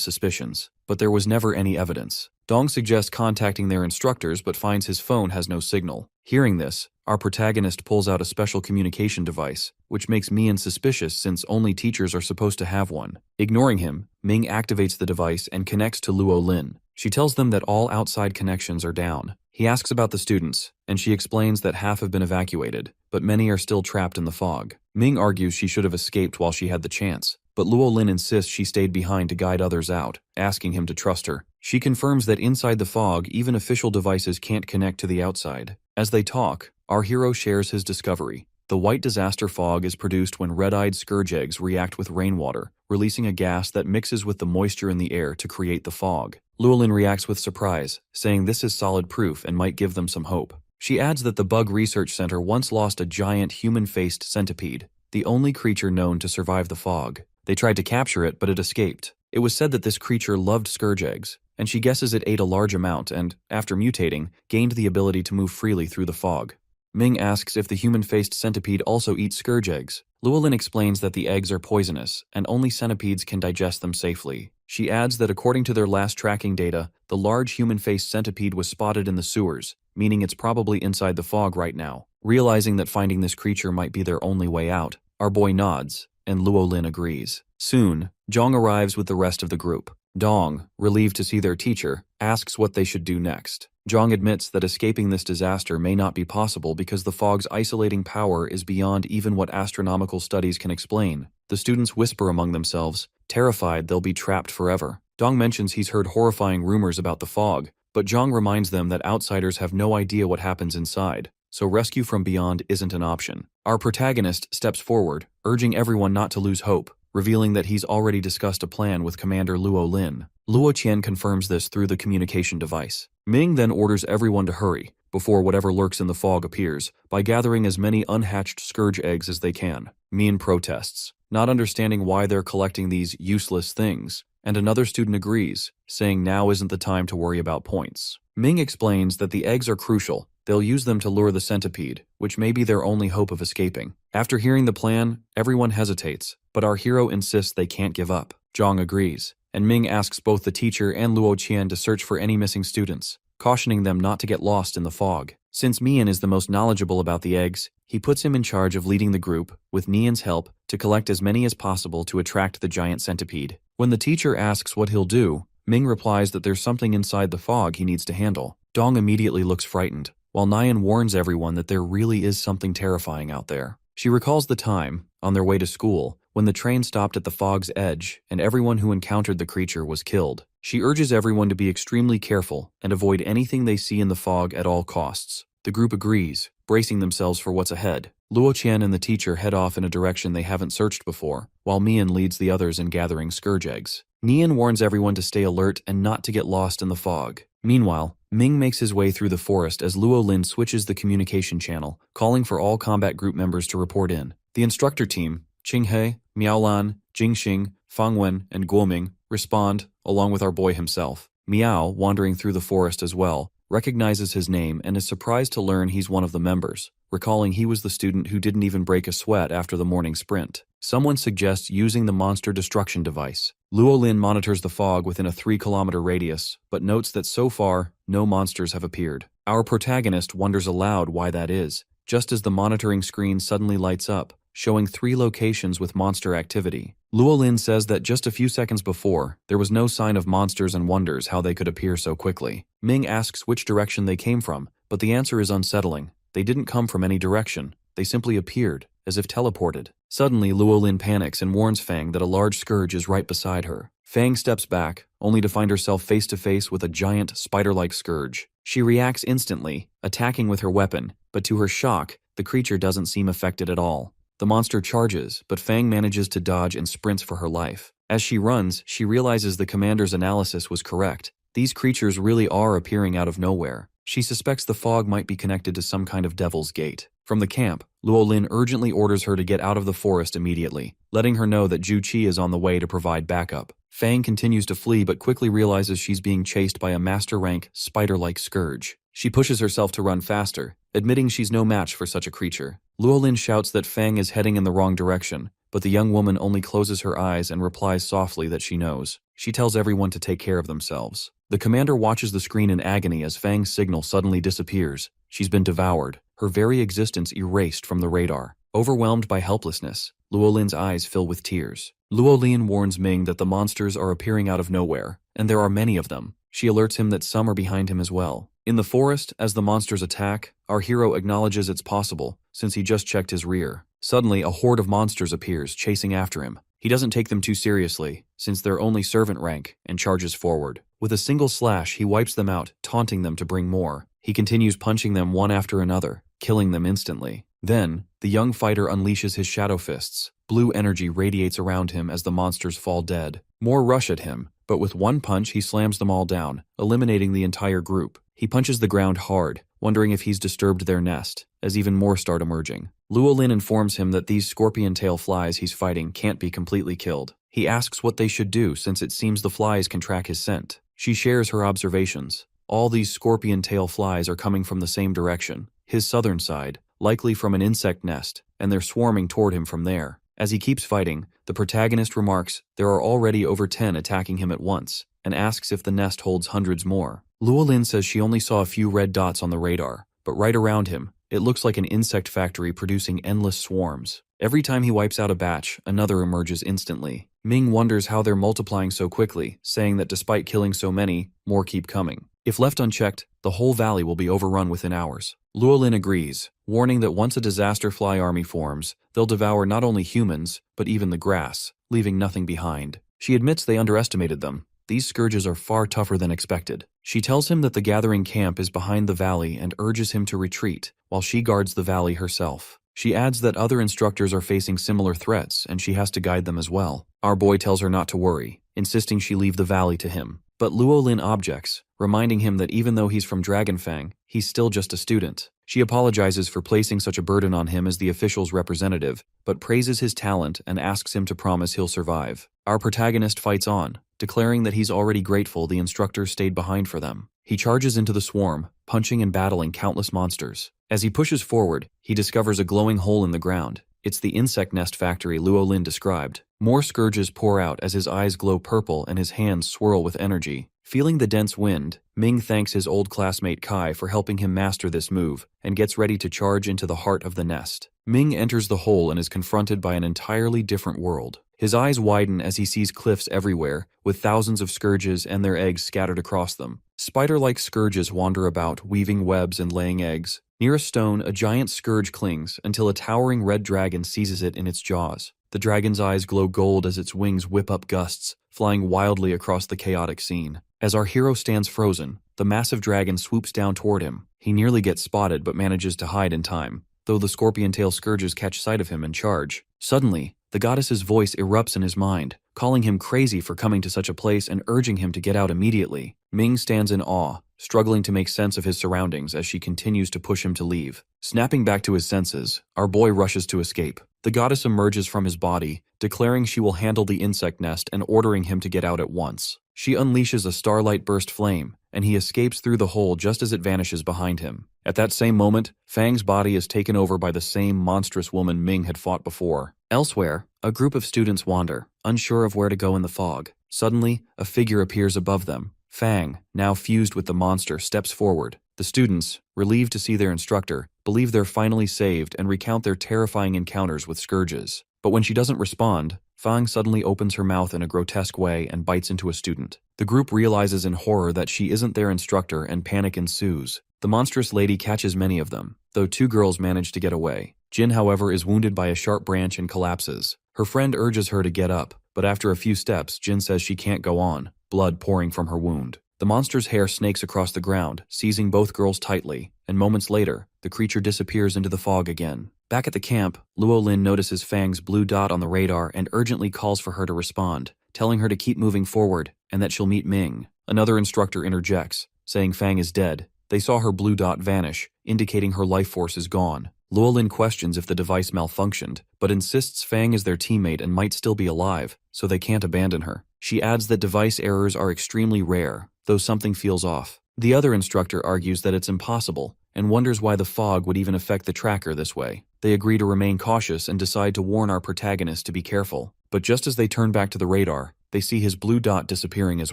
suspicions, but there was never any evidence. Dong suggests contacting their instructors but finds his phone has no signal. Hearing this, our protagonist pulls out a special communication device, which makes Mian suspicious since only teachers are supposed to have one. Ignoring him, Ming activates the device and connects to Luo Lin. She tells them that all outside connections are down. He asks about the students, and she explains that half have been evacuated, but many are still trapped in the fog. Ming argues she should have escaped while she had the chance, but Luo Lin insists she stayed behind to guide others out, asking him to trust her. She confirms that inside the fog, even official devices can't connect to the outside. As they talk, our hero shares his discovery. The white disaster fog is produced when red-eyed scourge eggs react with rainwater, releasing a gas that mixes with the moisture in the air to create the fog. Luo Lin reacts with surprise, saying this is solid proof and might give them some hope. She adds that the Bug Research Center once lost a giant human-faced centipede, the only creature known to survive the fog. They tried to capture it, but it escaped. It was said that this creature loved scourge eggs, and she guesses it ate a large amount and, after mutating, gained the ability to move freely through the fog. Ming asks if the human-faced centipede also eats scourge eggs. Luo Lin explains that the eggs are poisonous, and only centipedes can digest them safely. She adds that according to their last tracking data, the large human-faced centipede was spotted in the sewers, meaning it's probably inside the fog right now. Realizing that finding this creature might be their only way out, our boy nods, and Luo Lin agrees. Soon, Zhang arrives with the rest of the group. Dong, relieved to see their teacher, asks what they should do next. Zhang admits that escaping this disaster may not be possible because the fog's isolating power is beyond even what astronomical studies can explain. The students whisper among themselves, terrified they'll be trapped forever. Dong mentions he's heard horrifying rumors about the fog, but Zhang reminds them that outsiders have no idea what happens inside, so rescue from beyond isn't an option. Our protagonist steps forward, urging everyone not to lose hope, revealing that he's already discussed a plan with Commander Luo Lin. Luo Qian confirms this through the communication device. Ming then orders everyone to hurry, before whatever lurks in the fog appears, by gathering as many unhatched scourge eggs as they can. Mian protests, not understanding why they're collecting these useless things, and another student agrees, saying now isn't the time to worry about points. Ming explains that the eggs are crucial. They'll use them to lure the centipede, which may be their only hope of escaping. After hearing the plan, everyone hesitates, but our hero insists they can't give up. Zhang agrees, and Ming asks both the teacher and Luo Qian to search for any missing students, cautioning them not to get lost in the fog. Since Mian is the most knowledgeable about the eggs, he puts him in charge of leading the group, with Nian's help, to collect as many as possible to attract the giant centipede. When the teacher asks what he'll do, Ming replies that there's something inside the fog he needs to handle. Dong immediately looks frightened, while Nian warns everyone that there really is something terrifying out there. She recalls the time, on their way to school, when the train stopped at the fog's edge and everyone who encountered the creature was killed. She urges everyone to be extremely careful and avoid anything they see in the fog at all costs. The group agrees, bracing themselves for what's ahead. Luo Qian and the teacher head off in a direction they haven't searched before, while Mian leads the others in gathering scourge eggs. Nian warns everyone to stay alert and not to get lost in the fog. Meanwhile, Ming makes his way through the forest as Luo Lin switches the communication channel, calling for all combat group members to report in. The instructor team, Qinghe, Miaolan, Jingxing, Fangwen, and Guoming, respond, along with our boy himself. Miao, wandering through the forest as well, recognizes his name and is surprised to learn he's one of the members, recalling he was the student who didn't even break a sweat after the morning sprint. Someone suggests using the monster destruction device. Luo Lin monitors the fog within a 3-kilometer radius, but notes that so far, no monsters have appeared. Our protagonist wonders aloud why that is, just as the monitoring screen suddenly lights up, showing 3 locations with monster activity. Luo Lin says that just a few seconds before, there was no sign of monsters and wonders how they could appear so quickly. Ming asks which direction they came from, but the answer is unsettling. They didn't come from any direction. They simply appeared, as if teleported. Suddenly, Luo Lin panics and warns Fang that a large scourge is right beside her. Fang steps back, only to find herself face to face with a giant, spider-like scourge. She reacts instantly, attacking with her weapon, but to her shock, the creature doesn't seem affected at all. The monster charges, but Fang manages to dodge and sprints for her life. As she runs, she realizes the commander's analysis was correct. These creatures really are appearing out of nowhere. She suspects the fog might be connected to some kind of devil's gate. From the camp, Luo Lin urgently orders her to get out of the forest immediately, letting her know that Zhu Qi is on the way to provide backup. Fang continues to flee but quickly realizes she's being chased by a master-rank, spider-like scourge. She pushes herself to run faster, admitting she's no match for such a creature. Luo Lin shouts that Fang is heading in the wrong direction, but the young woman only closes her eyes and replies softly that she knows. She tells everyone to take care of themselves. The commander watches the screen in agony as Fang's signal suddenly disappears. She's been devoured, her very existence erased from the radar. Overwhelmed by helplessness, Luo Lin's eyes fill with tears. Luo Lin warns Ming that the monsters are appearing out of nowhere, and there are many of them. She alerts him that some are behind him as well. In the forest, as the monsters attack, our hero acknowledges it's possible, since he just checked his rear. Suddenly, a horde of monsters appears, chasing after him. He doesn't take them too seriously, since they're only servant rank, and charges forward. With a single slash, he wipes them out, taunting them to bring more. He continues punching them one after another, killing them instantly. Then, the young fighter unleashes his shadow fists. Blue energy radiates around him as the monsters fall dead. More rush at him, but with one punch he slams them all down, eliminating the entire group. He punches the ground hard, wondering if he's disturbed their nest, as even more start emerging. Luolin informs him that these scorpion tail flies he's fighting can't be completely killed. He asks what they should do since it seems the flies can track his scent. She shares her observations. All these scorpion tail flies are coming from the same direction, his southern side, likely from an insect nest, and they're swarming toward him from there. As he keeps fighting, the protagonist remarks there are already over 10 attacking him at once, and asks if the nest holds hundreds more. Luolin says she only saw a few red dots on the radar, but right around him, it looks like an insect factory producing endless swarms. Every time he wipes out a batch, another emerges instantly. Ming wonders how they're multiplying so quickly, saying that despite killing so many, more keep coming. If left unchecked, the whole valley will be overrun within hours. Luolin agrees, warning that once a disaster fly army forms, they'll devour not only humans, but even the grass, leaving nothing behind. She admits they underestimated them. These scourges are far tougher than expected. She tells him that the gathering camp is behind the valley and urges him to retreat, while she guards the valley herself. She adds that other instructors are facing similar threats and she has to guide them as well. Our boy tells her not to worry, insisting she leave the valley to him. But Luolin objects, reminding him that even though he's from Dragonfang, he's still just a student. She apologizes for placing such a burden on him as the official's representative, but praises his talent and asks him to promise he'll survive. Our protagonist fights on, declaring that he's already grateful the instructor stayed behind for them. He charges into the swarm, punching and battling countless monsters. As he pushes forward, he discovers a glowing hole in the ground. It's the insect nest factory Luolin described. More scourges pour out as his eyes glow purple and his hands swirl with energy. Feeling the dense wind, Ming thanks his old classmate Kai for helping him master this move, and gets ready to charge into the heart of the nest. Ming enters the hole and is confronted by an entirely different world. His eyes widen as he sees cliffs everywhere, with thousands of scourges and their eggs scattered across them. Spider-like scourges wander about, weaving webs and laying eggs. Near a stone, a giant scourge clings until a towering red dragon seizes it in its jaws. The dragon's eyes glow gold as its wings whip up gusts, flying wildly across the chaotic scene. As our hero stands frozen, the massive dragon swoops down toward him. He nearly gets spotted but manages to hide in time, though the scorpion tail scourges catch sight of him and charge. Suddenly, the goddess's voice erupts in his mind, calling him crazy for coming to such a place and urging him to get out immediately. Ming stands in awe, struggling to make sense of his surroundings as she continues to push him to leave. Snapping back to his senses, our boy rushes to escape. The goddess emerges from his body, declaring she will handle the insect nest and ordering him to get out at once. She unleashes a starlight burst flame, and he escapes through the hole just as it vanishes behind him. At that same moment, Fang's body is taken over by the same monstrous woman Ming had fought before. Elsewhere, a group of students wander, unsure of where to go in the fog. Suddenly, a figure appears above them. Fang, now fused with the monster, steps forward. The students, relieved to see their instructor, believe they're finally saved and recount their terrifying encounters with scourges. But when she doesn't respond, Fang suddenly opens her mouth in a grotesque way and bites into a student. The group realizes in horror that she isn't their instructor and panic ensues. The monstrous lady catches many of them, though 2 girls manage to get away. Jin, however, is wounded by a sharp branch and collapses. Her friend urges her to get up, but after a few steps, Jin says she can't go on, blood pouring from her wound. The monster's hair snakes across the ground, seizing both girls tightly, and moments later, the creature disappears into the fog again. Back at the camp, Luolin notices Fang's blue dot on the radar and urgently calls for her to respond, telling her to keep moving forward and that she'll meet Ming. Another instructor interjects, saying Fang is dead. They saw her blue dot vanish, indicating her life force is gone. Luolin questions if the device malfunctioned, but insists Fang is their teammate and might still be alive, so they can't abandon her. She adds that device errors are extremely rare, though something feels off. The other instructor argues that it's impossible, and wonders why the fog would even affect the tracker this way. They agree to remain cautious and decide to warn our protagonist to be careful. But just as they turn back to the radar, they see his blue dot disappearing as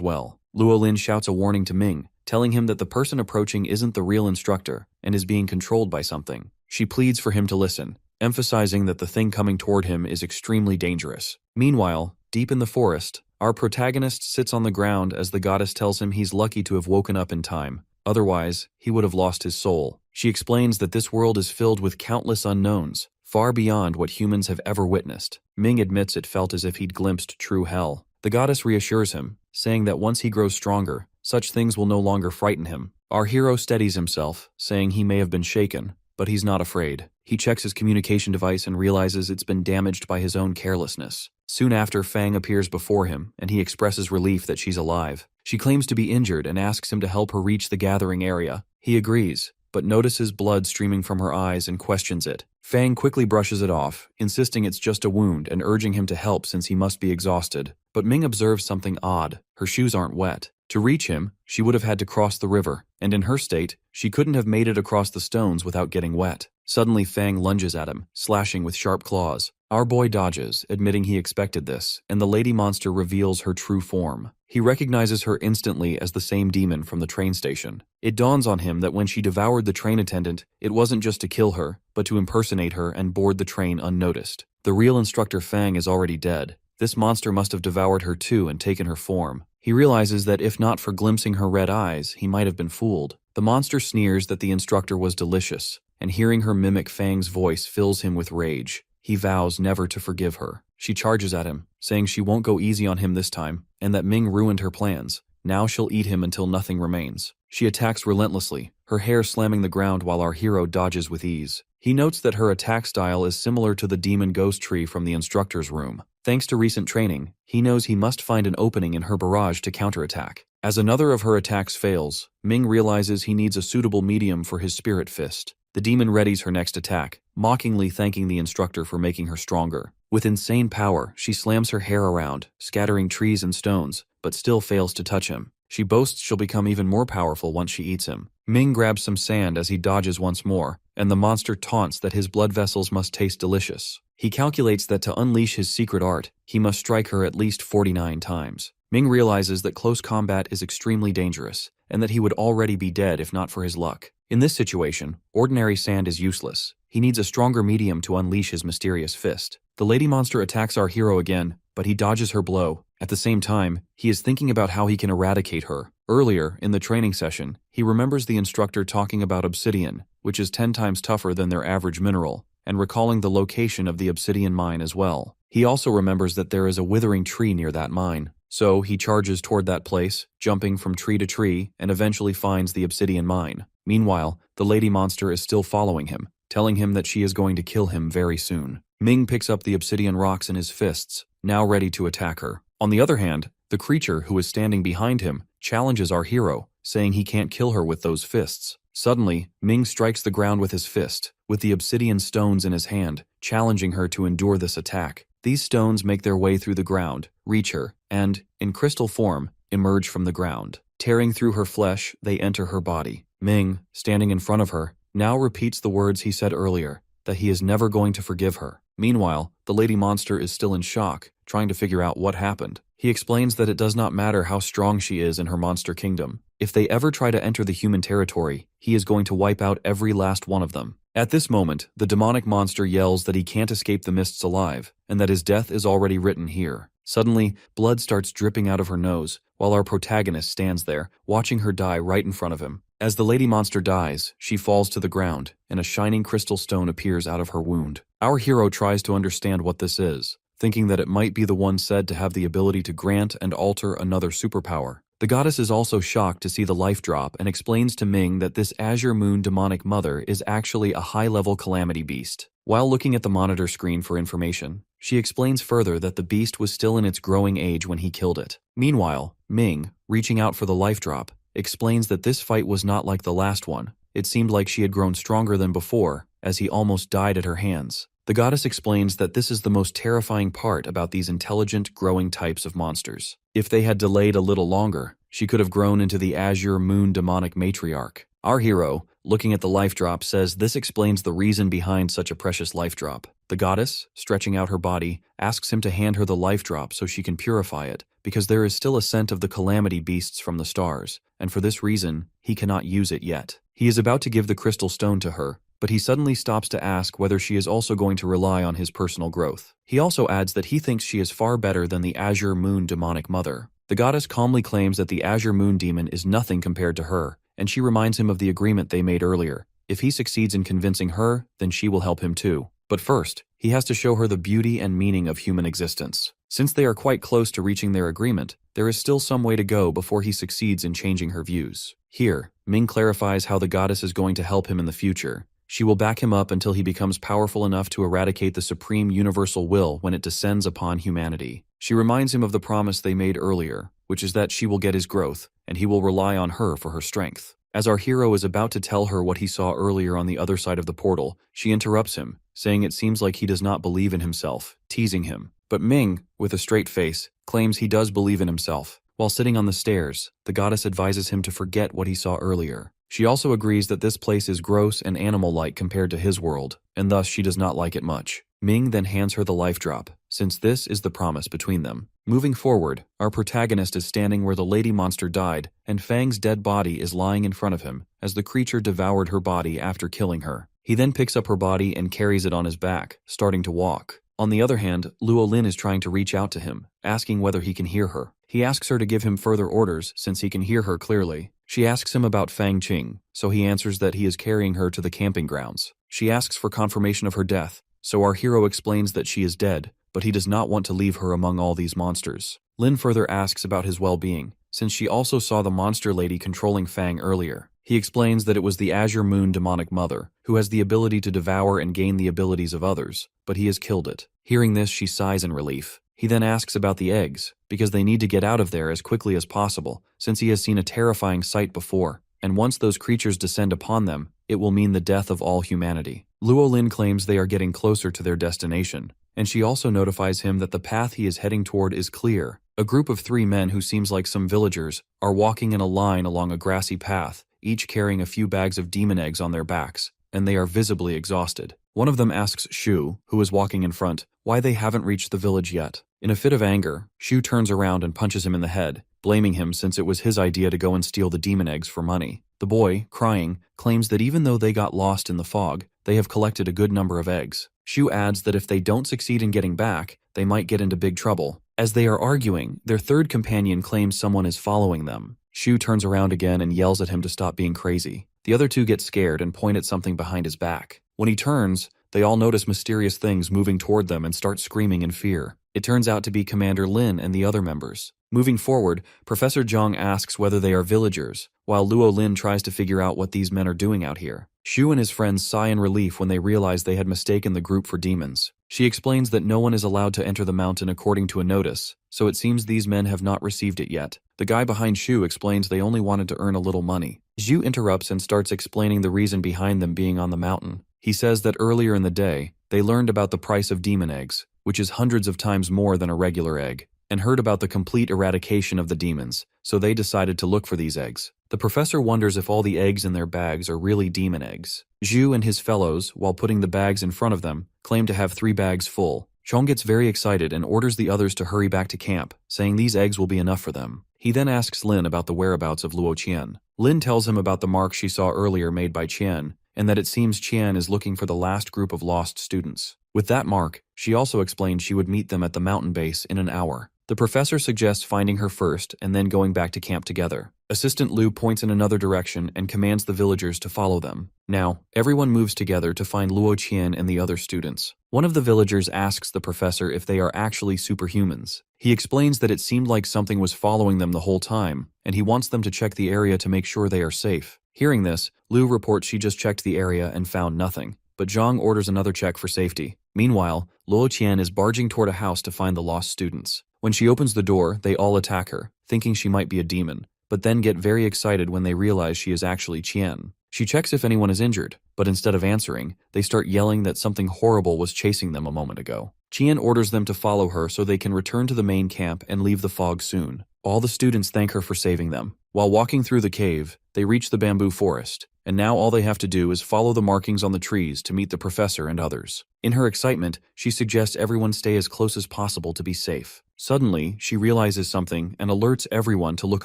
well. Luolin shouts a warning to Ming, telling him that the person approaching isn't the real instructor and is being controlled by something. She pleads for him to listen, emphasizing that the thing coming toward him is extremely dangerous. Meanwhile, deep in the forest, our protagonist sits on the ground as the goddess tells him he's lucky to have woken up in time. Otherwise, he would have lost his soul. She explains that this world is filled with countless unknowns, far beyond what humans have ever witnessed. Ming admits it felt as if he'd glimpsed true hell. The goddess reassures him, saying that once he grows stronger, such things will no longer frighten him. Our hero steadies himself, saying he may have been shaken, but he's not afraid. He checks his communication device and realizes it's been damaged by his own carelessness. Soon after, Fang appears before him, and he expresses relief that she's alive. She claims to be injured and asks him to help her reach the gathering area. He agrees, but notices blood streaming from her eyes and questions it. Fang quickly brushes it off, insisting it's just a wound and urging him to help since he must be exhausted. But Ming observes something odd. Her shoes aren't wet. To reach him, she would have had to cross the river, and in her state, she couldn't have made it across the stones without getting wet. Suddenly, Fang lunges at him, slashing with sharp claws. Our boy dodges, admitting he expected this, and the lady monster reveals her true form. He recognizes her instantly as the same demon from the train station. It dawns on him that when she devoured the train attendant, it wasn't just to kill her, but to impersonate her and board the train unnoticed. The real instructor Fang is already dead. This monster must have devoured her too and taken her form. He realizes that if not for glimpsing her red eyes, he might have been fooled. The monster sneers that the instructor was delicious, and hearing her mimic Fang's voice fills him with rage. He vows never to forgive her. She charges at him, saying she won't go easy on him this time, and that Ming ruined her plans. Now she'll eat him until nothing remains. She attacks relentlessly, her hair slamming the ground while our hero dodges with ease. He notes that her attack style is similar to the demon ghost tree from the instructor's room. Thanks to recent training, he knows he must find an opening in her barrage to counterattack. As another of her attacks fails, Ming realizes he needs a suitable medium for his spirit fist. The demon readies her next attack, mockingly thanking the instructor for making her stronger. With insane power, she slams her hair around, scattering trees and stones, but still fails to touch him. She boasts she'll become even more powerful once she eats him. Ming grabs some sand as he dodges once more, and the monster taunts that his blood vessels must taste delicious. He calculates that to unleash his secret art, he must strike her at least 49 times. Ming realizes that close combat is extremely dangerous, and that he would already be dead if not for his luck. In this situation, ordinary sand is useless. He needs a stronger medium to unleash his mysterious fist. The lady monster attacks our hero again, but he dodges her blow. At the same time, he is thinking about how he can eradicate her. Earlier, in the training session, he remembers the instructor talking about obsidian, which is 10 times tougher than their average mineral, and recalling the location of the obsidian mine as well. He also remembers that there is a withering tree near that mine. So he charges toward that place, jumping from tree to tree, and eventually finds the obsidian mine. Meanwhile, the lady monster is still following him, telling him that she is going to kill him very soon. Ming picks up the obsidian rocks in his fists, now ready to attack her. On the other hand, the creature who is standing behind him challenges our hero, saying he can't kill her with those fists. Suddenly, Ming strikes the ground with his fist, with the obsidian stones in his hand, challenging her to endure this attack. These stones make their way through the ground, reach her, and, in crystal form, emerge from the ground. Tearing through her flesh, they enter her body. Ming, standing in front of her, now repeats the words he said earlier, that he is never going to forgive her. Meanwhile, the lady monster is still in shock, trying to figure out what happened. He explains that it does not matter how strong she is in her monster kingdom. If they ever try to enter the human territory, he is going to wipe out every last one of them. At this moment, the demonic monster yells that he can't escape the mists alive, and that his death is already written here. Suddenly, blood starts dripping out of her nose, while our protagonist stands there, watching her die right in front of him. As the lady monster dies, she falls to the ground, and a shining crystal stone appears out of her wound. Our hero tries to understand what this is, thinking that it might be the one said to have the ability to grant and alter another superpower. The goddess is also shocked to see the life drop and explains to Ming that this Azure Moon demonic mother is actually a high-level calamity beast. While looking at the monitor screen for information, she explains further that the beast was still in its growing age when he killed it. Meanwhile, Ming, reaching out for the life drop, explains that this fight was not like the last one. It seemed like she had grown stronger than before, as he almost died at her hands. The goddess explains that this is the most terrifying part about these intelligent, growing types of monsters. If they had delayed a little longer, she could have grown into the Azure Moon demonic matriarch. Our hero, looking at the life drop, says this explains the reason behind such a precious life drop. The goddess, stretching out her body, asks him to hand her the life drop so she can purify it, because there is still a scent of the calamity beasts from the stars, and for this reason, he cannot use it yet. He is about to give the crystal stone to her, but he suddenly stops to ask whether she is also going to rely on his personal growth. He also adds that he thinks she is far better than the Azure Moon demonic mother. The goddess calmly claims that the Azure Moon demon is nothing compared to her, and she reminds him of the agreement they made earlier. If he succeeds in convincing her, then she will help him too. But first, he has to show her the beauty and meaning of human existence. Since they are quite close to reaching their agreement, there is still some way to go before he succeeds in changing her views. Here, Ming clarifies how the goddess is going to help him in the future. She will back him up until he becomes powerful enough to eradicate the supreme universal will when it descends upon humanity. She reminds him of the promise they made earlier, which is that she will get his growth, and he will rely on her for her strength. As our hero is about to tell her what he saw earlier on the other side of the portal, she interrupts him, saying it seems like he does not believe in himself, teasing him. But Ming, with a straight face, claims he does believe in himself. While sitting on the stairs, the goddess advises him to forget what he saw earlier. She also agrees that this place is gross and animal-like compared to his world, and thus she does not like it much. Ming then hands her the life drop, since this is the promise between them. Moving forward, our protagonist is standing where the lady monster died, and Fang's dead body is lying in front of him, as the creature devoured her body after killing her. He then picks up her body and carries it on his back, starting to walk. On the other hand, Luo Lin is trying to reach out to him, asking whether he can hear her. He asks her to give him further orders since he can hear her clearly. She asks him about Fang Qing, so he answers that he is carrying her to the camping grounds. She asks for confirmation of her death, so our hero explains that she is dead, but he does not want to leave her among all these monsters. Lin further asks about his well-being, since she also saw the monster lady controlling Fang earlier. He explains that it was the Azure Moon demonic mother, who has the ability to devour and gain the abilities of others, but he has killed it. Hearing this, she sighs in relief. He then asks about the eggs, because they need to get out of there as quickly as possible, since he has seen a terrifying sight before, and once those creatures descend upon them, it will mean the death of all humanity. Luo Lin claims they are getting closer to their destination, and she also notifies him that the path he is heading toward is clear. A group of 3 men who seems like some villagers are walking in a line along a grassy path, each carrying a few bags of demon eggs on their backs, and they are visibly exhausted. One of them asks Shu, who is walking in front, why they haven't reached the village yet. In a fit of anger, Shu turns around and punches him in the head, blaming him since it was his idea to go and steal the demon eggs for money. The boy, crying, claims that even though they got lost in the fog, they have collected a good number of eggs. Shu adds that if they don't succeed in getting back, they might get into big trouble. As they are arguing, their third companion claims someone is following them. Shu turns around again and yells at him to stop being crazy. The other 2 get scared and point at something behind his back. When he turns, they all notice mysterious things moving toward them and start screaming in fear. It turns out to be Commander Lin and the other members. Moving forward, Professor Zhang asks whether they are villagers, while Luo Lin tries to figure out what these men are doing out here. Shu and his friends sigh in relief when they realize they had mistaken the group for demons. She explains that no one is allowed to enter the mountain according to a notice, so it seems these men have not received it yet. The guy behind Shu explains they only wanted to earn a little money. Zhu interrupts and starts explaining the reason behind them being on the mountain. He says that earlier in the day, they learned about the price of demon eggs, which is hundreds of times more than a regular egg, and heard about the complete eradication of the demons, so they decided to look for these eggs. The professor wonders if all the eggs in their bags are really demon eggs. Zhu and his fellows, while putting the bags in front of them, claim to have 3 bags full. Chong gets very excited and orders the others to hurry back to camp, saying these eggs will be enough for them. He then asks Lin about the whereabouts of Luo Qian. Lin tells him about the mark she saw earlier made by Qian, and that it seems Qian is looking for the last group of lost students. With that mark, she also explained she would meet them at the mountain base in an hour. The professor suggests finding her first and then going back to camp together. Assistant Lu points in another direction and commands the villagers to follow them. Now, everyone moves together to find Luo Qian and the other students. One of the villagers asks the professor if they are actually superhumans. He explains that it seemed like something was following them the whole time, and he wants them to check the area to make sure they are safe. Hearing this, Lu reports she just checked the area and found nothing, but Zhang orders another check for safety. Meanwhile, Luo Qian is barging toward a house to find the lost students. When she opens the door, they all attack her, thinking she might be a demon, but then get very excited when they realize she is actually Qian. She checks if anyone is injured, but instead of answering, they start yelling that something horrible was chasing them a moment ago. Qian orders them to follow her so they can return to the main camp and leave the fog soon. All the students thank her for saving them. While walking through the cave, they reach the bamboo forest, and now all they have to do is follow the markings on the trees to meet the professor and others. In her excitement, she suggests everyone stay as close as possible to be safe. Suddenly, she realizes something and alerts everyone to look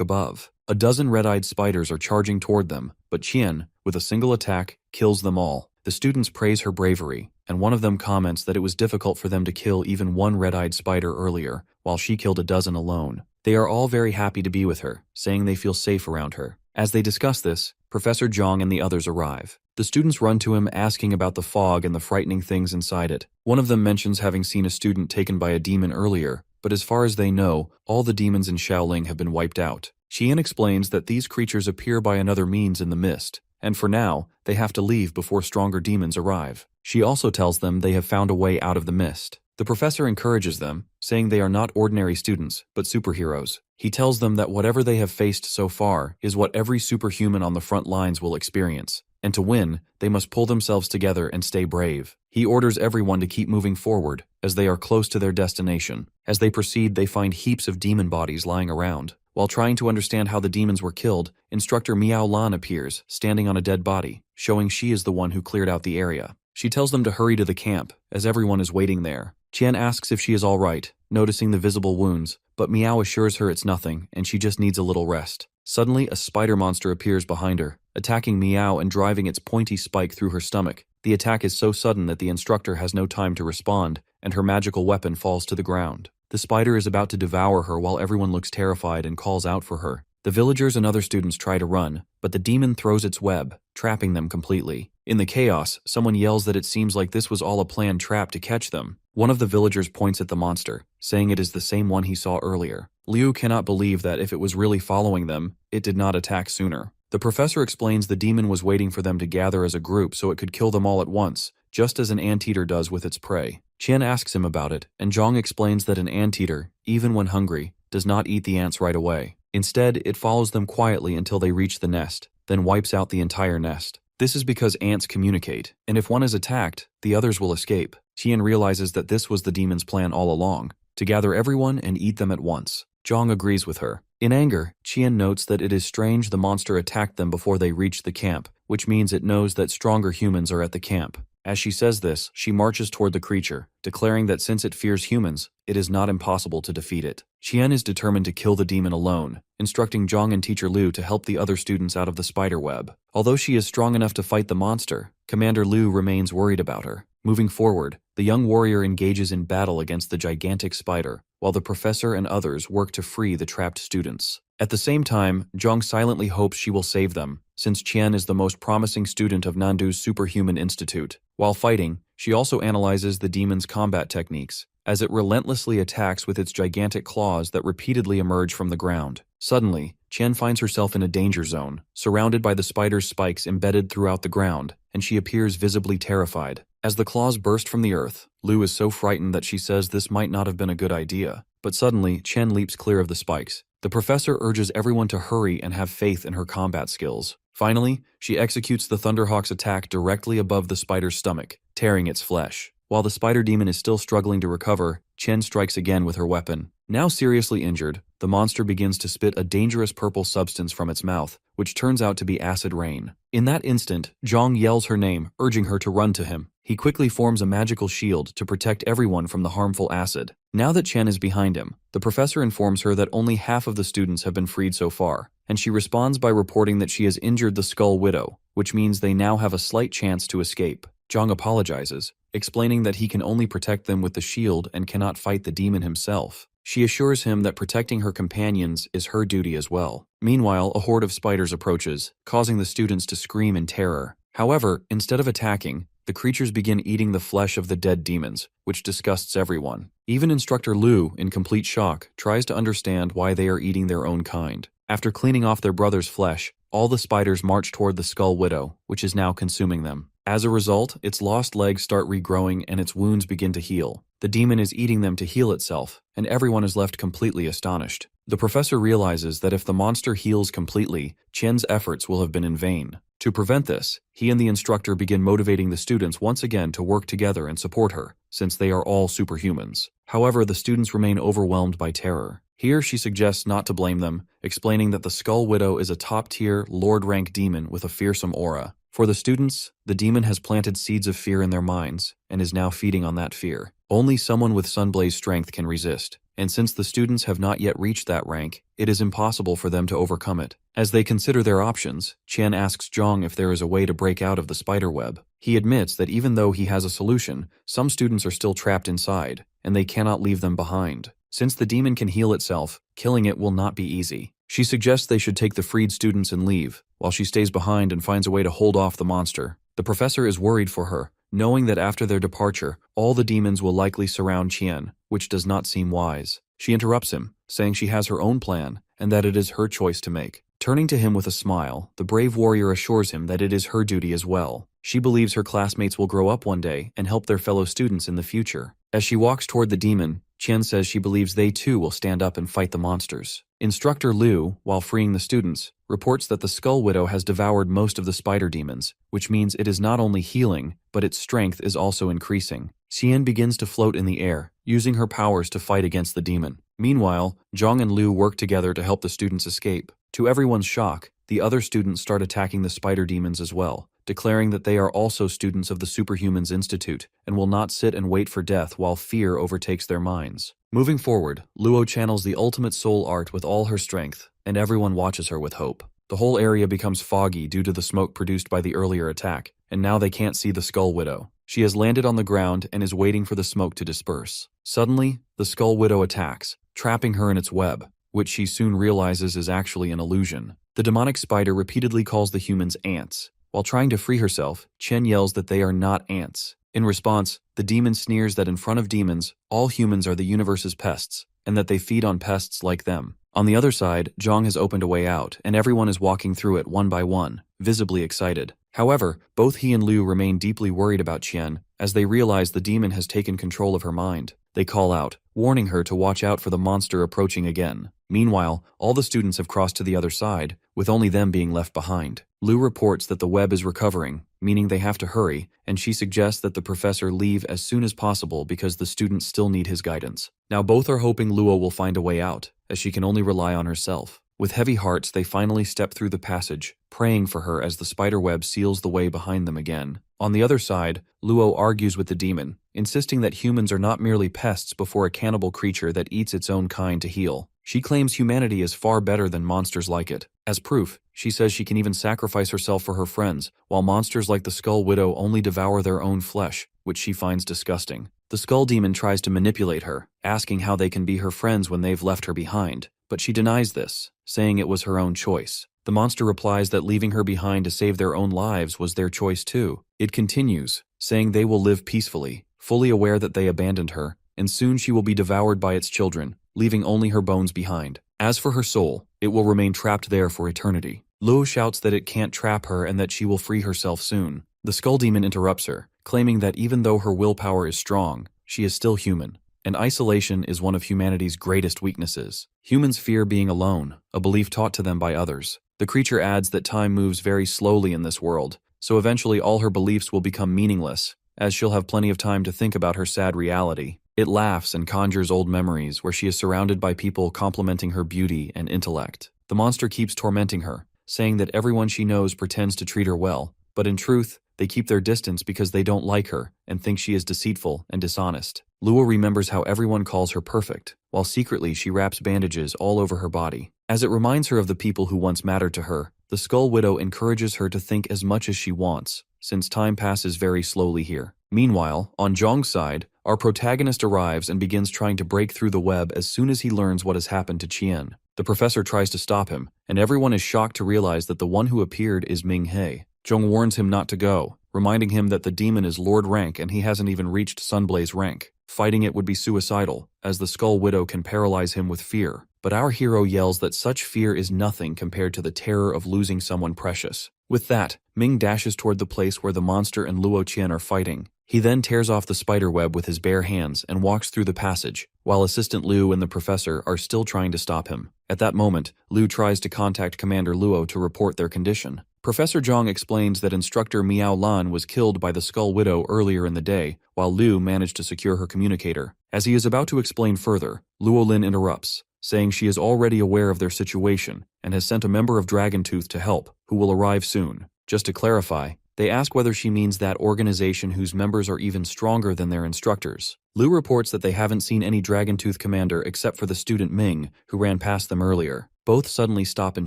above. A dozen red-eyed spiders are charging toward them, but Qian, with a single attack, kills them all. The students praise her bravery, and one of them comments that it was difficult for them to kill even one red-eyed spider earlier, while she killed a dozen alone. They are all very happy to be with her, saying they feel safe around her. As they discuss this, Professor Zhang and the others arrive. The students run to him asking about the fog and the frightening things inside it. One of them mentions having seen a student taken by a demon earlier, but as far as they know, all the demons in Shaolin have been wiped out. Qian explains that these creatures appear by another means in the mist, and for now, they have to leave before stronger demons arrive. She also tells them they have found a way out of the mist. The professor encourages them, saying they are not ordinary students, but superheroes. He tells them that whatever they have faced so far is what every superhuman on the front lines will experience, and to win, they must pull themselves together and stay brave. He orders everyone to keep moving forward, as they are close to their destination. As they proceed, they find heaps of demon bodies lying around. While trying to understand how the demons were killed, Instructor Miao Lan appears, standing on a dead body, showing she is the one who cleared out the area. She tells them to hurry to the camp, as everyone is waiting there. Qian asks if she is all right, noticing the visible wounds, but Miao assures her it's nothing and she just needs a little rest. Suddenly, a spider monster appears behind her, attacking Miao and driving its pointy spike through her stomach. The attack is so sudden that the instructor has no time to respond, and her magical weapon falls to the ground. The spider is about to devour her while everyone looks terrified and calls out for her. The villagers and other students try to run, but the demon throws its web, trapping them completely. In the chaos, someone yells that it seems like this was all a planned trap to catch them. One of the villagers points at the monster, saying it is the same one he saw earlier. Liu cannot believe that if it was really following them, it did not attack sooner. The professor explains the demon was waiting for them to gather as a group so it could kill them all at once, just as an anteater does with its prey. Qian asks him about it, and Zhang explains that an anteater, even when hungry, does not eat the ants right away. Instead, it follows them quietly until they reach the nest, then wipes out the entire nest. This is because ants communicate, and if one is attacked, the others will escape. Qian realizes that this was the demon's plan all along, to gather everyone and eat them at once. Zhang agrees with her. In anger, Qian notes that it is strange the monster attacked them before they reached the camp, which means it knows that stronger humans are at the camp. As she says this, she marches toward the creature, declaring that since it fears humans, it is not impossible to defeat it. Qian is determined to kill the demon alone, instructing Zhang and Teacher Liu to help the other students out of the spider web. Although she is strong enough to fight the monster, Commander Liu remains worried about her. Moving forward, the young warrior engages in battle against the gigantic spider, while the professor and others work to free the trapped students. At the same time, Zhang silently hopes she will save them, since Qian is the most promising student of Nandu's Superhuman Institute. While fighting, she also analyzes the demon's combat techniques, as it relentlessly attacks with its gigantic claws that repeatedly emerge from the ground. Suddenly, Qian finds herself in a danger zone, surrounded by the spider's spikes embedded throughout the ground, and she appears visibly terrified. As the claws burst from the earth, Liu is so frightened that she says this might not have been a good idea. But suddenly, Qian leaps clear of the spikes. The professor urges everyone to hurry and have faith in her combat skills. Finally, she executes the Thunderhawk's attack directly above the spider's stomach, tearing its flesh. While the spider demon is still struggling to recover, Qian strikes again with her weapon. Now seriously injured, the monster begins to spit a dangerous purple substance from its mouth, which turns out to be acid rain. In that instant, Zhang yells her name, urging her to run to him. He quickly forms a magical shield to protect everyone from the harmful acid. Now that Qian is behind him, the professor informs her that only half of the students have been freed so far, and she responds by reporting that she has injured the Skull Widow, which means they now have a slight chance to escape. Zhang apologizes, explaining that he can only protect them with the shield and cannot fight the demon himself. She assures him that protecting her companions is her duty as well. Meanwhile, a horde of spiders approaches, causing the students to scream in terror. However, instead of attacking, the creatures begin eating the flesh of the dead demons, which disgusts everyone. Even Instructor Liu, in complete shock, tries to understand why they are eating their own kind. After cleaning off their brother's flesh, all the spiders march toward the Skull Widow, which is now consuming them. As a result, its lost legs start regrowing and its wounds begin to heal. The demon is eating them to heal itself, and everyone is left completely astonished. The professor realizes that if the monster heals completely, Qian's efforts will have been in vain. To prevent this, he and the instructor begin motivating the students once again to work together and support her, since they are all superhumans. However, the students remain overwhelmed by terror. Here she suggests not to blame them, explaining that the Skull Widow is a top-tier, Lord-rank demon with a fearsome aura. For the students, the demon has planted seeds of fear in their minds, and is now feeding on that fear. Only someone with Sunblaze strength can resist, and since the students have not yet reached that rank, it is impossible for them to overcome it. As they consider their options, Qian asks Zhang if there is a way to break out of the spider web. He admits that even though he has a solution, some students are still trapped inside, and they cannot leave them behind. Since the demon can heal itself, killing it will not be easy. She suggests they should take the freed students and leave, while she stays behind and finds a way to hold off the monster. The professor is worried for her, knowing that after their departure, all the demons will likely surround Qian, which does not seem wise. She interrupts him, saying she has her own plan and that it is her choice to make. Turning to him with a smile, the brave warrior assures him that it is her duty as well. She believes her classmates will grow up one day and help their fellow students in the future. As she walks toward the demon, Qian says she believes they too will stand up and fight the monsters. Instructor Liu, while freeing the students, reports that the Skull Widow has devoured most of the spider demons, which means it is not only healing, but its strength is also increasing. Qian begins to float in the air, using her powers to fight against the demon. Meanwhile, Zhang and Liu work together to help the students escape. To everyone's shock, the other students start attacking the spider demons as well, declaring that they are also students of the Superhumans Institute and will not sit and wait for death while fear overtakes their minds. Moving forward, Luo channels the ultimate soul art with all her strength, and everyone watches her with hope. The whole area becomes foggy due to the smoke produced by the earlier attack, and now they can't see the Skull Widow. She has landed on the ground and is waiting for the smoke to disperse. Suddenly, the Skull Widow attacks, trapping her in its web, which she soon realizes is actually an illusion. The demonic spider repeatedly calls the humans ants. While trying to free herself, Chen yells that they are not ants. In response, the demon sneers that in front of demons, all humans are the universe's pests, and that they feed on pests like them. On the other side, Zhang has opened a way out, and everyone is walking through it one by one, visibly excited. However, both he and Liu remain deeply worried about Qian, as they realize the demon has taken control of her mind. They call out, warning her to watch out for the monster approaching again. Meanwhile, all the students have crossed to the other side, with only them being left behind. Liu reports that the web is recovering, meaning they have to hurry, and she suggests that the professor leave as soon as possible because the students still need his guidance. Now both are hoping Luo will find a way out, as she can only rely on herself. With heavy hearts, they finally step through the passage, praying for her as the spider web seals the way behind them again. On the other side, Luo argues with the demon, insisting that humans are not merely pests before a cannibal creature that eats its own kind to heal. She claims humanity is far better than monsters like it. As proof, she says she can even sacrifice herself for her friends, while monsters like the Skull Widow only devour their own flesh, which she finds disgusting. The Skull Demon tries to manipulate her, asking how they can be her friends when they've left her behind, but she denies this, saying it was her own choice. The monster replies that leaving her behind to save their own lives was their choice too. It continues, saying they will live peacefully, fully aware that they abandoned her, and soon she will be devoured by its children, leaving only her bones behind. As for her soul, it will remain trapped there for eternity. Luo shouts that it can't trap her and that she will free herself soon. The Skull Demon interrupts her, claiming that even though her willpower is strong, she is still human, and isolation is one of humanity's greatest weaknesses. Humans fear being alone, a belief taught to them by others. The creature adds that time moves very slowly in this world, so eventually all her beliefs will become meaningless, as she'll have plenty of time to think about her sad reality. It laughs and conjures old memories where she is surrounded by people complimenting her beauty and intellect. The monster keeps tormenting her, saying that everyone she knows pretends to treat her well, but in truth, they keep their distance because they don't like her and think she is deceitful and dishonest. Luo remembers how everyone calls her perfect, while secretly she wraps bandages all over her body. As it reminds her of the people who once mattered to her, the Skull Widow encourages her to think as much as she wants, since time passes very slowly here. Meanwhile, on Zhang's side, our protagonist arrives and begins trying to break through the web as soon as he learns what has happened to Qian. The professor tries to stop him, and everyone is shocked to realize that the one who appeared is Ming He. Zhang warns him not to go, reminding him that the demon is Lord rank and he hasn't even reached Sunblaze rank. Fighting it would be suicidal, as the Skull Widow can paralyze him with fear. But our hero yells that such fear is nothing compared to the terror of losing someone precious. With that, Ming dashes toward the place where the monster and Luo Qian are fighting. He then tears off the spider web with his bare hands and walks through the passage, while Assistant Liu and the professor are still trying to stop him. At that moment, Liu tries to contact Commander Luo to report their condition. Professor Zhang explains that Instructor Miao Lan was killed by the Skull Widow earlier in the day, while Liu managed to secure her communicator. As he is about to explain further, Luo Lin interrupts, saying she is already aware of their situation and has sent a member of Dragon Tooth to help, who will arrive soon. Just to clarify, they ask whether she means that organization whose members are even stronger than their instructors. Liu reports that they haven't seen any Dragon Tooth commander except for the student Ming, who ran past them earlier. Both suddenly stop in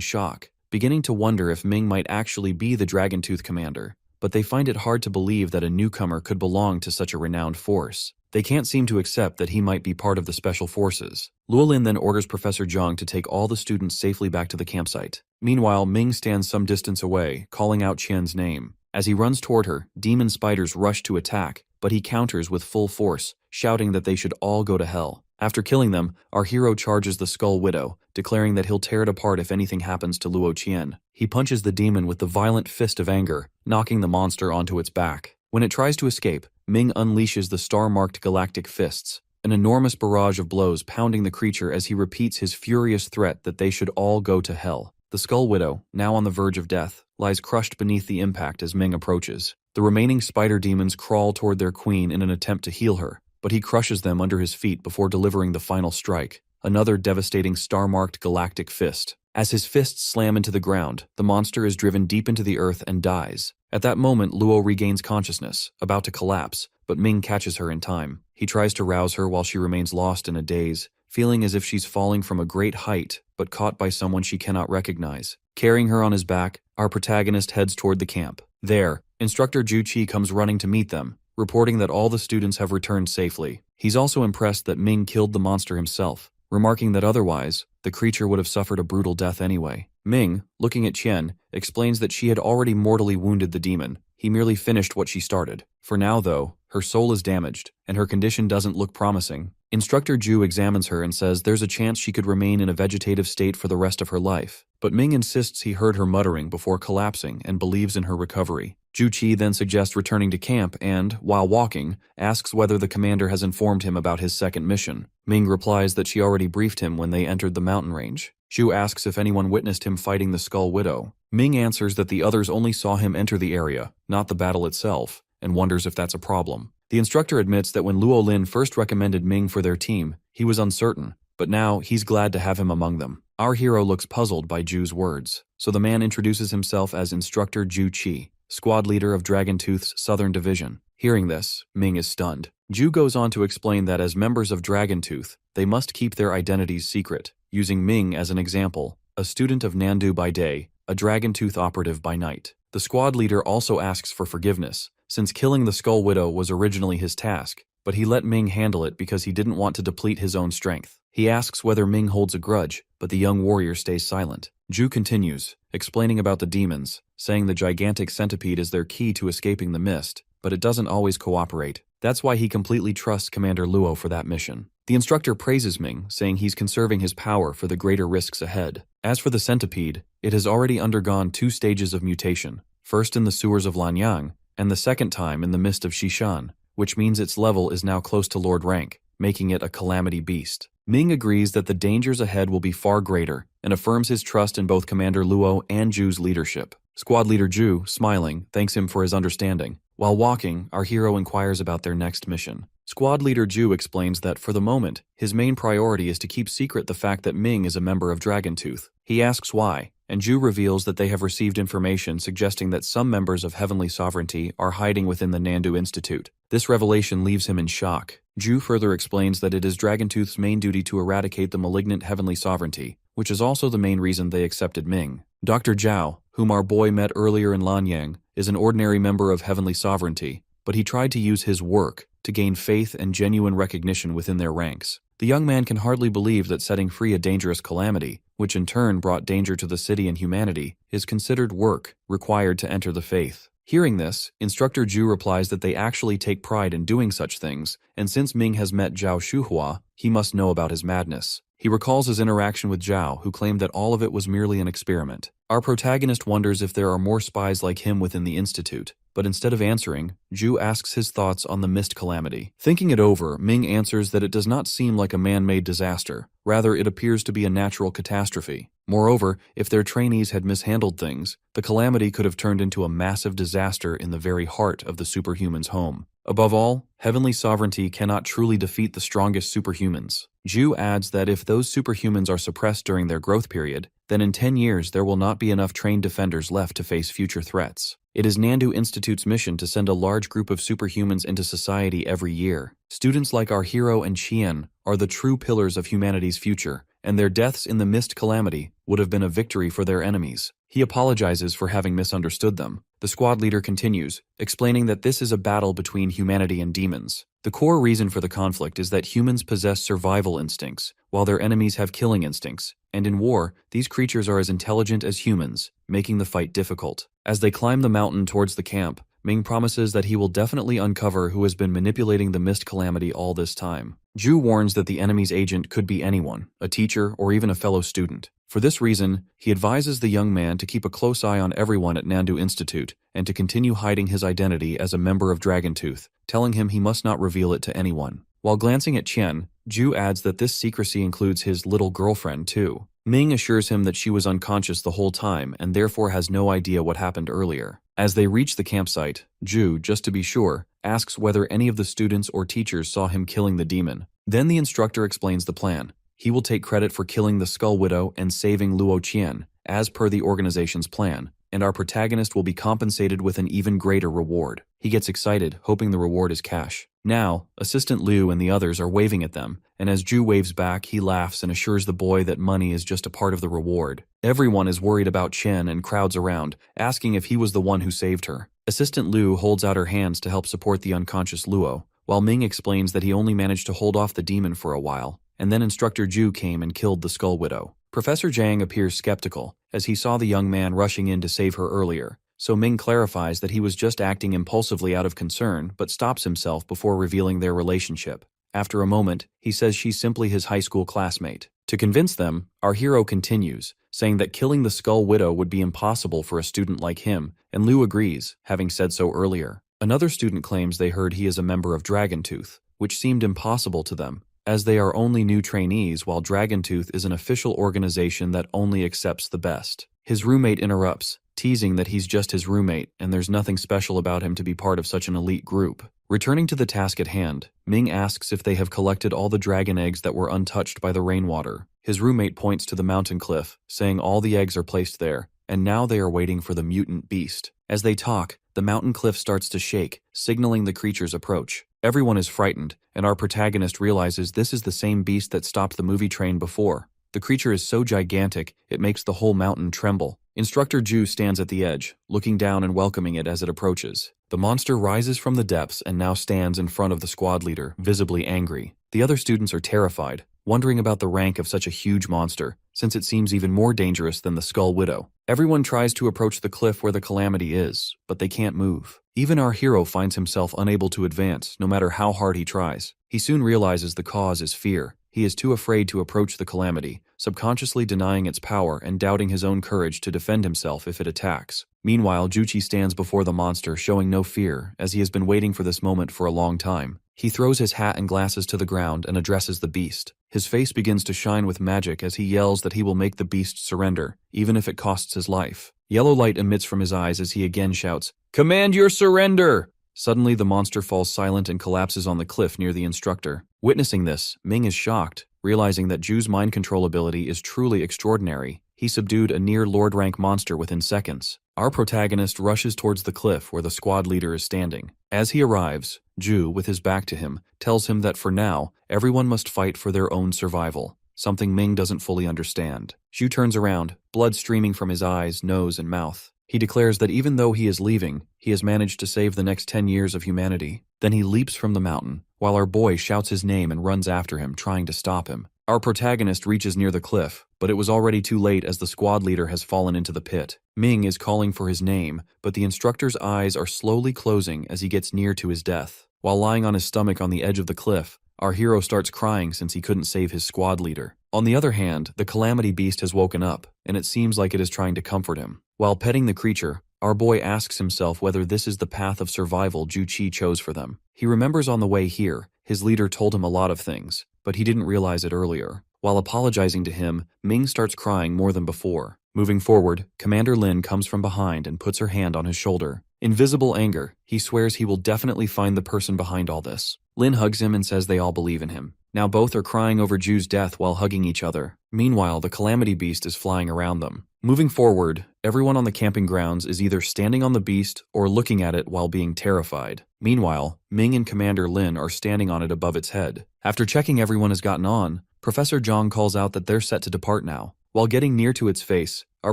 shock, beginning to wonder if Ming might actually be the Dragon Tooth commander, but they find it hard to believe that a newcomer could belong to such a renowned force. They can't seem to accept that he might be part of the special forces. Luolin then orders Professor Zhang to take all the students safely back to the campsite. Meanwhile, Ming stands some distance away, calling out Qian's name. As he runs toward her, demon spiders rush to attack, but he counters with full force, shouting that they should all go to hell. After killing them, our hero charges the Skull Widow, declaring that he'll tear it apart if anything happens to Luo Qian. He punches the demon with the violent fist of anger, knocking the monster onto its back. When it tries to escape, Ming unleashes the star-marked galactic fists, an enormous barrage of blows pounding the creature as he repeats his furious threat that they should all go to hell. The Skull Widow, now on the verge of death, lies crushed beneath the impact as Ming approaches. The remaining spider demons crawl toward their queen in an attempt to heal her, but he crushes them under his feet before delivering the final strike, another devastating star-marked galactic fist. As his fists slam into the ground, the monster is driven deep into the earth and dies. At that moment, Luo regains consciousness, about to collapse, but Ming catches her in time. He tries to rouse her while she remains lost in a daze, feeling as if she's falling from a great height, but caught by someone she cannot recognize. Carrying her on his back, our protagonist heads toward the camp. There, Instructor Ju Qi comes running to meet them, reporting that all the students have returned safely. He's also impressed that Ming killed the monster himself, remarking that otherwise, the creature would have suffered a brutal death anyway. Ming, looking at Qian, explains that she had already mortally wounded the demon. He merely finished what she started. For now, though, her soul is damaged, and her condition doesn't look promising. Instructor Ju examines her and says there's a chance she could remain in a vegetative state for the rest of her life. But Ming insists he heard her muttering before collapsing and believes in her recovery. Ju Qi then suggests returning to camp and, while walking, asks whether the commander has informed him about his second mission. Ming replies that she already briefed him when they entered the mountain range. Ju asks if anyone witnessed him fighting the Skull Widow. Ming answers that the others only saw him enter the area, not the battle itself, and wonders if that's a problem. The instructor admits that when Luo Lin first recommended Ming for their team, he was uncertain, but now he's glad to have him among them. Our hero looks puzzled by Ju's words, so the man introduces himself as Instructor Ju Qi, squad leader of Dragon Tooth's Southern Division. Hearing this, Ming is stunned. Ju goes on to explain that as members of Dragon Tooth, they must keep their identities secret, using Ming as an example, a student of Nandu by day, a Dragon Tooth operative by night. The squad leader also asks for forgiveness, since killing the Skull Widow was originally his task, but he let Ming handle it because he didn't want to deplete his own strength. He asks whether Ming holds a grudge, but the young warrior stays silent. Ju continues, explaining about the demons, saying the gigantic centipede is their key to escaping the mist, but it doesn't always cooperate. That's why he completely trusts Commander Luo for that mission. The instructor praises Ming, saying he's conserving his power for the greater risks ahead. As for the centipede, it has already undergone 2 stages of mutation, first in the sewers of Lanyang, and the second time in the mist of Xishan, which means its level is now close to Lord rank, making it a calamity beast. Ming agrees that the dangers ahead will be far greater, and affirms his trust in both Commander Luo and Ju's leadership. Squad leader Ju, smiling, thanks him for his understanding. While walking, our hero inquires about their next mission. Squad leader Ju explains that, for the moment, his main priority is to keep secret the fact that Ming is a member of Dragon Tooth. He asks why, and Ju reveals that they have received information suggesting that some members of Heavenly Sovereignty are hiding within the Nandu Institute. This revelation leaves him in shock. Ju further explains that it is Dragon Tooth's main duty to eradicate the malignant Heavenly Sovereignty, which is also the main reason they accepted Ming. Dr. Zhao, whom our boy met earlier in Lanyang, is an ordinary member of Heavenly Sovereignty, but he tried to use his work to gain faith and genuine recognition within their ranks. The young man can hardly believe that setting free a dangerous calamity, which in turn brought danger to the city and humanity, is considered work required to enter the faith. Hearing this, Instructor Ju replies that they actually take pride in doing such things, and since Ming has met Zhao Shuhua, he must know about his madness. He recalls his interaction with Zhao, who claimed that all of it was merely an experiment. Our protagonist wonders if there are more spies like him within the Institute, but instead of answering, Ju asks his thoughts on the mist calamity. Thinking it over, Ming answers that it does not seem like a man-made disaster. Rather, it appears to be a natural catastrophe. Moreover, if their trainees had mishandled things, the calamity could have turned into a massive disaster in the very heart of the superhuman's home. Above all, Heavenly Sovereignty cannot truly defeat the strongest superhumans. Ju adds that if those superhumans are suppressed during their growth period, then in 10 years there will not be enough trained defenders left to face future threats. It is Nandu Institute's mission to send a large group of superhumans into society every year. Students like our hero and Qian are the true pillars of humanity's future, and their deaths in the mist calamity would have been a victory for their enemies. He apologizes for having misunderstood them. The squad leader continues, explaining that this is a battle between humanity and demons. The core reason for the conflict is that humans possess survival instincts, while their enemies have killing instincts, and in war, these creatures are as intelligent as humans, making the fight difficult. As they climb the mountain towards the camp, Ming promises that he will definitely uncover who has been manipulating the mist calamity all this time. Ju warns that the enemy's agent could be anyone, a teacher or even a fellow student. For this reason, he advises the young man to keep a close eye on everyone at Nandu Institute and to continue hiding his identity as a member of Dragontooth, telling him he must not reveal it to anyone. While glancing at Qian, Ju adds that this secrecy includes his little girlfriend too. Ming assures him that she was unconscious the whole time and therefore has no idea what happened earlier. As they reach the campsite, Ju, just to be sure, asks whether any of the students or teachers saw him killing the demon. Then the instructor explains the plan. He will take credit for killing the Skull Widow and saving Luo Qian, as per the organization's plan, and our protagonist will be compensated with an even greater reward. He gets excited, hoping the reward is cash. Now, Assistant Liu and the others are waving at them, and as Ju waves back, he laughs and assures the boy that money is just a part of the reward. Everyone is worried about Chen and crowds around, asking if he was the one who saved her. Assistant Liu holds out her hands to help support the unconscious Luo, while Ming explains that he only managed to hold off the demon for a while, and then Instructor Ju came and killed the Skull Widow. Professor Zhang appears skeptical, as he saw the young man rushing in to save her earlier, so Ming clarifies that he was just acting impulsively out of concern but stops himself before revealing their relationship. After a moment, he says she's simply his high school classmate. To convince them, our hero continues, saying that killing the Skull Widow would be impossible for a student like him, and Liu agrees, having said so earlier. Another student claims they heard he is a member of Dragontooth, which seemed impossible to them, as they are only new trainees while Dragontooth is an official organization that only accepts the best. His roommate interrupts, teasing that he's just his roommate and there's nothing special about him to be part of such an elite group. Returning to the task at hand, Ming asks if they have collected all the dragon eggs that were untouched by the rainwater. His roommate points to the mountain cliff, saying all the eggs are placed there, and now they are waiting for the mutant beast. As they talk, the mountain cliff starts to shake, signaling the creature's approach. Everyone is frightened, and our protagonist realizes this is the same beast that stopped the movie train before. The creature is so gigantic, it makes the whole mountain tremble. Instructor Ju stands at the edge, looking down and welcoming it as it approaches. The monster rises from the depths and now stands in front of the squad leader, visibly angry. The other students are terrified, wondering about the rank of such a huge monster, since it seems even more dangerous than the Skull Widow. Everyone tries to approach the cliff where the calamity is, but they can't move. Even our hero finds himself unable to advance, no matter how hard he tries. He soon realizes the cause is fear. He is too afraid to approach the calamity, subconsciously denying its power and doubting his own courage to defend himself if it attacks. Meanwhile, Juchi stands before the monster, showing no fear, as he has been waiting for this moment for a long time. He throws his hat and glasses to the ground and addresses the beast. His face begins to shine with magic as he yells that he will make the beast surrender, even if it costs his life. Yellow light emits from his eyes as he again shouts, "Command your surrender!" Suddenly, the monster falls silent and collapses on the cliff near the instructor. Witnessing this, Ming is shocked, realizing that Ju's mind control ability is truly extraordinary. He subdued a near Lord rank monster within seconds. Our protagonist rushes towards the cliff where the squad leader is standing. As he arrives, Ju, with his back to him, tells him that for now, everyone must fight for their own survival, something Ming doesn't fully understand. Ju turns around, blood streaming from his eyes, nose, and mouth. He declares that even though he is leaving, he has managed to save the next 10 years of humanity. Then he leaps from the mountain, while our boy shouts his name and runs after him, trying to stop him. Our protagonist reaches near the cliff, but it was already too late as the squad leader has fallen into the pit. Ming is calling for his name, but the instructor's eyes are slowly closing as he gets near to his death. While lying on his stomach on the edge of the cliff, our hero starts crying since he couldn't save his squad leader. On the other hand, the calamity beast has woken up, and it seems like it is trying to comfort him. While petting the creature, our boy asks himself whether this is the path of survival Ju Chi chose for them. He remembers on the way here, his leader told him a lot of things, but he didn't realize it earlier. While apologizing to him, Ming starts crying more than before. Moving forward, Commander Lin comes from behind and puts her hand on his shoulder. In visible anger, he swears he will definitely find the person behind all this. Lin hugs him and says they all believe in him. Now both are crying over Ju's death while hugging each other. Meanwhile, the calamity beast is flying around them. Moving forward, everyone on the camping grounds is either standing on the beast or looking at it while being terrified. Meanwhile, Ming and Commander Lin are standing on it above its head. After checking everyone has gotten on, Professor Zhang calls out that they're set to depart now. While getting near to its face, our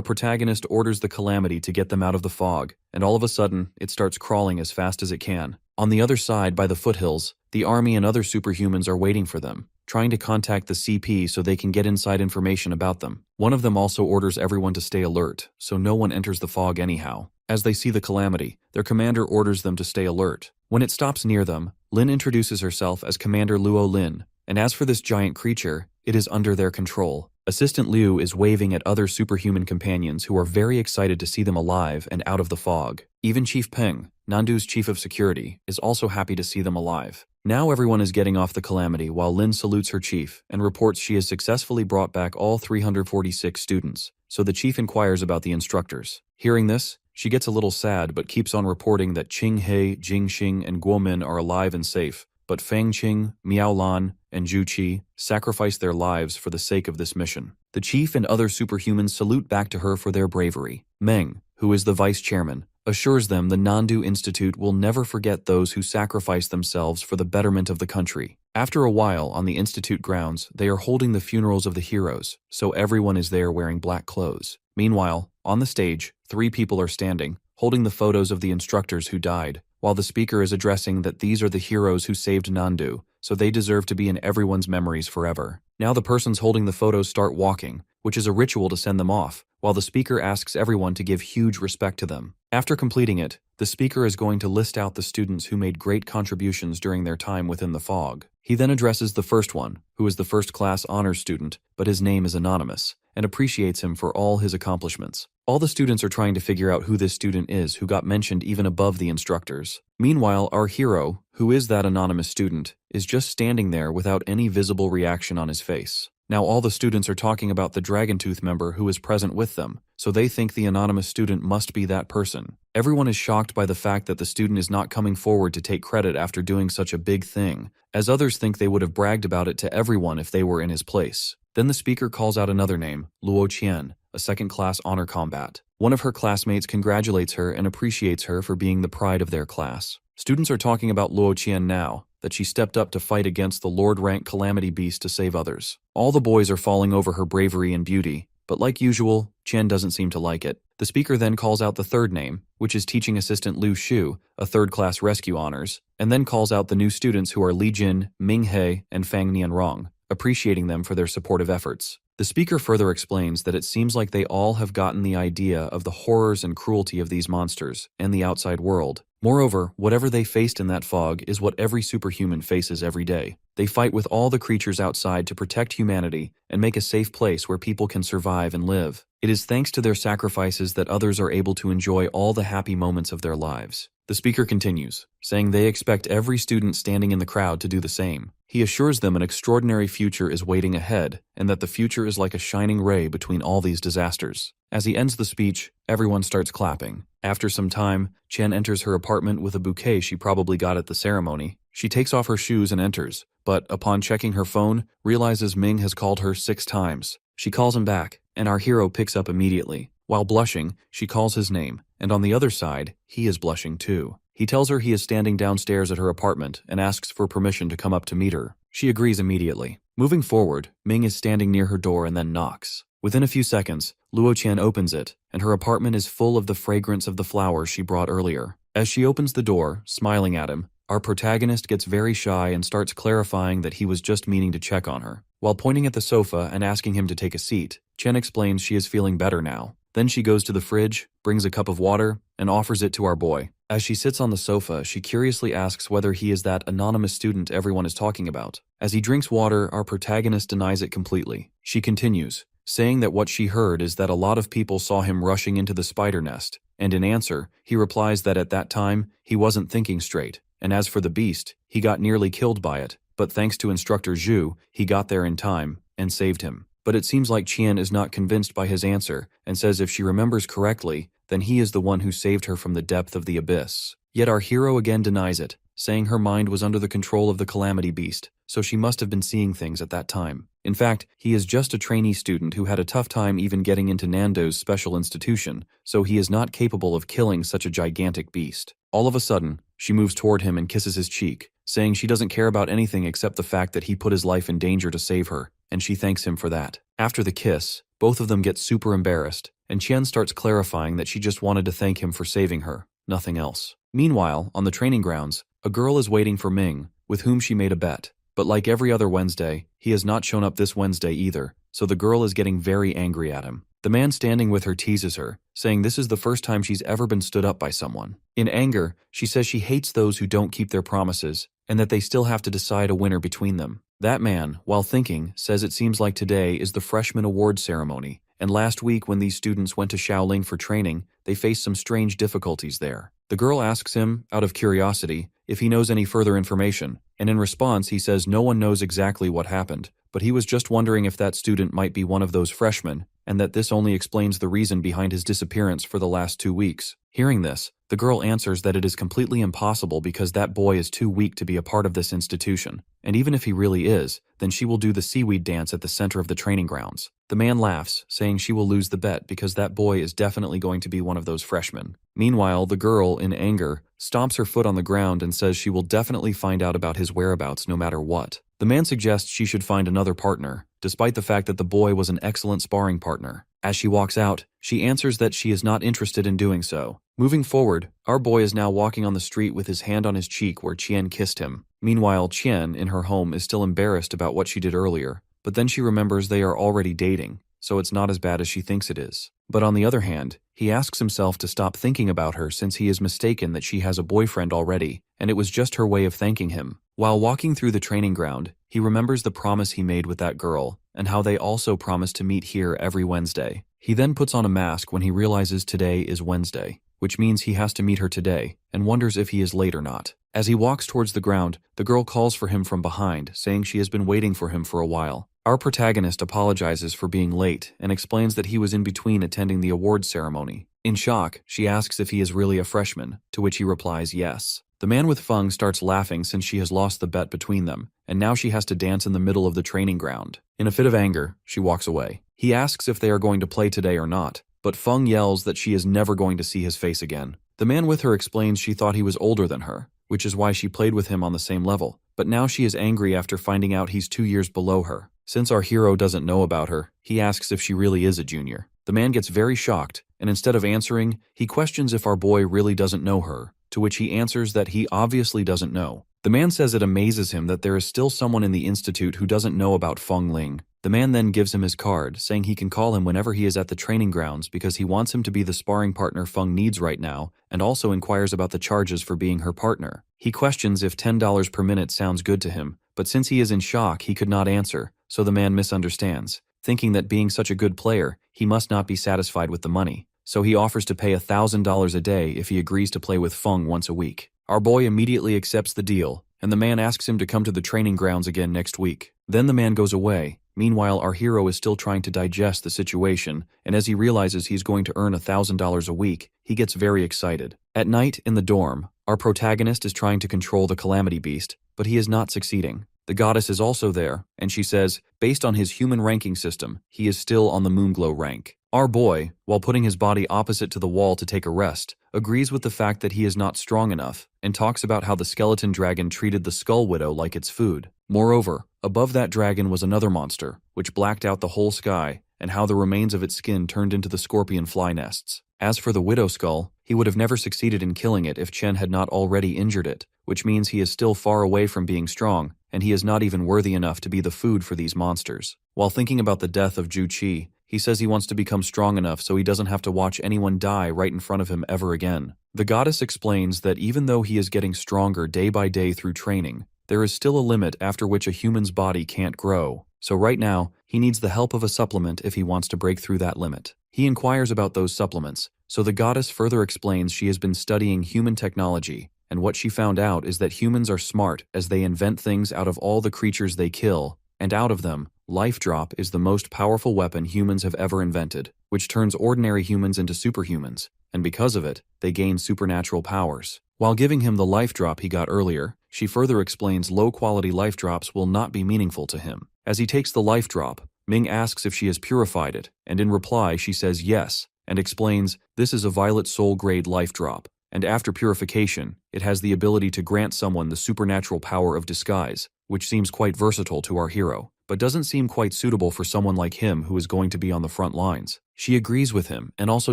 protagonist orders the calamity to get them out of the fog, and all of a sudden, it starts crawling as fast as it can. On the other side, by the foothills, the army and other superhumans are waiting for them, trying to contact the CP so they can get inside information about them. One of them also orders everyone to stay alert, so no one enters the fog anyhow. As they see the calamity, their commander orders them to stay alert. When it stops near them, Lin introduces herself as Commander Luo Lin, and as for this giant creature, it is under their control. Assistant Liu is waving at other superhuman companions who are very excited to see them alive and out of the fog. Even Chief Peng, Nandu's chief of security, is also happy to see them alive. Now everyone is getting off the calamity while Lin salutes her chief and reports she has successfully brought back all 346 students, so the chief inquires about the instructors. Hearing this, she gets a little sad but keeps on reporting that Qing He, Jing Xing, and Guomin are alive and safe, but Fang Qing, Miao Lan, and Zhu Qi sacrificed their lives for the sake of this mission. The chief and other superhumans salute back to her for their bravery. Meng, who is the vice chairman, assures them the Nandu Institute will never forget those who sacrificed themselves for the betterment of the country. After a while, on the institute grounds, they are holding the funerals of the heroes, so everyone is there wearing black clothes. Meanwhile, on the stage, 3 people are standing, holding the photos of the instructors who died, while the speaker is addressing that these are the heroes who saved Nandu, so they deserve to be in everyone's memories forever. Now the persons holding the photos start walking, which is a ritual to send them off, while the speaker asks everyone to give huge respect to them. After completing it, the speaker is going to list out the students who made great contributions during their time within the fog. He then addresses the first one, who is the first-class honors student, but his name is anonymous, and appreciates him for all his accomplishments. All the students are trying to figure out who this student is who got mentioned even above the instructors. Meanwhile, our hero, who is that anonymous student, is just standing there without any visible reaction on his face. Now all the students are talking about the Dragon Tooth member who is present with them, so they think the anonymous student must be that person. Everyone is shocked by the fact that the student is not coming forward to take credit after doing such a big thing, as others think they would have bragged about it to everyone if they were in his place. Then the speaker calls out another name, Luo Qian, a second-class honor combat. One of her classmates congratulates her and appreciates her for being the pride of their class. Students are talking about Luo Qian now, that she stepped up to fight against the Lord-rank Calamity Beast to save others. All the boys are falling over her bravery and beauty, but like usual, Qian doesn't seem to like it. The speaker then calls out the third name, which is teaching assistant Liu Shu, a third-class rescue honors, and then calls out the new students who are Li Jin, Ming He, and Fang Nianrong, appreciating them for their supportive efforts. The speaker further explains that it seems like they all have gotten the idea of the horrors and cruelty of these monsters and the outside world. Moreover, whatever they faced in that fog is what every superhuman faces every day. They fight with all the creatures outside to protect humanity and make a safe place where people can survive and live. It is thanks to their sacrifices that others are able to enjoy all the happy moments of their lives. The speaker continues, saying they expect every student standing in the crowd to do the same. He assures them an extraordinary future is waiting ahead, and that the future is like a shining ray between all these disasters. As he ends the speech, everyone starts clapping. After some time, Chen enters her apartment with a bouquet she probably got at the ceremony. She takes off her shoes and enters, but upon checking her phone, realizes Ming has called her 6 times. She calls him back, and our hero picks up immediately. While blushing, she calls his name, and on the other side, he is blushing too. He tells her he is standing downstairs at her apartment and asks for permission to come up to meet her. She agrees immediately. Moving forward, Ming is standing near her door and then knocks. Within a few seconds, Luo Qian opens it, and her apartment is full of the fragrance of the flowers she brought earlier. As she opens the door, smiling at him, our protagonist gets very shy and starts clarifying that he was just meaning to check on her. While pointing at the sofa and asking him to take a seat, Chen explains she is feeling better now. Then she goes to the fridge, brings a cup of water, and offers it to our boy. As she sits on the sofa, she curiously asks whether he is that anonymous student everyone is talking about. As he drinks water, our protagonist denies it completely. She continues, saying that what she heard is that a lot of people saw him rushing into the spider nest, and in answer, he replies that at that time, he wasn't thinking straight, and as for the beast, he got nearly killed by it, but thanks to instructor Zhu, he got there in time, and saved him. But it seems like Qian is not convinced by his answer, and says if she remembers correctly, then he is the one who saved her from the depth of the abyss. Yet our hero again denies it, saying her mind was under the control of the Calamity Beast, so she must have been seeing things at that time. In fact, he is just a trainee student who had a tough time even getting into Nando's special institution, so he is not capable of killing such a gigantic beast. All of a sudden, she moves toward him and kisses his cheek, saying she doesn't care about anything except the fact that he put his life in danger to save her, and she thanks him for that. After the kiss, both of them get super embarrassed, and Qian starts clarifying that she just wanted to thank him for saving her, nothing else. Meanwhile, on the training grounds, a girl is waiting for Ming, with whom she made a bet. But like every other Wednesday, he has not shown up this Wednesday either, so the girl is getting very angry at him. The man standing with her teases her, saying this is the first time she's ever been stood up by someone. In anger, she says she hates those who don't keep their promises, and that they still have to decide a winner between them. That man, while thinking, says it seems like today is the freshman award ceremony, and last week when these students went to Shaolin for training, they faced some strange difficulties there. The girl asks him, out of curiosity, if he knows any further information, and in response he says no one knows exactly what happened, but he was just wondering if that student might be one of those freshmen, and that this only explains the reason behind his disappearance for the last 2 weeks. Hearing this, the girl answers that it is completely impossible because that boy is too weak to be a part of this institution, and even if he really is, then she will do the seaweed dance at the center of the training grounds. The man laughs, saying she will lose the bet because that boy is definitely going to be one of those freshmen. Meanwhile, the girl, in anger, stomps her foot on the ground and says she will definitely find out about his whereabouts no matter what. The man suggests she should find another partner, despite the fact that the boy was an excellent sparring partner. As she walks out, she answers that she is not interested in doing so. Moving forward, our boy is now walking on the street with his hand on his cheek where Chien kissed him. Meanwhile, Chien, in her home, is still embarrassed about what she did earlier, but then she remembers they are already dating, so it's not as bad as she thinks it is. But on the other hand, he asks himself to stop thinking about her since he is mistaken that she has a boyfriend already, and it was just her way of thanking him. While walking through the training ground, he remembers the promise he made with that girl, and how they also promised to meet here every Wednesday. He then puts on a mask when he realizes today is Wednesday, which means he has to meet her today, and wonders if he is late or not. As he walks towards the ground, the girl calls for him from behind, saying she has been waiting for him for a while. Our protagonist apologizes for being late and explains that he was in between attending the awards ceremony. In shock, she asks if he is really a freshman, to which he replies yes. The man with Feng starts laughing since she has lost the bet between them, and now she has to dance in the middle of the training ground. In a fit of anger, she walks away. He asks if they are going to play today or not, but Feng yells that she is never going to see his face again. The man with her explains she thought he was older than her, which is why she played with him on the same level, but now she is angry after finding out he's 2 years below her. Since our hero doesn't know about her, he asks if she really is a junior. The man gets very shocked, and instead of answering, he questions if our boy really doesn't know her, to which he answers that he obviously doesn't know. The man says it amazes him that there is still someone in the institute who doesn't know about Feng Ling. The man then gives him his card, saying he can call him whenever he is at the training grounds because he wants him to be the sparring partner Feng needs right now, and also inquires about the charges for being her partner. He questions if $10 per minute sounds good to him, but since he is in shock, he could not answer, so the man misunderstands, thinking that being such a good player, he must not be satisfied with the money. So he offers to pay $1,000 a day if he agrees to play with Feng once a week. Our boy immediately accepts the deal, and the man asks him to come to the training grounds again next week. Then the man goes away. Meanwhile, our hero is still trying to digest the situation, and as he realizes he's going to earn $1,000 a week, he gets very excited. At night, in the dorm, our protagonist is trying to control the Calamity Beast, but he is not succeeding. The goddess is also there, and she says, based on his human ranking system, he is still on the Moonglow rank. Our boy, while putting his body opposite to the wall to take a rest, agrees with the fact that he is not strong enough, and talks about how the skeleton dragon treated the Skull Widow like its food. Moreover, above that dragon was another monster, which blacked out the whole sky, and how the remains of its skin turned into the scorpion fly nests. As for the widow skull, he would have never succeeded in killing it if Chen had not already injured it, which means he is still far away from being strong, and he is not even worthy enough to be the food for these monsters. While thinking about the death of Ju Qi, he says he wants to become strong enough so he doesn't have to watch anyone die right in front of him ever again. The goddess explains that even though he is getting stronger day by day through training, there is still a limit after which a human's body can't grow. So right now, he needs the help of a supplement if he wants to break through that limit. He inquires about those supplements, so the goddess further explains she has been studying human technology, and what she found out is that humans are smart as they invent things out of all the creatures they kill, and out of them, Life Drop is the most powerful weapon humans have ever invented, which turns ordinary humans into superhumans, and because of it, they gain supernatural powers. While giving him the life drop he got earlier, she further explains low-quality life drops will not be meaningful to him. As he takes the life drop, Ming asks if she has purified it, and in reply she says yes, and explains this is a Violet Soul grade life drop, and after purification, it has the ability to grant someone the supernatural power of disguise, which seems quite versatile to our hero, but doesn't seem quite suitable for someone like him who is going to be on the front lines. She agrees with him and also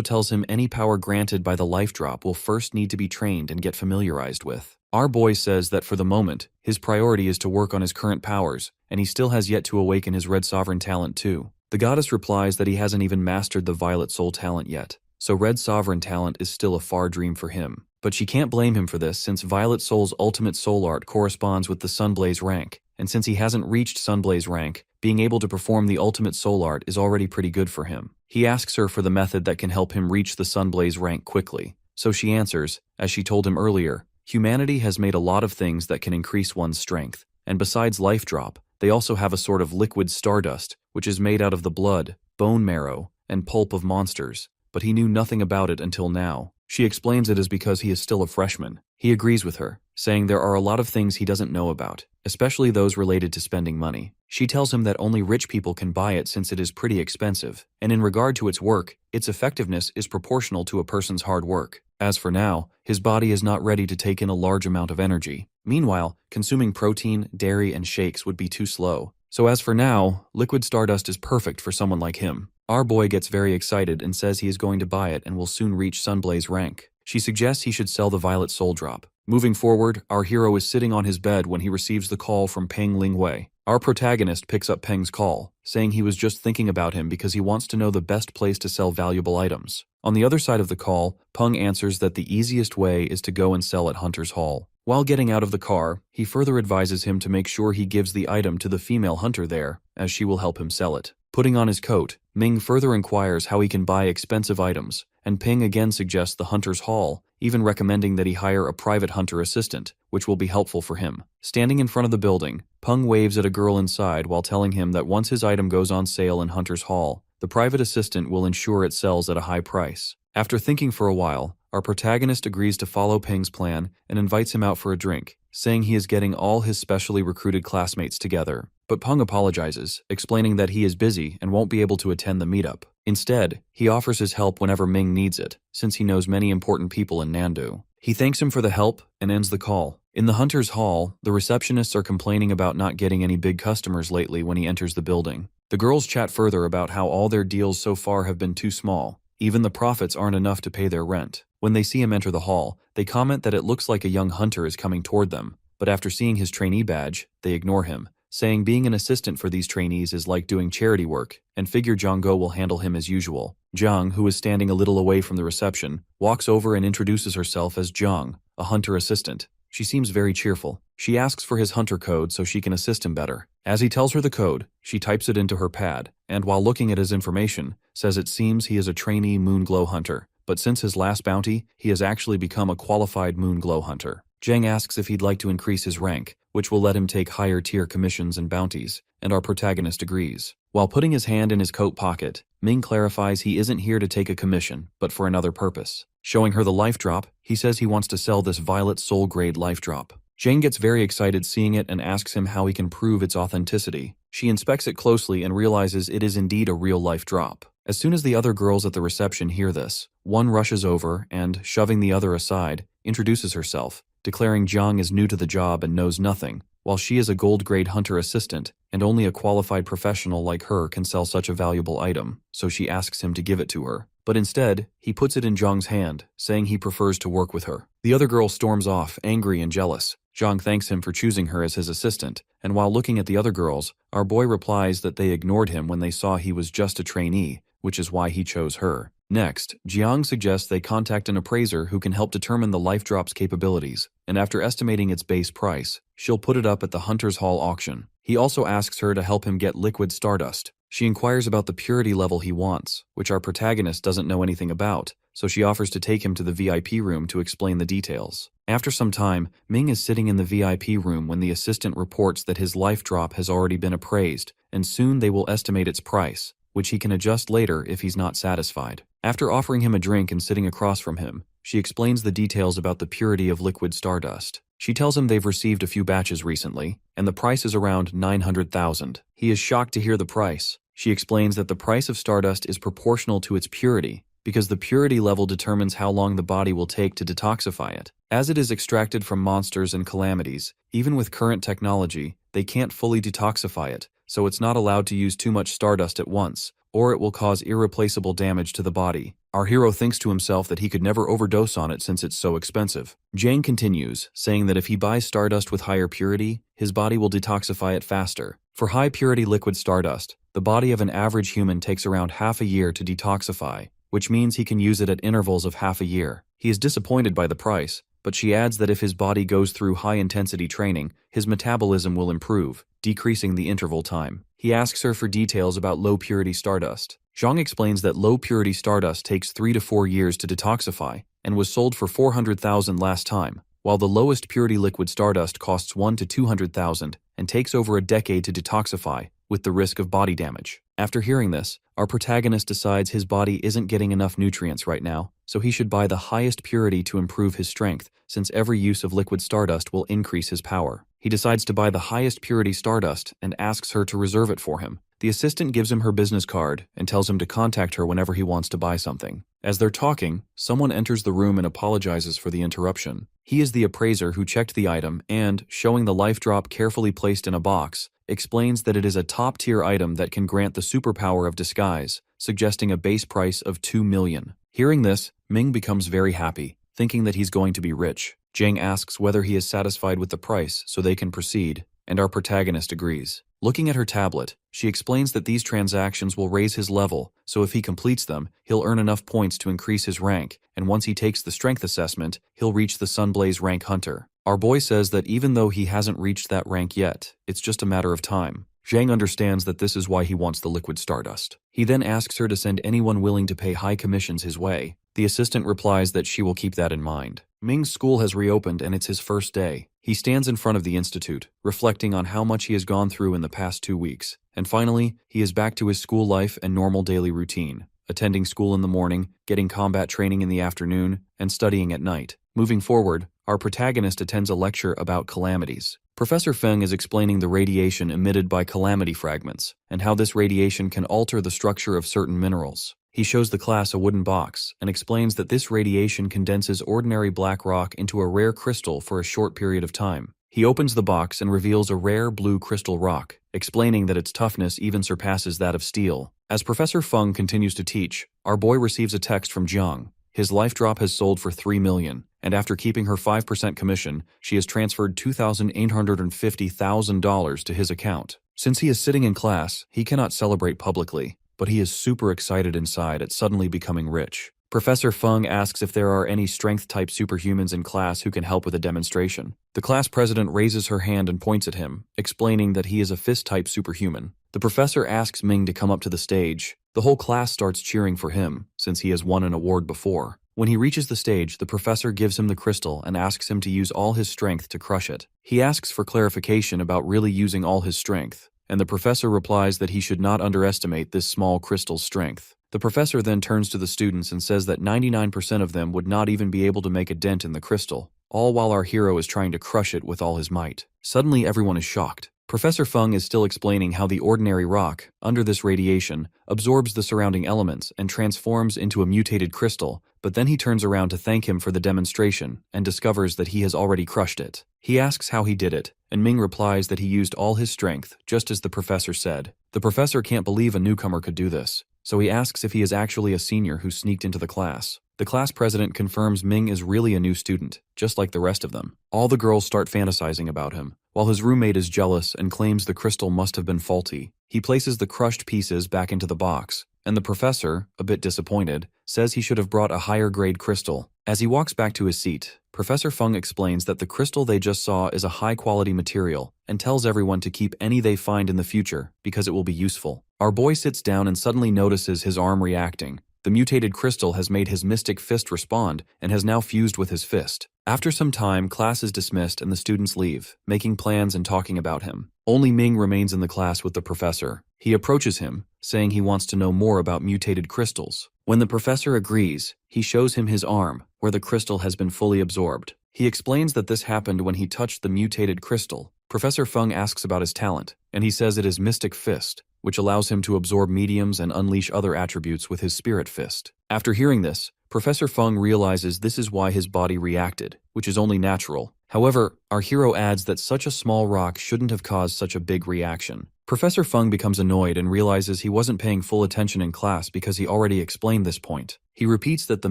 tells him any power granted by the life drop will first need to be trained and get familiarized with. Our boy says that for the moment, his priority is to work on his current powers, and he still has yet to awaken his Red Sovereign talent too. The goddess replies that he hasn't even mastered the Violet Soul talent yet, so Red Sovereign talent is still a far dream for him. But she can't blame him for this since Violet Soul's ultimate soul art corresponds with the Sunblaze rank, and since he hasn't reached Sunblaze rank, being able to perform the ultimate soul art is already pretty good for him. He asks her for the method that can help him reach the Sunblaze rank quickly, so she answers, as she told him earlier, humanity has made a lot of things that can increase one's strength, and besides life drop, they also have a sort of liquid stardust, which is made out of the blood, bone marrow, and pulp of monsters, but he knew nothing about it until now. She explains it is because he is still a freshman. He agrees with her, saying there are a lot of things he doesn't know about, especially those related to spending money. She tells him that only rich people can buy it since it is pretty expensive, and in regard to its work, its effectiveness is proportional to a person's hard work. As for now, his body is not ready to take in a large amount of energy. Meanwhile, consuming protein, dairy, and shakes would be too slow. So as for now, liquid stardust is perfect for someone like him. Our boy gets very excited and says he is going to buy it and will soon reach Sunblaze rank. She suggests he should sell the Violet Soul Drop. Moving forward, our hero is sitting on his bed when he receives the call from Peng Lingwei. Our protagonist picks up Peng's call, saying he was just thinking about him because he wants to know the best place to sell valuable items. On the other side of the call, Peng answers that the easiest way is to go and sell at Hunter's Hall. While getting out of the car, he further advises him to make sure he gives the item to the female hunter there, as she will help him sell it. Putting on his coat, Ming further inquires how he can buy expensive items, and Ping again suggests the Hunter's Hall, even recommending that he hire a private hunter assistant, which will be helpful for him. Standing in front of the building, Peng waves at a girl inside while telling him that once his item goes on sale in Hunter's Hall, the private assistant will ensure it sells at a high price. After thinking for a while, our protagonist agrees to follow Peng's plan and invites him out for a drink, saying he is getting all his specially recruited classmates together. But Peng apologizes, explaining that he is busy and won't be able to attend the meetup. Instead, he offers his help whenever Ming needs it, since he knows many important people in Nandu. He thanks him for the help and ends the call. In the Hunter's Hall, the receptionists are complaining about not getting any big customers lately when he enters the building. The girls chat further about how all their deals so far have been too small. Even the profits aren't enough to pay their rent. When they see him enter the hall, they comment that it looks like a young hunter is coming toward them, but after seeing his trainee badge, they ignore him, saying being an assistant for these trainees is like doing charity work, and figure Zhang Go will handle him as usual. Zhang, who is standing a little away from the reception, walks over and introduces herself as Zhang, a hunter assistant. She seems very cheerful. She asks for his hunter code so she can assist him better. As he tells her the code, she types it into her pad, and while looking at his information, says it seems he is a trainee Moonglow hunter, but since his last bounty, he has actually become a qualified Moonglow hunter. Zhang asks if he'd like to increase his rank, which will let him take higher tier commissions and bounties, and our protagonist agrees. While putting his hand in his coat pocket, Ming clarifies he isn't here to take a commission, but for another purpose. Showing her the life drop, he says he wants to sell this Violet Soul Grade life drop. Jane gets very excited seeing it and asks him how he can prove its authenticity. She inspects it closely and realizes it is indeed a real life drop. As soon as the other girls at the reception hear this, one rushes over and, shoving the other aside, introduces herself, declaring Zhang is new to the job and knows nothing, while she is a gold-grade hunter assistant, and only a qualified professional like her can sell such a valuable item, so she asks him to give it to her. But instead, he puts it in Zhang's hand, saying he prefers to work with her. The other girl storms off, angry and jealous. Zhang thanks him for choosing her as his assistant, and while looking at the other girls, our boy replies that they ignored him when they saw he was just a trainee, which is why he chose her. Next, Jiang suggests they contact an appraiser who can help determine the life drop's capabilities, and after estimating its base price, she'll put it up at the Hunter's Hall auction. He also asks her to help him get liquid stardust. She inquires about the purity level he wants, which our protagonist doesn't know anything about, so she offers to take him to the VIP room to explain the details. After some time, Ming is sitting in the VIP room when the assistant reports that his life drop has already been appraised, and soon they will estimate its price, which he can adjust later if he's not satisfied. After offering him a drink and sitting across from him, she explains the details about the purity of liquid stardust. She tells him they've received a few batches recently, and the price is around 900,000. He is shocked to hear the price. She explains that the price of stardust is proportional to its purity, because the purity level determines how long the body will take to detoxify it. As it is extracted from monsters and calamities, even with current technology, they can't fully detoxify it, so it's not allowed to use too much stardust at once, or it will cause irreplaceable damage to the body. Our hero thinks to himself that he could never overdose on it since it's so expensive. Jane continues, saying that if he buys stardust with higher purity, his body will detoxify it faster. For high purity liquid stardust, the The body of an average human takes around half a year to detoxify, which means he can use it at intervals of half a year. He is disappointed by the price, but she adds that if his body goes through high-intensity training, his metabolism will improve, decreasing the interval time. He asks her for details about low-purity stardust. Zhang explains that low-purity stardust takes 3 to 4 years to detoxify and was sold for 400,000 last time, while the lowest purity liquid stardust costs 1 to 200,000 and takes over a decade to detoxify, with the risk of body damage. After hearing this, our protagonist decides his body isn't getting enough nutrients right now, so he should buy the highest purity to improve his strength, since every use of liquid stardust will increase his power. He decides to buy the highest purity stardust and asks her to reserve it for him. The assistant gives him her business card and tells him to contact her whenever he wants to buy something. As they're talking, someone enters the room and apologizes for the interruption. He is the appraiser who checked the item and, showing the life drop carefully placed in a box, explains that it is a top-tier item that can grant the superpower of disguise, suggesting a base price of 2 million. Hearing this, Ming becomes very happy, thinking that he's going to be rich. Jang asks whether he is satisfied with the price so they can proceed, and our protagonist agrees. Looking at her tablet, she explains that these transactions will raise his level, so if he completes them, he'll earn enough points to increase his rank, and once he takes the strength assessment, he'll reach the Sunblaze rank hunter. Our boy says that even though he hasn't reached that rank yet, it's just a matter of time. Zhang understands that this is why he wants the liquid stardust. He then asks her to send anyone willing to pay high commissions his way. The assistant replies that she will keep that in mind. Ming's school has reopened and it's his first day. He stands in front of the institute, reflecting on how much he has gone through in the past 2 weeks. And finally, he is back to his school life and normal daily routine, attending school in the morning, getting combat training in the afternoon, and studying at night. Moving forward, our protagonist attends a lecture about calamities. Professor Feng is explaining the radiation emitted by calamity fragments, and how this radiation can alter the structure of certain minerals. He shows the class a wooden box, and explains that this radiation condenses ordinary black rock into a rare crystal for a short period of time. He opens the box and reveals a rare blue crystal rock, explaining that its toughness even surpasses that of steel. As Professor Feng continues to teach, our boy receives a text from Jiang. His life drop has sold for 3 million, and after keeping her 5% commission, she has transferred $2,850,000 to his account. Since he is sitting in class, he cannot celebrate publicly, but he is super excited inside at suddenly becoming rich. Professor Feng asks if there are any strength-type superhumans in class who can help with a demonstration. The class president raises her hand and points at him, explaining that he is a fist-type superhuman. The professor asks Ming to come up to the stage. The whole class starts cheering for him, since he has won an award before. When he reaches the stage, the professor gives him the crystal and asks him to use all his strength to crush it. He asks for clarification about really using all his strength, and the professor replies that he should not underestimate this small crystal's strength. The professor then turns to the students and says that 99% of them would not even be able to make a dent in the crystal, all while our hero is trying to crush it with all his might. Suddenly everyone is shocked. Professor Feng is still explaining how the ordinary rock, under this radiation, absorbs the surrounding elements and transforms into a mutated crystal, but then he turns around to thank him for the demonstration and discovers that he has already crushed it. He asks how he did it, and Ming replies that he used all his strength, just as the professor said. The professor can't believe a newcomer could do this, so he asks if he is actually a senior who sneaked into the class. The class president confirms Ming is really a new student, just like the rest of them. All the girls start fantasizing about him, while his roommate is jealous and claims the crystal must have been faulty. He places the crushed pieces back into the box, and the professor, a bit disappointed, says he should have brought a higher grade crystal. As he walks back to his seat, Professor Feng explains that the crystal they just saw is a high-quality material and tells everyone to keep any they find in the future because it will be useful. Our boy sits down and suddenly notices his arm reacting. The mutated crystal has made his mystic fist respond and has now fused with his fist. After some time, class is dismissed and the students leave, making plans and talking about him. Only Ming remains in the class with the professor. He approaches him, saying he wants to know more about mutated crystals. When the professor agrees, he shows him his arm, where the crystal has been fully absorbed. He explains that this happened when he touched the mutated crystal. Professor Feng asks about his talent, and he says it is Mystic Fist, which allows him to absorb mediums and unleash other attributes with his Spirit Fist. After hearing this, Professor Feng realizes this is why his body reacted, which is only natural. However, our hero adds that such a small rock shouldn't have caused such a big reaction. Professor Feng becomes annoyed and realizes he wasn't paying full attention in class because he already explained this point. He repeats that the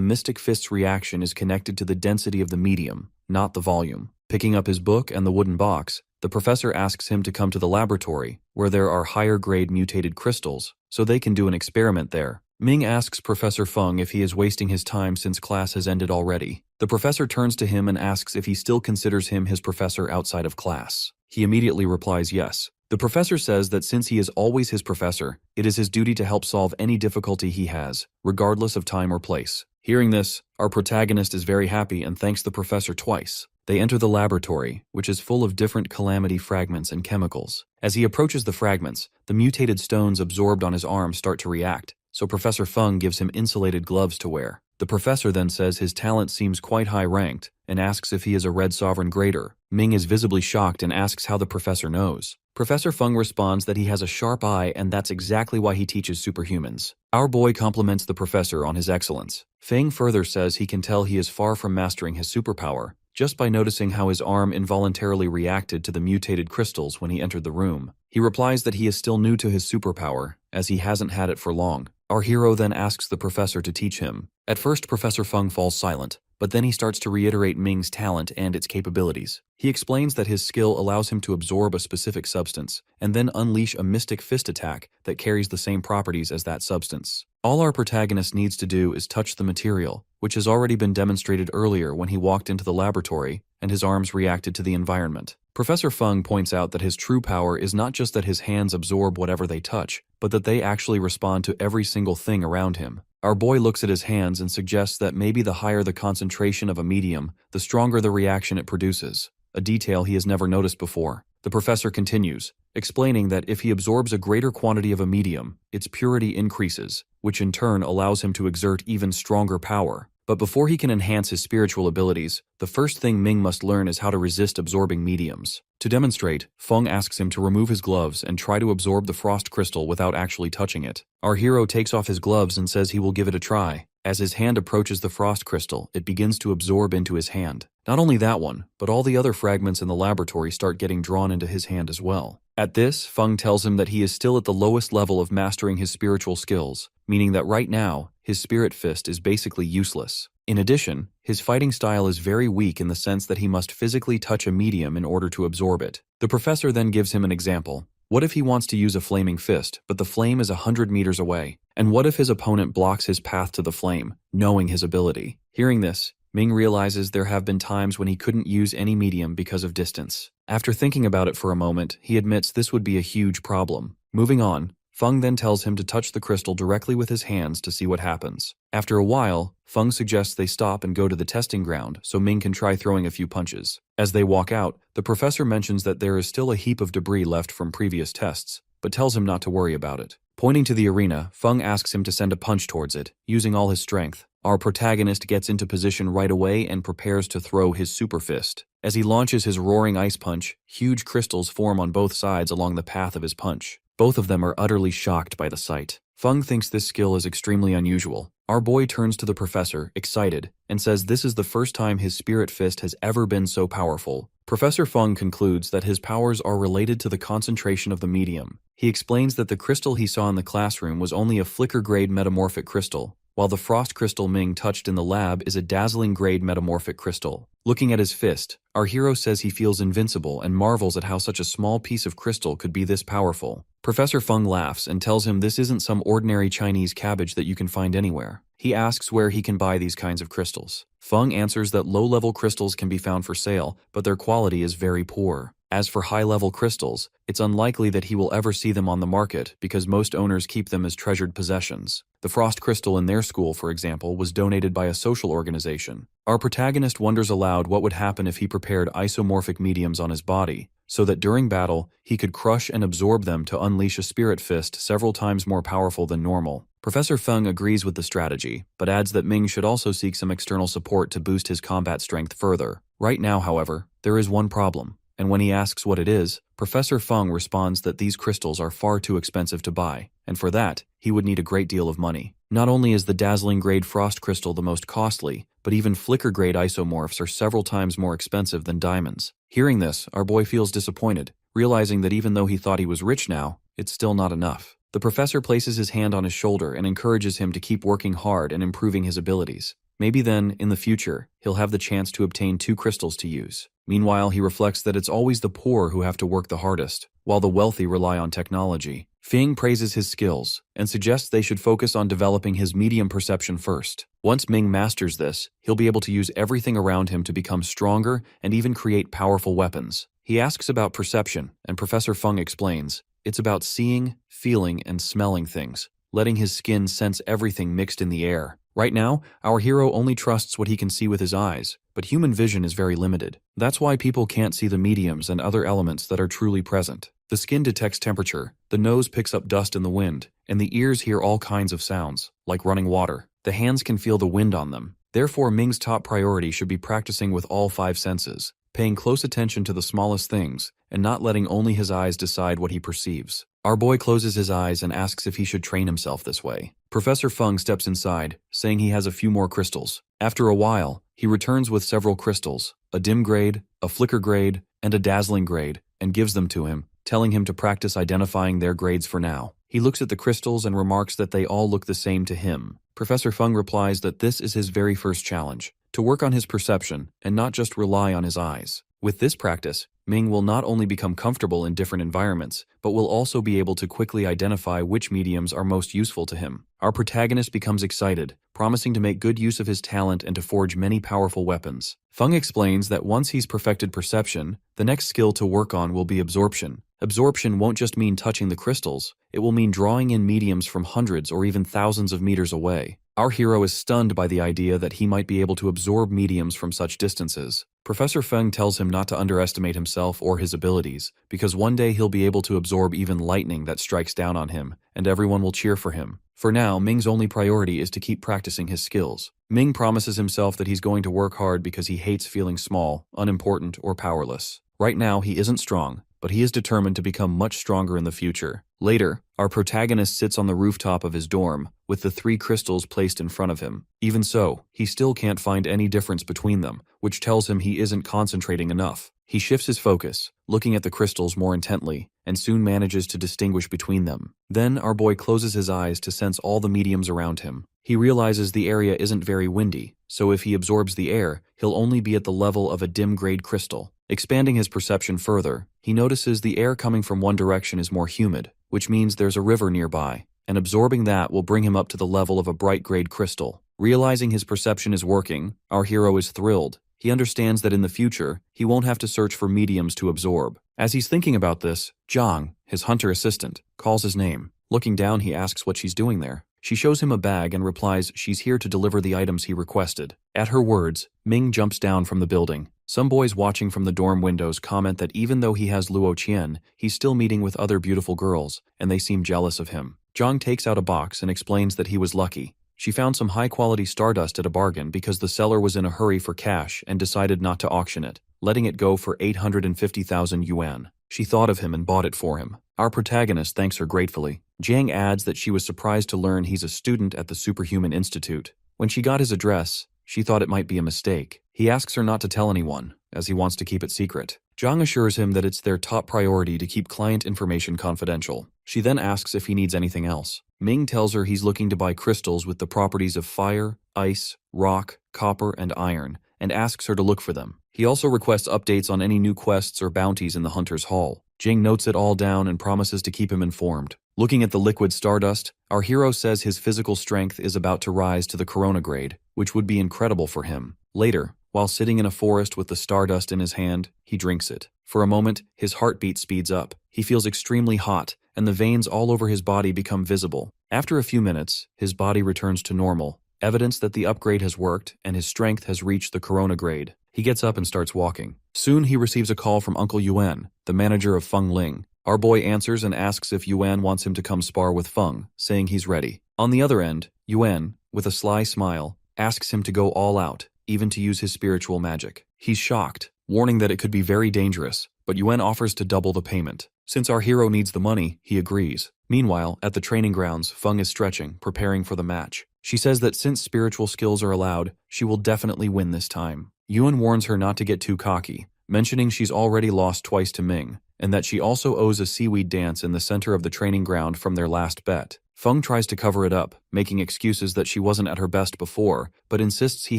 Mystic Fist's reaction is connected to the density of the medium, not the volume. Picking up his book and the wooden box, The professor asks him to come to the laboratory, where there are higher-grade mutated crystals, so they can do an experiment there. Ming asks Professor Feng if he is wasting his time since class has ended already. The professor turns to him and asks if he still considers him his professor outside of class. He immediately replies yes. The professor says that since he is always his professor, it is his duty to help solve any difficulty he has, regardless of time or place. Hearing this, our protagonist is very happy and thanks the professor twice. They enter the laboratory, which is full of different calamity fragments and chemicals. As he approaches the fragments, the mutated stones absorbed on his arm start to react, so Professor Feng gives him insulated gloves to wear. The professor then says his talent seems quite high-ranked and asks if he is a Red Sovereign Grader. Ming is visibly shocked and asks how the professor knows. Professor Feng responds that he has a sharp eye and that's exactly why he teaches superhumans. Our boy compliments the professor on his excellence. Feng further says he can tell he is far from mastering his superpower, just by noticing how his arm involuntarily reacted to the mutated crystals when he entered the room. He replies that he is still new to his superpower, as he hasn't had it for long. Our hero then asks the professor to teach him. At first, Professor Feng falls silent, but then he starts to reiterate Ming's talent and its capabilities. He explains that his skill allows him to absorb a specific substance, and then unleash a mystic fist attack that carries the same properties as that substance. All our protagonist needs to do is touch the material, which has already been demonstrated earlier when he walked into the laboratory and his arms reacted to the environment. Professor Feng points out that his true power is not just that his hands absorb whatever they touch, but that they actually respond to every single thing around him. Our boy looks at his hands and suggests that maybe the higher the concentration of a medium, the stronger the reaction it produces, a detail he has never noticed before. The professor continues, explaining that if he absorbs a greater quantity of a medium, its purity increases, which in turn allows him to exert even stronger power. But before he can enhance his spiritual abilities, the first thing Ming must learn is how to resist absorbing mediums. To demonstrate, Feng asks him to remove his gloves and try to absorb the frost crystal without actually touching it. Our hero takes off his gloves and says he will give it a try. As his hand approaches the frost crystal, it begins to absorb into his hand. Not only that one, but all the other fragments in the laboratory start getting drawn into his hand as well. At this, Feng tells him that he is still at the lowest level of mastering his spiritual skills, meaning that right now, his spirit fist is basically useless. In addition, his fighting style is very weak in the sense that he must physically touch a medium in order to absorb it. The professor then gives him an example. What if he wants to use a flaming fist, but the flame is 100 meters away? And what if his opponent blocks his path to the flame, knowing his ability? Hearing this, Ming realizes there have been times when he couldn't use any medium because of distance. After thinking about it for a moment, he admits this would be a huge problem. Moving on, Feng then tells him to touch the crystal directly with his hands to see what happens. After a while, Feng suggests they stop and go to the testing ground so Ming can try throwing a few punches. As they walk out, the professor mentions that there is still a heap of debris left from previous tests, but tells him not to worry about it. Pointing to the arena, Feng asks him to send a punch towards it, using all his strength. Our protagonist gets into position right away and prepares to throw his super fist. As he launches his roaring ice punch, huge crystals form on both sides along the path of his punch. Both of them are utterly shocked by the sight. Feng thinks this skill is extremely unusual. Our boy turns to the professor, excited, and says this is the first time his spirit fist has ever been so powerful. Professor Feng concludes that his powers are related to the concentration of the medium. He explains that the crystal he saw in the classroom was only a flicker-grade metamorphic crystal, while the frost crystal Ming touched in the lab is a dazzling-grade metamorphic crystal. Looking at his fist, our hero says he feels invincible and marvels at how such a small piece of crystal could be this powerful. Professor Feng laughs and tells him this isn't some ordinary Chinese cabbage that you can find anywhere. He asks where he can buy these kinds of crystals. Feng answers that low-level crystals can be found for sale, but their quality is very poor. As for high-level crystals, it's unlikely that he will ever see them on the market because most owners keep them as treasured possessions. The frost crystal in their school, for example, was donated by a social organization. Our protagonist wonders aloud what would happen if he prepared isomorphic mediums on his body, so that during battle, he could crush and absorb them to unleash a spirit fist several times more powerful than normal. Professor Feng agrees with the strategy, but adds that Ming should also seek some external support to boost his combat strength further. Right now, however, there is one problem. And when he asks what it is, Professor Feng responds that these crystals are far too expensive to buy, and for that, he would need a great deal of money. Not only is the dazzling-grade frost crystal the most costly, but even flicker-grade isomorphs are several times more expensive than diamonds. Hearing this, our boy feels disappointed, realizing that even though he thought he was rich now, it's still not enough. The professor places his hand on his shoulder and encourages him to keep working hard and improving his abilities. Maybe then, in the future, he'll have the chance to obtain 2 crystals to use. Meanwhile, he reflects that it's always the poor who have to work the hardest, while the wealthy rely on technology. Fing praises his skills and suggests they should focus on developing his medium perception first. Once Ming masters this, he'll be able to use everything around him to become stronger and even create powerful weapons. He asks about perception, and Professor Feng explains, it's about seeing, feeling, and smelling things, letting his skin sense everything mixed in the air. Right now, our hero only trusts what he can see with his eyes, but human vision is very limited. That's why people can't see the mediums and other elements that are truly present. The skin detects temperature, the nose picks up dust in the wind, and the ears hear all kinds of sounds, like running water. The hands can feel the wind on them. Therefore, Ming's top priority should be practicing with all 5 senses, paying close attention to the smallest things, and not letting only his eyes decide what he perceives. Our boy closes his eyes and asks if he should train himself this way. Professor Feng steps inside, saying he has a few more crystals. After a while, he returns with several crystals, a dim grade, a flicker grade, and a dazzling grade, and gives them to him, telling him to practice identifying their grades for now. He looks at the crystals and remarks that they all look the same to him. Professor Feng replies that this is his very first challenge, to work on his perception and not just rely on his eyes. With this practice, Ming will not only become comfortable in different environments, but will also be able to quickly identify which mediums are most useful to him. Our protagonist becomes excited, promising to make good use of his talent and to forge many powerful weapons. Feng explains that once he's perfected perception, the next skill to work on will be absorption. Absorption won't just mean touching the crystals, it will mean drawing in mediums from hundreds or even thousands of meters away. Our hero is stunned by the idea that he might be able to absorb mediums from such distances. Professor Feng tells him not to underestimate himself or his abilities, because one day he'll be able to absorb even lightning that strikes down on him, and everyone will cheer for him. For now, Ming's only priority is to keep practicing his skills. Ming promises himself that he's going to work hard because he hates feeling small, unimportant, or powerless. Right now, he isn't strong, but he is determined to become much stronger in the future. Later, our protagonist sits on the rooftop of his dorm, with the 3 crystals placed in front of him. Even so, he still can't find any difference between them, which tells him he isn't concentrating enough. He shifts his focus, looking at the crystals more intently, and soon manages to distinguish between them. Then our boy closes his eyes to sense all the mediums around him. He realizes the area isn't very windy, so if he absorbs the air, he'll only be at the level of a dim-grade crystal. Expanding his perception further, he notices the air coming from one direction is more humid, which means there's a river nearby, and absorbing that will bring him up to the level of a bright-grade crystal. Realizing his perception is working, our hero is thrilled. He understands that in the future, he won't have to search for mediums to absorb. As he's thinking about this, Zhang, his hunter assistant, calls his name. Looking down, he asks what she's doing there. She shows him a bag and replies she's here to deliver the items he requested. At her words, Ming jumps down from the building. Some boys watching from the dorm windows comment that even though he has Luo Qian, he's still meeting with other beautiful girls, and they seem jealous of him. Zhang takes out a box and explains that he was lucky. She found some high-quality stardust at a bargain because the seller was in a hurry for cash and decided not to auction it, letting it go for 850,000 yuan. She thought of him and bought it for him. Our protagonist thanks her gratefully. Jiang adds that she was surprised to learn he's a student at the Superhuman Institute. When she got his address, she thought it might be a mistake. He asks her not to tell anyone, as he wants to keep it secret. Zhang assures him that it's their top priority to keep client information confidential. She then asks if he needs anything else. Ming tells her he's looking to buy crystals with the properties of fire, ice, rock, copper, and iron, and asks her to look for them. He also requests updates on any new quests or bounties in the Hunter's Hall. Jing notes it all down and promises to keep him informed. Looking at the liquid stardust, our hero says his physical strength is about to rise to the Corona grade, which would be incredible for him. Later, while sitting in a forest with the stardust in his hand, he drinks it. For a moment, his heartbeat speeds up. He feels extremely hot, and the veins all over his body become visible. After a few minutes, his body returns to normal, evidence that the upgrade has worked and his strength has reached the Corona grade. He gets up and starts walking. Soon he receives a call from Uncle Yuan, the manager of Feng Ling. Our boy answers and asks if Yuan wants him to come spar with Feng, saying he's ready. On the other end, Yuan, with a sly smile, asks him to go all out, even to use his spiritual magic. He's shocked, warning that it could be very dangerous, but Yuan offers to double the payment. Since our hero needs the money, he agrees. Meanwhile, at the training grounds, Feng is stretching, preparing for the match. She says that since spiritual skills are allowed, she will definitely win this time. Yuan warns her not to get too cocky, mentioning she's already lost twice to Ming, and that she also owes a seaweed dance in the center of the training ground from their last bet. Feng tries to cover it up, making excuses that she wasn't at her best before, but insists he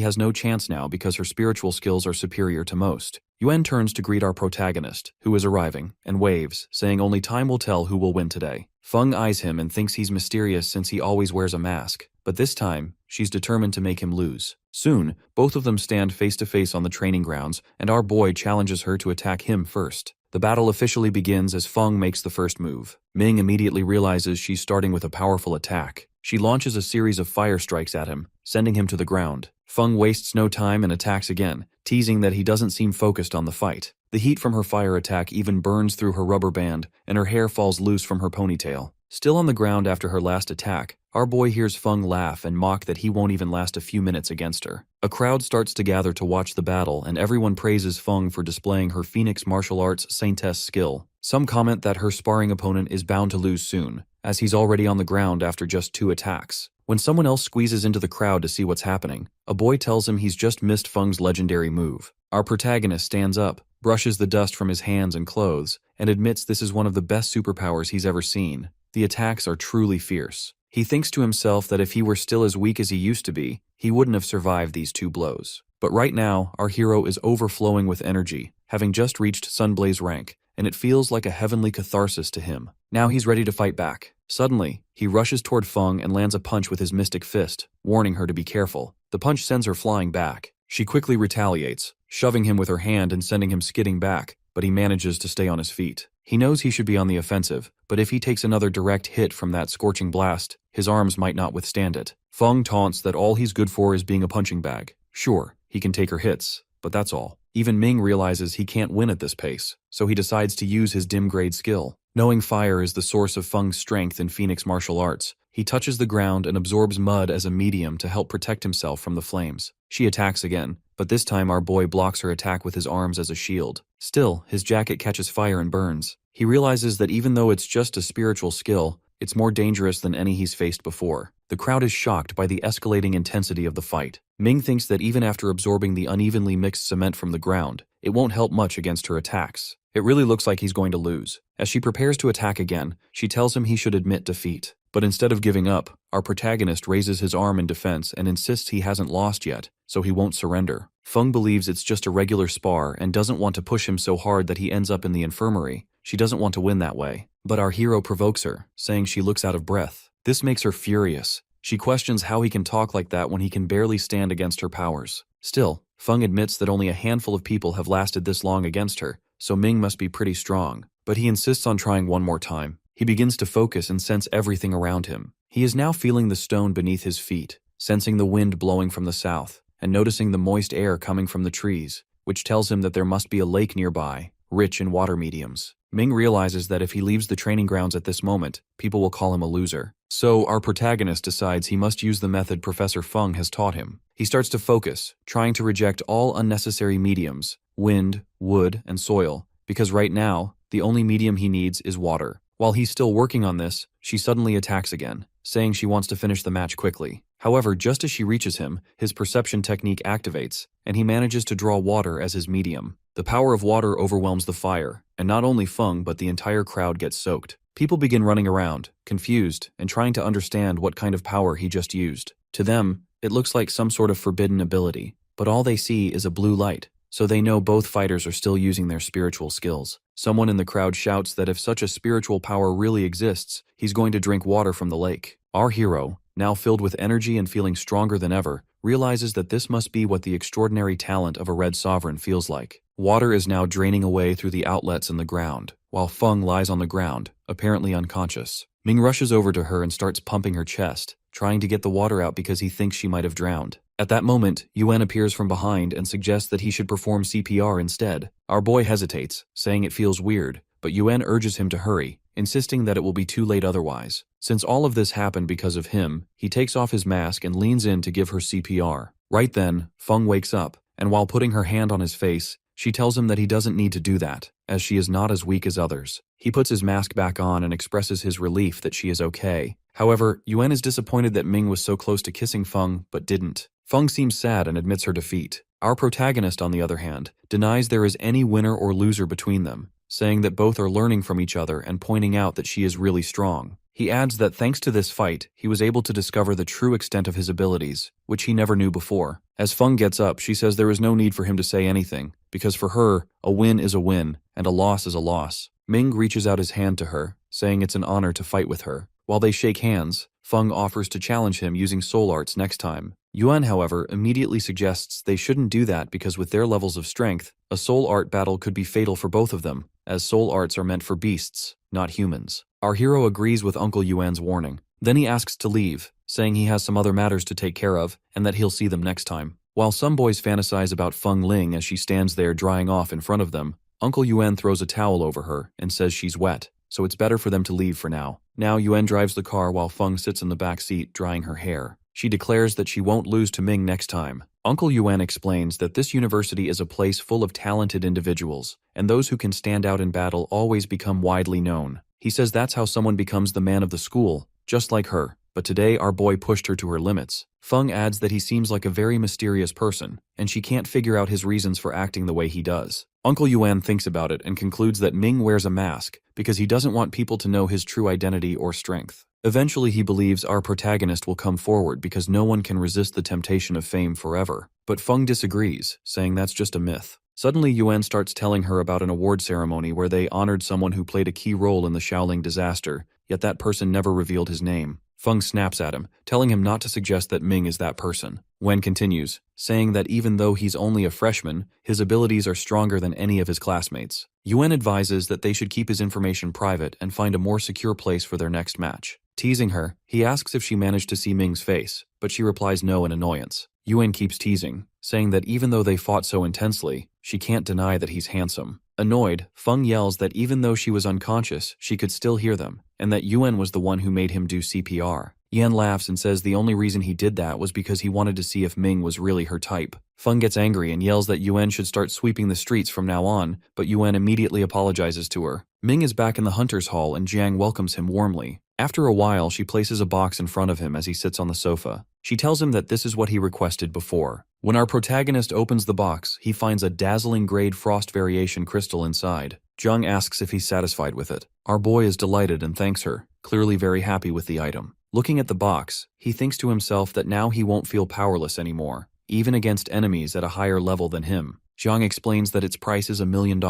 has no chance now because her spiritual skills are superior to most. Yuan turns to greet our protagonist, who is arriving, and waves, saying only time will tell who will win today. Feng eyes him and thinks he's mysterious since he always wears a mask, but this time, she's determined to make him lose. Soon, both of them stand face to face on the training grounds, and our boy challenges her to attack him first. The battle officially begins as Feng makes the first move. Ming immediately realizes she's starting with a powerful attack. She launches a series of fire strikes at him, sending him to the ground. Feng wastes no time and attacks again, teasing that he doesn't seem focused on the fight. The heat from her fire attack even burns through her rubber band, and her hair falls loose from her ponytail. Still on the ground after her last attack, our boy hears Feng laugh and mock that he won't even last a few minutes against her. A crowd starts to gather to watch the battle, and everyone praises Feng for displaying her Phoenix martial arts saintess skill. Some comment that her sparring opponent is bound to lose soon, as he's already on the ground after just 2 attacks. When someone else squeezes into the crowd to see what's happening, a boy tells him he's just missed Feng's legendary move. Our protagonist stands up, brushes the dust from his hands and clothes, and admits this is one of the best superpowers he's ever seen. The attacks are truly fierce. He thinks to himself that if he were still as weak as he used to be, he wouldn't have survived these 2 blows. But right now, our hero is overflowing with energy, having just reached Sunblaze rank, and it feels like a heavenly catharsis to him. Now he's ready to fight back. Suddenly, he rushes toward Feng and lands a punch with his mystic fist, warning her to be careful. The punch sends her flying back. She quickly retaliates, shoving him with her hand and sending him skidding back, but he manages to stay on his feet. He knows he should be on the offensive, but if he takes another direct hit from that scorching blast, his arms might not withstand it. Feng taunts that all he's good for is being a punching bag. Sure, he can take her hits, but that's all. Even Ming realizes he can't win at this pace, so he decides to use his dim-grade skill. Knowing fire is the source of Feng's strength in Phoenix martial arts, he touches the ground and absorbs mud as a medium to help protect himself from the flames. She attacks again, but this time our boy blocks her attack with his arms as a shield. Still, his jacket catches fire and burns. He realizes that even though it's just a spiritual skill, it's more dangerous than any he's faced before. The crowd is shocked by the escalating intensity of the fight. Ming thinks that even after absorbing the unevenly mixed cement from the ground, it won't help much against her attacks. It really looks like he's going to lose. As she prepares to attack again, she tells him he should admit defeat. But instead of giving up, our protagonist raises his arm in defense and insists he hasn't lost yet, so he won't surrender. Feng believes it's just a regular spar and doesn't want to push him so hard that he ends up in the infirmary. She doesn't want to win that way. But our hero provokes her, saying she looks out of breath. This makes her furious. She questions how he can talk like that when he can barely stand against her powers. Still, Feng admits that only a handful of people have lasted this long against her, so Ming must be pretty strong. But he insists on trying one more time. He begins to focus and sense everything around him. He is now feeling the stone beneath his feet, sensing the wind blowing from the south, and noticing the moist air coming from the trees, which tells him that there must be a lake nearby, rich in water mediums. Ming realizes that if he leaves the training grounds at this moment, people will call him a loser. So our protagonist decides he must use the method Professor Feng has taught him. He starts to focus, trying to reject all unnecessary mediums, wind, wood, and soil, because right now, the only medium he needs is water. While he's still working on this, she suddenly attacks again, saying she wants to finish the match quickly. However, just as she reaches him, his perception technique activates, and he manages to draw water as his medium. The power of water overwhelms the fire, and not only Feng but the entire crowd gets soaked. People begin running around, confused, and trying to understand what kind of power he just used. To them, it looks like some sort of forbidden ability, but all they see is a blue light, so they know both fighters are still using their spiritual skills. Someone in the crowd shouts that if such a spiritual power really exists, he's going to drink water from the lake. Our hero, now filled with energy and feeling stronger than ever, realizes that this must be what the extraordinary talent of a red sovereign feels like. Water is now draining away through the outlets in the ground, while Feng lies on the ground, apparently unconscious. Ming rushes over to her and starts pumping her chest, trying to get the water out because he thinks she might have drowned. At that moment, Yuan appears from behind and suggests that he should perform CPR instead. Our boy hesitates, saying it feels weird, but Yuan urges him to hurry, insisting that it will be too late otherwise. Since all of this happened because of him, he takes off his mask and leans in to give her CPR. Right then, Feng wakes up, and while putting her hand on his face, she tells him that he doesn't need to do that, as she is not as weak as others. He puts his mask back on and expresses his relief that she is okay. However, Yuan is disappointed that Ming was so close to kissing Feng but didn't. Feng seems sad and admits her defeat. Our protagonist, on the other hand, denies there is any winner or loser between them, saying that both are learning from each other and pointing out that she is really strong. He adds that thanks to this fight, he was able to discover the true extent of his abilities, which he never knew before. As Feng gets up, she says there is no need for him to say anything, because for her, a win is a win, and a loss is a loss. Ming reaches out his hand to her, saying it's an honor to fight with her. While they shake hands, Feng offers to challenge him using soul arts next time. Yuan, however, immediately suggests they shouldn't do that because with their levels of strength, a soul art battle could be fatal for both of them, as soul arts are meant for beasts, not humans. Our hero agrees with Uncle Yuan's warning. Then he asks to leave, saying he has some other matters to take care of, and that he'll see them next time. While some boys fantasize about Feng Ling as she stands there drying off in front of them, Uncle Yuan throws a towel over her and says she's wet, so it's better for them to leave for now. Now Yuan drives the car while Feng sits in the back seat drying her hair. She declares that she won't lose to Ming next time. Uncle Yuan explains that this university is a place full of talented individuals, and those who can stand out in battle always become widely known. He says that's how someone becomes the man of the school, just like her. But today our boy pushed her to her limits. Feng adds that he seems like a very mysterious person, and she can't figure out his reasons for acting the way he does. Uncle Yuan thinks about it and concludes that Ming wears a mask because he doesn't want people to know his true identity or strength. Eventually he believes our protagonist will come forward because no one can resist the temptation of fame forever. But Feng disagrees, saying that's just a myth. Suddenly Yuan starts telling her about an award ceremony where they honored someone who played a key role in the Shaoling disaster, yet that person never revealed his name. Feng snaps at him, telling him not to suggest that Ming is that person. Wen continues, saying that even though he's only a freshman, his abilities are stronger than any of his classmates. Yuan advises that they should keep his information private and find a more secure place for their next match. Teasing her, he asks if she managed to see Ming's face, but she replies no in annoyance. Yuan keeps teasing, saying that even though they fought so intensely, she can't deny that he's handsome. Annoyed, Feng yells that even though she was unconscious, she could still hear them, and that Yuan was the one who made him do CPR. Yan laughs and says the only reason he did that was because he wanted to see if Ming was really her type. Feng gets angry and yells that Yuan should start sweeping the streets from now on, but Yuan immediately apologizes to her. Ming is back in the hunter's hall and Jiang welcomes him warmly. After a while, she places a box in front of him as he sits on the sofa. She tells him that this is what he requested before. When our protagonist opens the box, he finds a dazzling grade frost variation crystal inside. Jiang asks if he's satisfied with it. Our boy is delighted and thanks her, clearly very happy with the item. Looking at the box, he thinks to himself that now he won't feel powerless anymore, even against enemies at a higher level than him. Jiang explains that its price is $1 million,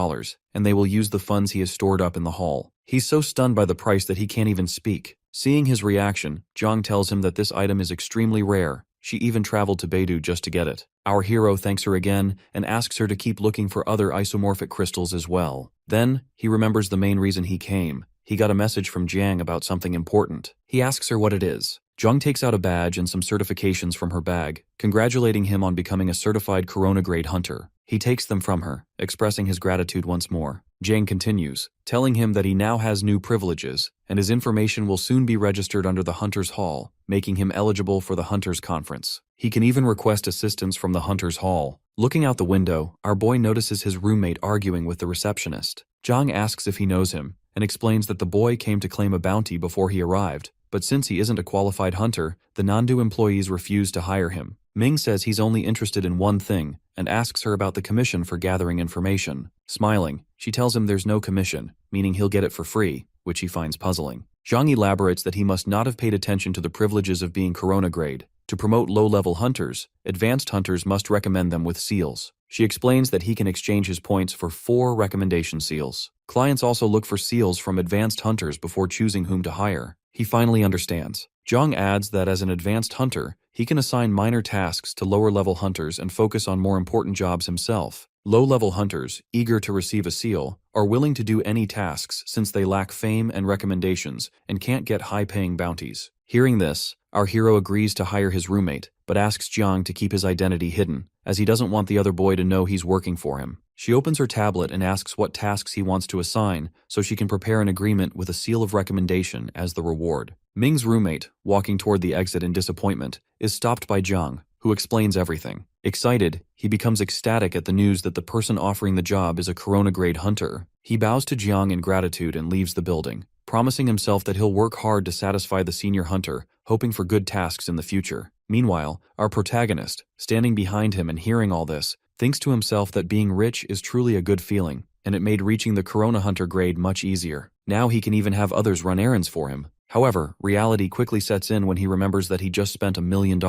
and they will use the funds he has stored up in the hall. He's so stunned by the price that he can't even speak. Seeing his reaction, Jiang tells him that this item is extremely rare. She even traveled to Beidou just to get it. Our hero thanks her again and asks her to keep looking for other isomorphic crystals as well. Then, he remembers the main reason he came. He got a message from Jiang about something important. He asks her what it is. Jiang takes out a badge and some certifications from her bag, congratulating him on becoming a certified Corona-grade hunter. He takes them from her, expressing his gratitude once more. Jiang continues, telling him that he now has new privileges, and his information will soon be registered under the Hunter's Hall, making him eligible for the Hunter's Conference. He can even request assistance from the Hunter's Hall. Looking out the window, our boy notices his roommate arguing with the receptionist. Jiang asks if he knows him, and explains that the boy came to claim a bounty before he arrived, but since he isn't a qualified hunter, the Nandu employees refuse to hire him. Ming says he's only interested in one thing, and asks her about the commission for gathering information. Smiling, she tells him there's no commission, meaning he'll get it for free, which he finds puzzling. Jiang elaborates that he must not have paid attention to the privileges of being Corona grade. To promote low-level hunters, advanced hunters must recommend them with seals. She explains that he can exchange his points for 4 recommendation seals. Clients also look for seals from advanced hunters before choosing whom to hire. He finally understands. Jiang adds that as an advanced hunter, he can assign minor tasks to lower-level hunters and focus on more important jobs himself. Low-level hunters, eager to receive a seal, are willing to do any tasks since they lack fame and recommendations and can't get high-paying bounties. Hearing this, our hero agrees to hire his roommate, but asks Jiang to keep his identity hidden, as he doesn't want the other boy to know he's working for him. She opens her tablet and asks what tasks he wants to assign so she can prepare an agreement with a seal of recommendation as the reward. Ming's roommate, walking toward the exit in disappointment, is stopped by Jiang, who explains everything. Excited, he becomes ecstatic at the news that the person offering the job is a Corona-grade hunter. He bows to Jiang in gratitude and leaves the building, promising himself that he'll work hard to satisfy the senior hunter, hoping for good tasks in the future. Meanwhile, our protagonist, standing behind him and hearing all this, thinks to himself that being rich is truly a good feeling, and it made reaching the Corona hunter grade much easier. Now he can even have others run errands for him. However, reality quickly sets in when he remembers that he just spent $1 million,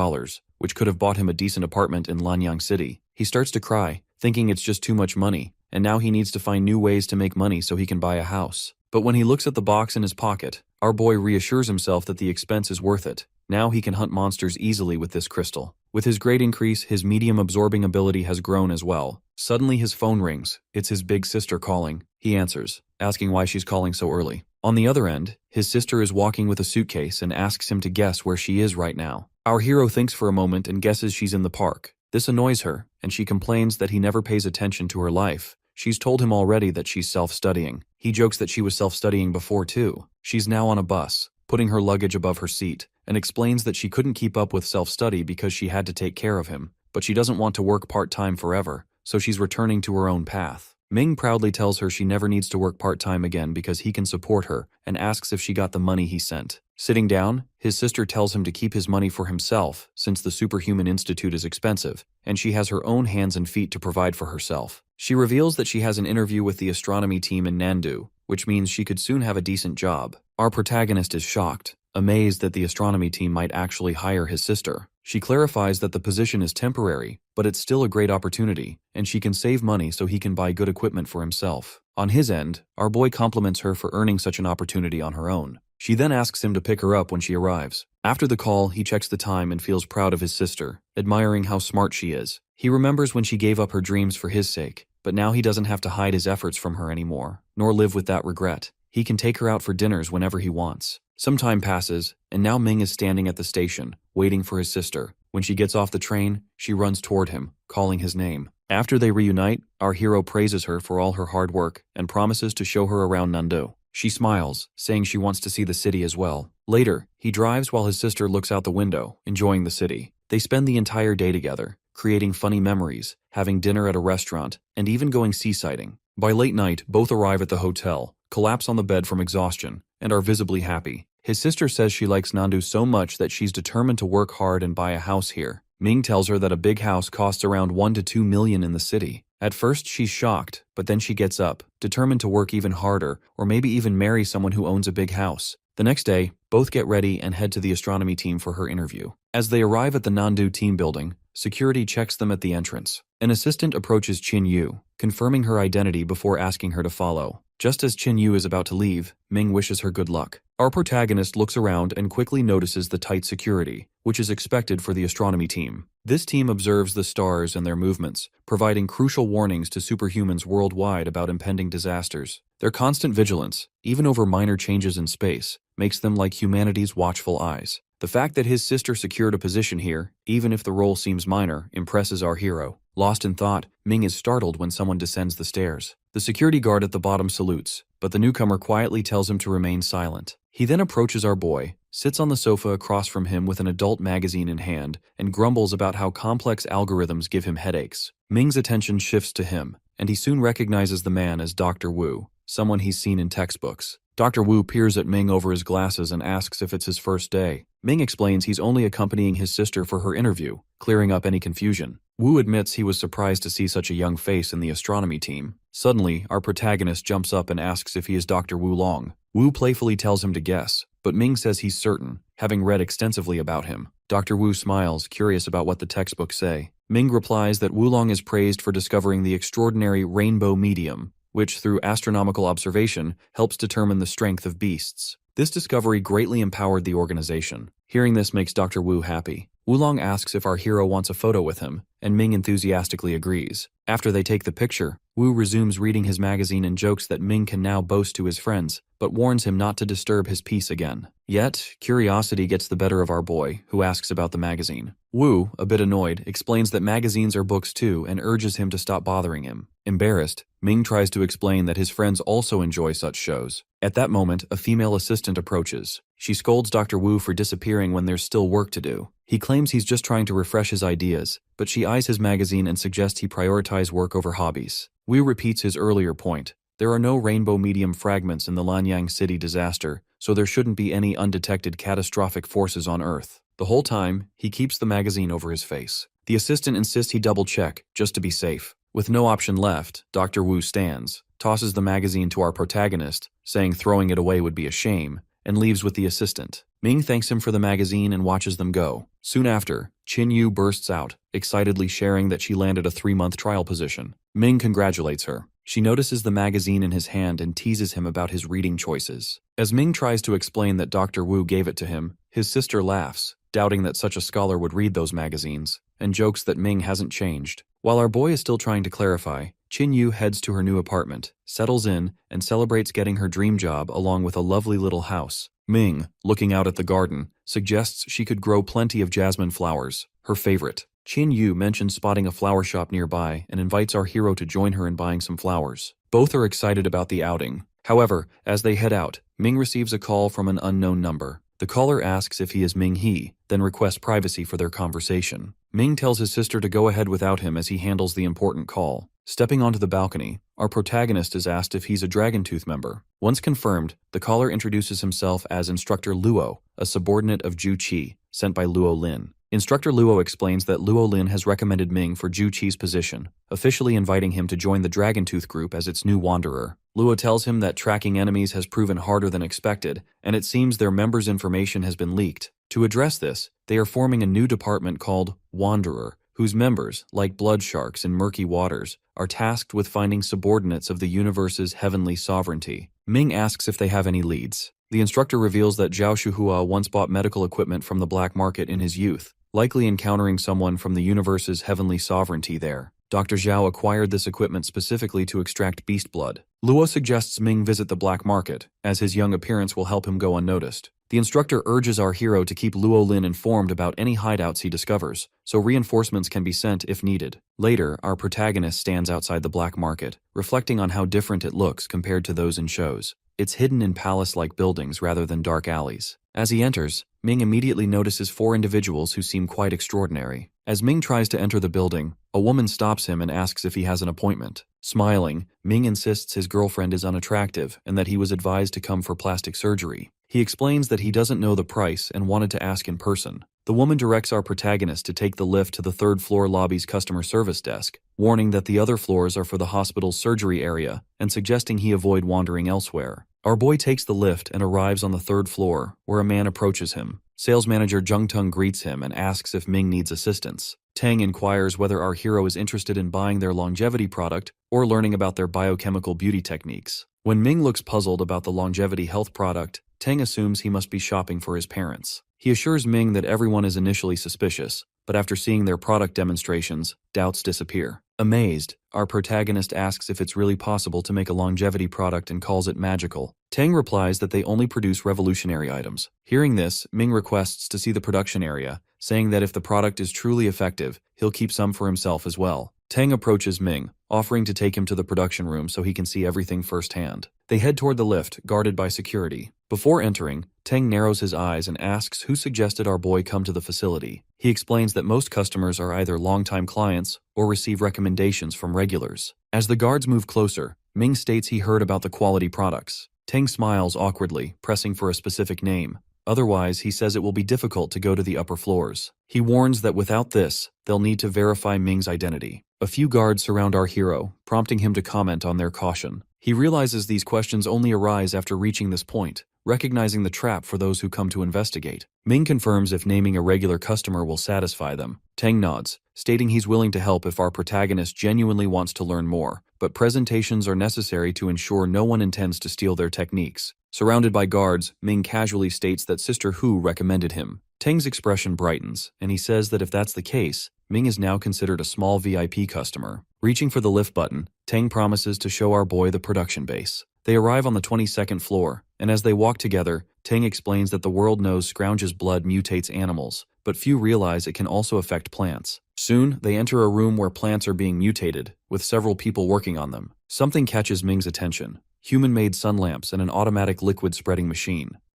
which could have bought him a decent apartment in Lanyang City. He starts to cry, thinking it's just too much money, and now he needs to find new ways to make money so he can buy a house. But when he looks at the box in his pocket, our boy reassures himself that the expense is worth it. Now he can hunt monsters easily with this crystal. With his grade increase, his medium absorbing ability has grown as well. Suddenly his phone rings. It's his big sister calling. He answers, asking why she's calling so early. On the other end, his sister is walking with a suitcase and asks him to guess where she is right now. Our hero thinks for a moment and guesses she's in the park. This annoys her, and she complains that he never pays attention to her life. She's told him already that she's self-studying. He jokes that she was self-studying before too. She's now on a bus, putting her luggage above her seat, and explains that she couldn't keep up with self-study because she had to take care of him, but she doesn't want to work part-time forever, so she's returning to her own path. Ming proudly tells her she never needs to work part-time again because he can support her, and asks if she got the money he sent. Sitting down, his sister tells him to keep his money for himself since the Superhuman Institute is expensive, and she has her own hands and feet to provide for herself. She reveals that she has an interview with the astronomy team in Nandu, which means she could soon have a decent job. Our protagonist is shocked, amazed that the astronomy team might actually hire his sister. She clarifies that the position is temporary, but it's still a great opportunity, and she can save money so he can buy good equipment for himself. On his end, our boy compliments her for earning such an opportunity on her own. She then asks him to pick her up when she arrives. After the call, he checks the time and feels proud of his sister, admiring how smart she is. He remembers when she gave up her dreams for his sake, but now he doesn't have to hide his efforts from her anymore, nor live with that regret. He can take her out for dinners whenever he wants. Some time passes, and now Ming is standing at the station, waiting for his sister. When she gets off the train, she runs toward him, calling his name. After they reunite, our hero praises her for all her hard work and promises to show her around Nandu. She smiles, saying she wants to see the city as well. Later, he drives while his sister looks out the window, enjoying the city. They spend the entire day together, creating funny memories, having dinner at a restaurant, and even going seasighting. By late night, both arrive at the hotel, collapse on the bed from exhaustion, and are visibly happy. His sister says she likes Nandu so much that she's determined to work hard and buy a house here. Ming tells her that a big house costs around 1 to 2 million in the city. At first, she's shocked, but then she gets up, determined to work even harder, or maybe even marry someone who owns a big house. The next day, both get ready and head to the astronomy team for her interview. As they arrive at the Nandu team building, security checks them at the entrance. An assistant approaches Chin Yu, confirming her identity before asking her to follow. Just as Chin Yu is about to leave, Ming wishes her good luck. Our protagonist looks around and quickly notices the tight security, which is expected for the astronomy team. This team observes the stars and their movements, providing crucial warnings to superhumans worldwide about impending disasters. Their constant vigilance, even over minor changes in space, makes them like humanity's watchful eyes. The fact that his sister secured a position here, even if the role seems minor, impresses our hero. Lost in thought, Ming is startled when someone descends the stairs. The security guard at the bottom salutes, but the newcomer quietly tells him to remain silent. He then approaches our boy, sits on the sofa across from him with an adult magazine in hand, and grumbles about how complex algorithms give him headaches. Ming's attention shifts to him, and he soon recognizes the man as Dr. Wu, someone he's seen in textbooks. Dr. Wu peers at Ming over his glasses and asks if it's his first day. Ming explains he's only accompanying his sister for her interview, clearing up any confusion. Wu admits he was surprised to see such a young face in the astronomy team. Suddenly, our protagonist jumps up and asks if he is Dr. Wu Long. Wu playfully tells him to guess, but Ming says he's certain, having read extensively about him. Dr. Wu smiles, curious about what the textbooks say. Ming replies that Wulong is praised for discovering the extraordinary rainbow medium, which through astronomical observation helps determine the strength of beasts. This discovery greatly empowered the organization. Hearing this makes Dr. Wu happy. Wulong asks if our hero wants a photo with him, and Ming enthusiastically agrees. After they take the picture, Wu resumes reading his magazine and jokes that Ming can now boast to his friends, but warns him not to disturb his peace again. Yet, curiosity gets the better of our boy, who asks about the magazine. Wu, a bit annoyed, explains that magazines are books too and urges him to stop bothering him. Embarrassed, Ming tries to explain that his friends also enjoy such shows. At that moment, a female assistant approaches. She scolds Dr. Wu for disappearing when there's still work to do. He claims he's just trying to refresh his ideas, but she eyes his magazine and suggests he prioritize work over hobbies. Wu repeats his earlier point. There are no rainbow medium fragments in the Lanyang City disaster, so there shouldn't be any undetected catastrophic forces on Earth. The whole time, he keeps the magazine over his face. The assistant insists he double-check, just to be safe. With no option left, Dr. Wu stands, tosses the magazine to our protagonist, saying throwing it away would be a shame, and leaves with the assistant. Ming thanks him for the magazine and watches them go. Soon after, Chin Yu bursts out, excitedly sharing that she landed a 3-month trial position. Ming congratulates her. She notices the magazine in his hand and teases him about his reading choices. As Ming tries to explain that Dr. Wu gave it to him, his sister laughs, doubting that such a scholar would read those magazines, and jokes that Ming hasn't changed. While our boy is still trying to clarify, Chin Yu heads to her new apartment, settles in, and celebrates getting her dream job along with a lovely little house. Ming, looking out at the garden, suggests she could grow plenty of jasmine flowers, her favorite. Chin Yu mentions spotting a flower shop nearby and invites our hero to join her in buying some flowers. Both are excited about the outing. However, as they head out, Ming receives a call from an unknown number. The caller asks if he is Ming He, then requests privacy for their conversation. Ming tells his sister to go ahead without him as he handles the important call. Stepping onto the balcony, our protagonist is asked if he's a Dragon Tooth member. Once confirmed, the caller introduces himself as Instructor Luo, a subordinate of Ju Qi, sent by Luo Lin. Instructor Luo explains that Luo Lin has recommended Ming for Ju Qi's position, officially inviting him to join the Dragon Tooth group as its new wanderer. Luo tells him that tracking enemies has proven harder than expected, and it seems their members' information has been leaked. To address this, they are forming a new department called Wanderer, whose members, like blood sharks in murky waters, are tasked with finding subordinates of the universe's heavenly sovereignty. Ming asks if they have any leads. The instructor reveals that Zhao Shuhua once bought medical equipment from the black market in his youth, likely encountering someone from the universe's heavenly sovereignty there. Dr. Zhao acquired this equipment specifically to extract beast blood. Luo suggests Ming visit the black market, as his young appearance will help him go unnoticed. The instructor urges our hero to keep Luo Lin informed about any hideouts he discovers, so reinforcements can be sent if needed. Later, our protagonist stands outside the black market, reflecting on how different it looks compared to those in shows. It's hidden in palace-like buildings rather than dark alleys. As he enters, Ming immediately notices 4 individuals who seem quite extraordinary. As Ming tries to enter the building, a woman stops him and asks if he has an appointment. Smiling, Ming insists his girlfriend is unattractive and that he was advised to come for plastic surgery. He explains that he doesn't know the price and wanted to ask in person. The woman directs our protagonist to take the lift to the 3rd floor lobby's customer service desk, warning that the other floors are for the hospital's surgery area and suggesting he avoid wandering elsewhere. Our boy takes the lift and arrives on the 3rd floor, where a man approaches him. Sales manager Zheng Teng greets him and asks if Ming needs assistance. Tang inquires whether our hero is interested in buying their longevity product or learning about their biochemical beauty techniques. When Ming looks puzzled about the longevity health product, Tang assumes he must be shopping for his parents. He assures Ming that everyone is initially suspicious, but after seeing their product demonstrations, doubts disappear. Amazed, our protagonist asks if it's really possible to make a longevity product and calls it magical. Tang replies that they only produce revolutionary items. Hearing this, Ming requests to see the production area, saying that if the product is truly effective, he'll keep some for himself as well. Tang approaches Ming, offering to take him to the production room so he can see everything firsthand. They head toward the lift, guarded by security. Before entering, Tang narrows his eyes and asks who suggested our boy come to the facility. He explains that most customers are either longtime clients or receive recommendations from regulars. As the guards move closer, Ming states he heard about the quality products. Tang smiles awkwardly, pressing for a specific name. Otherwise, he says it will be difficult to go to the upper floors. He warns that without this, they'll need to verify Ming's identity. A few guards surround our hero, prompting him to comment on their caution. He realizes these questions only arise after reaching this point, recognizing the trap for those who come to investigate. Ming confirms if naming a regular customer will satisfy them. Tang nods, stating he's willing to help if our protagonist genuinely wants to learn more, but presentations are necessary to ensure no one intends to steal their techniques. Surrounded by guards, Ming casually states that Sister Hu recommended him. Tang's expression brightens, and he says that if that's the case, Ming is now considered a small VIP customer. Reaching for the lift button, Tang promises to show our boy the production base. They arrive on the 22nd floor, and as they walk together, Tang explains that the world knows Scrounge's blood mutates animals, but few realize it can also affect plants. Soon, they enter a room where plants are being mutated, with several people working on them. Something catches Ming's attention: human-made sun lamps and an automatic liquid-spreading machine.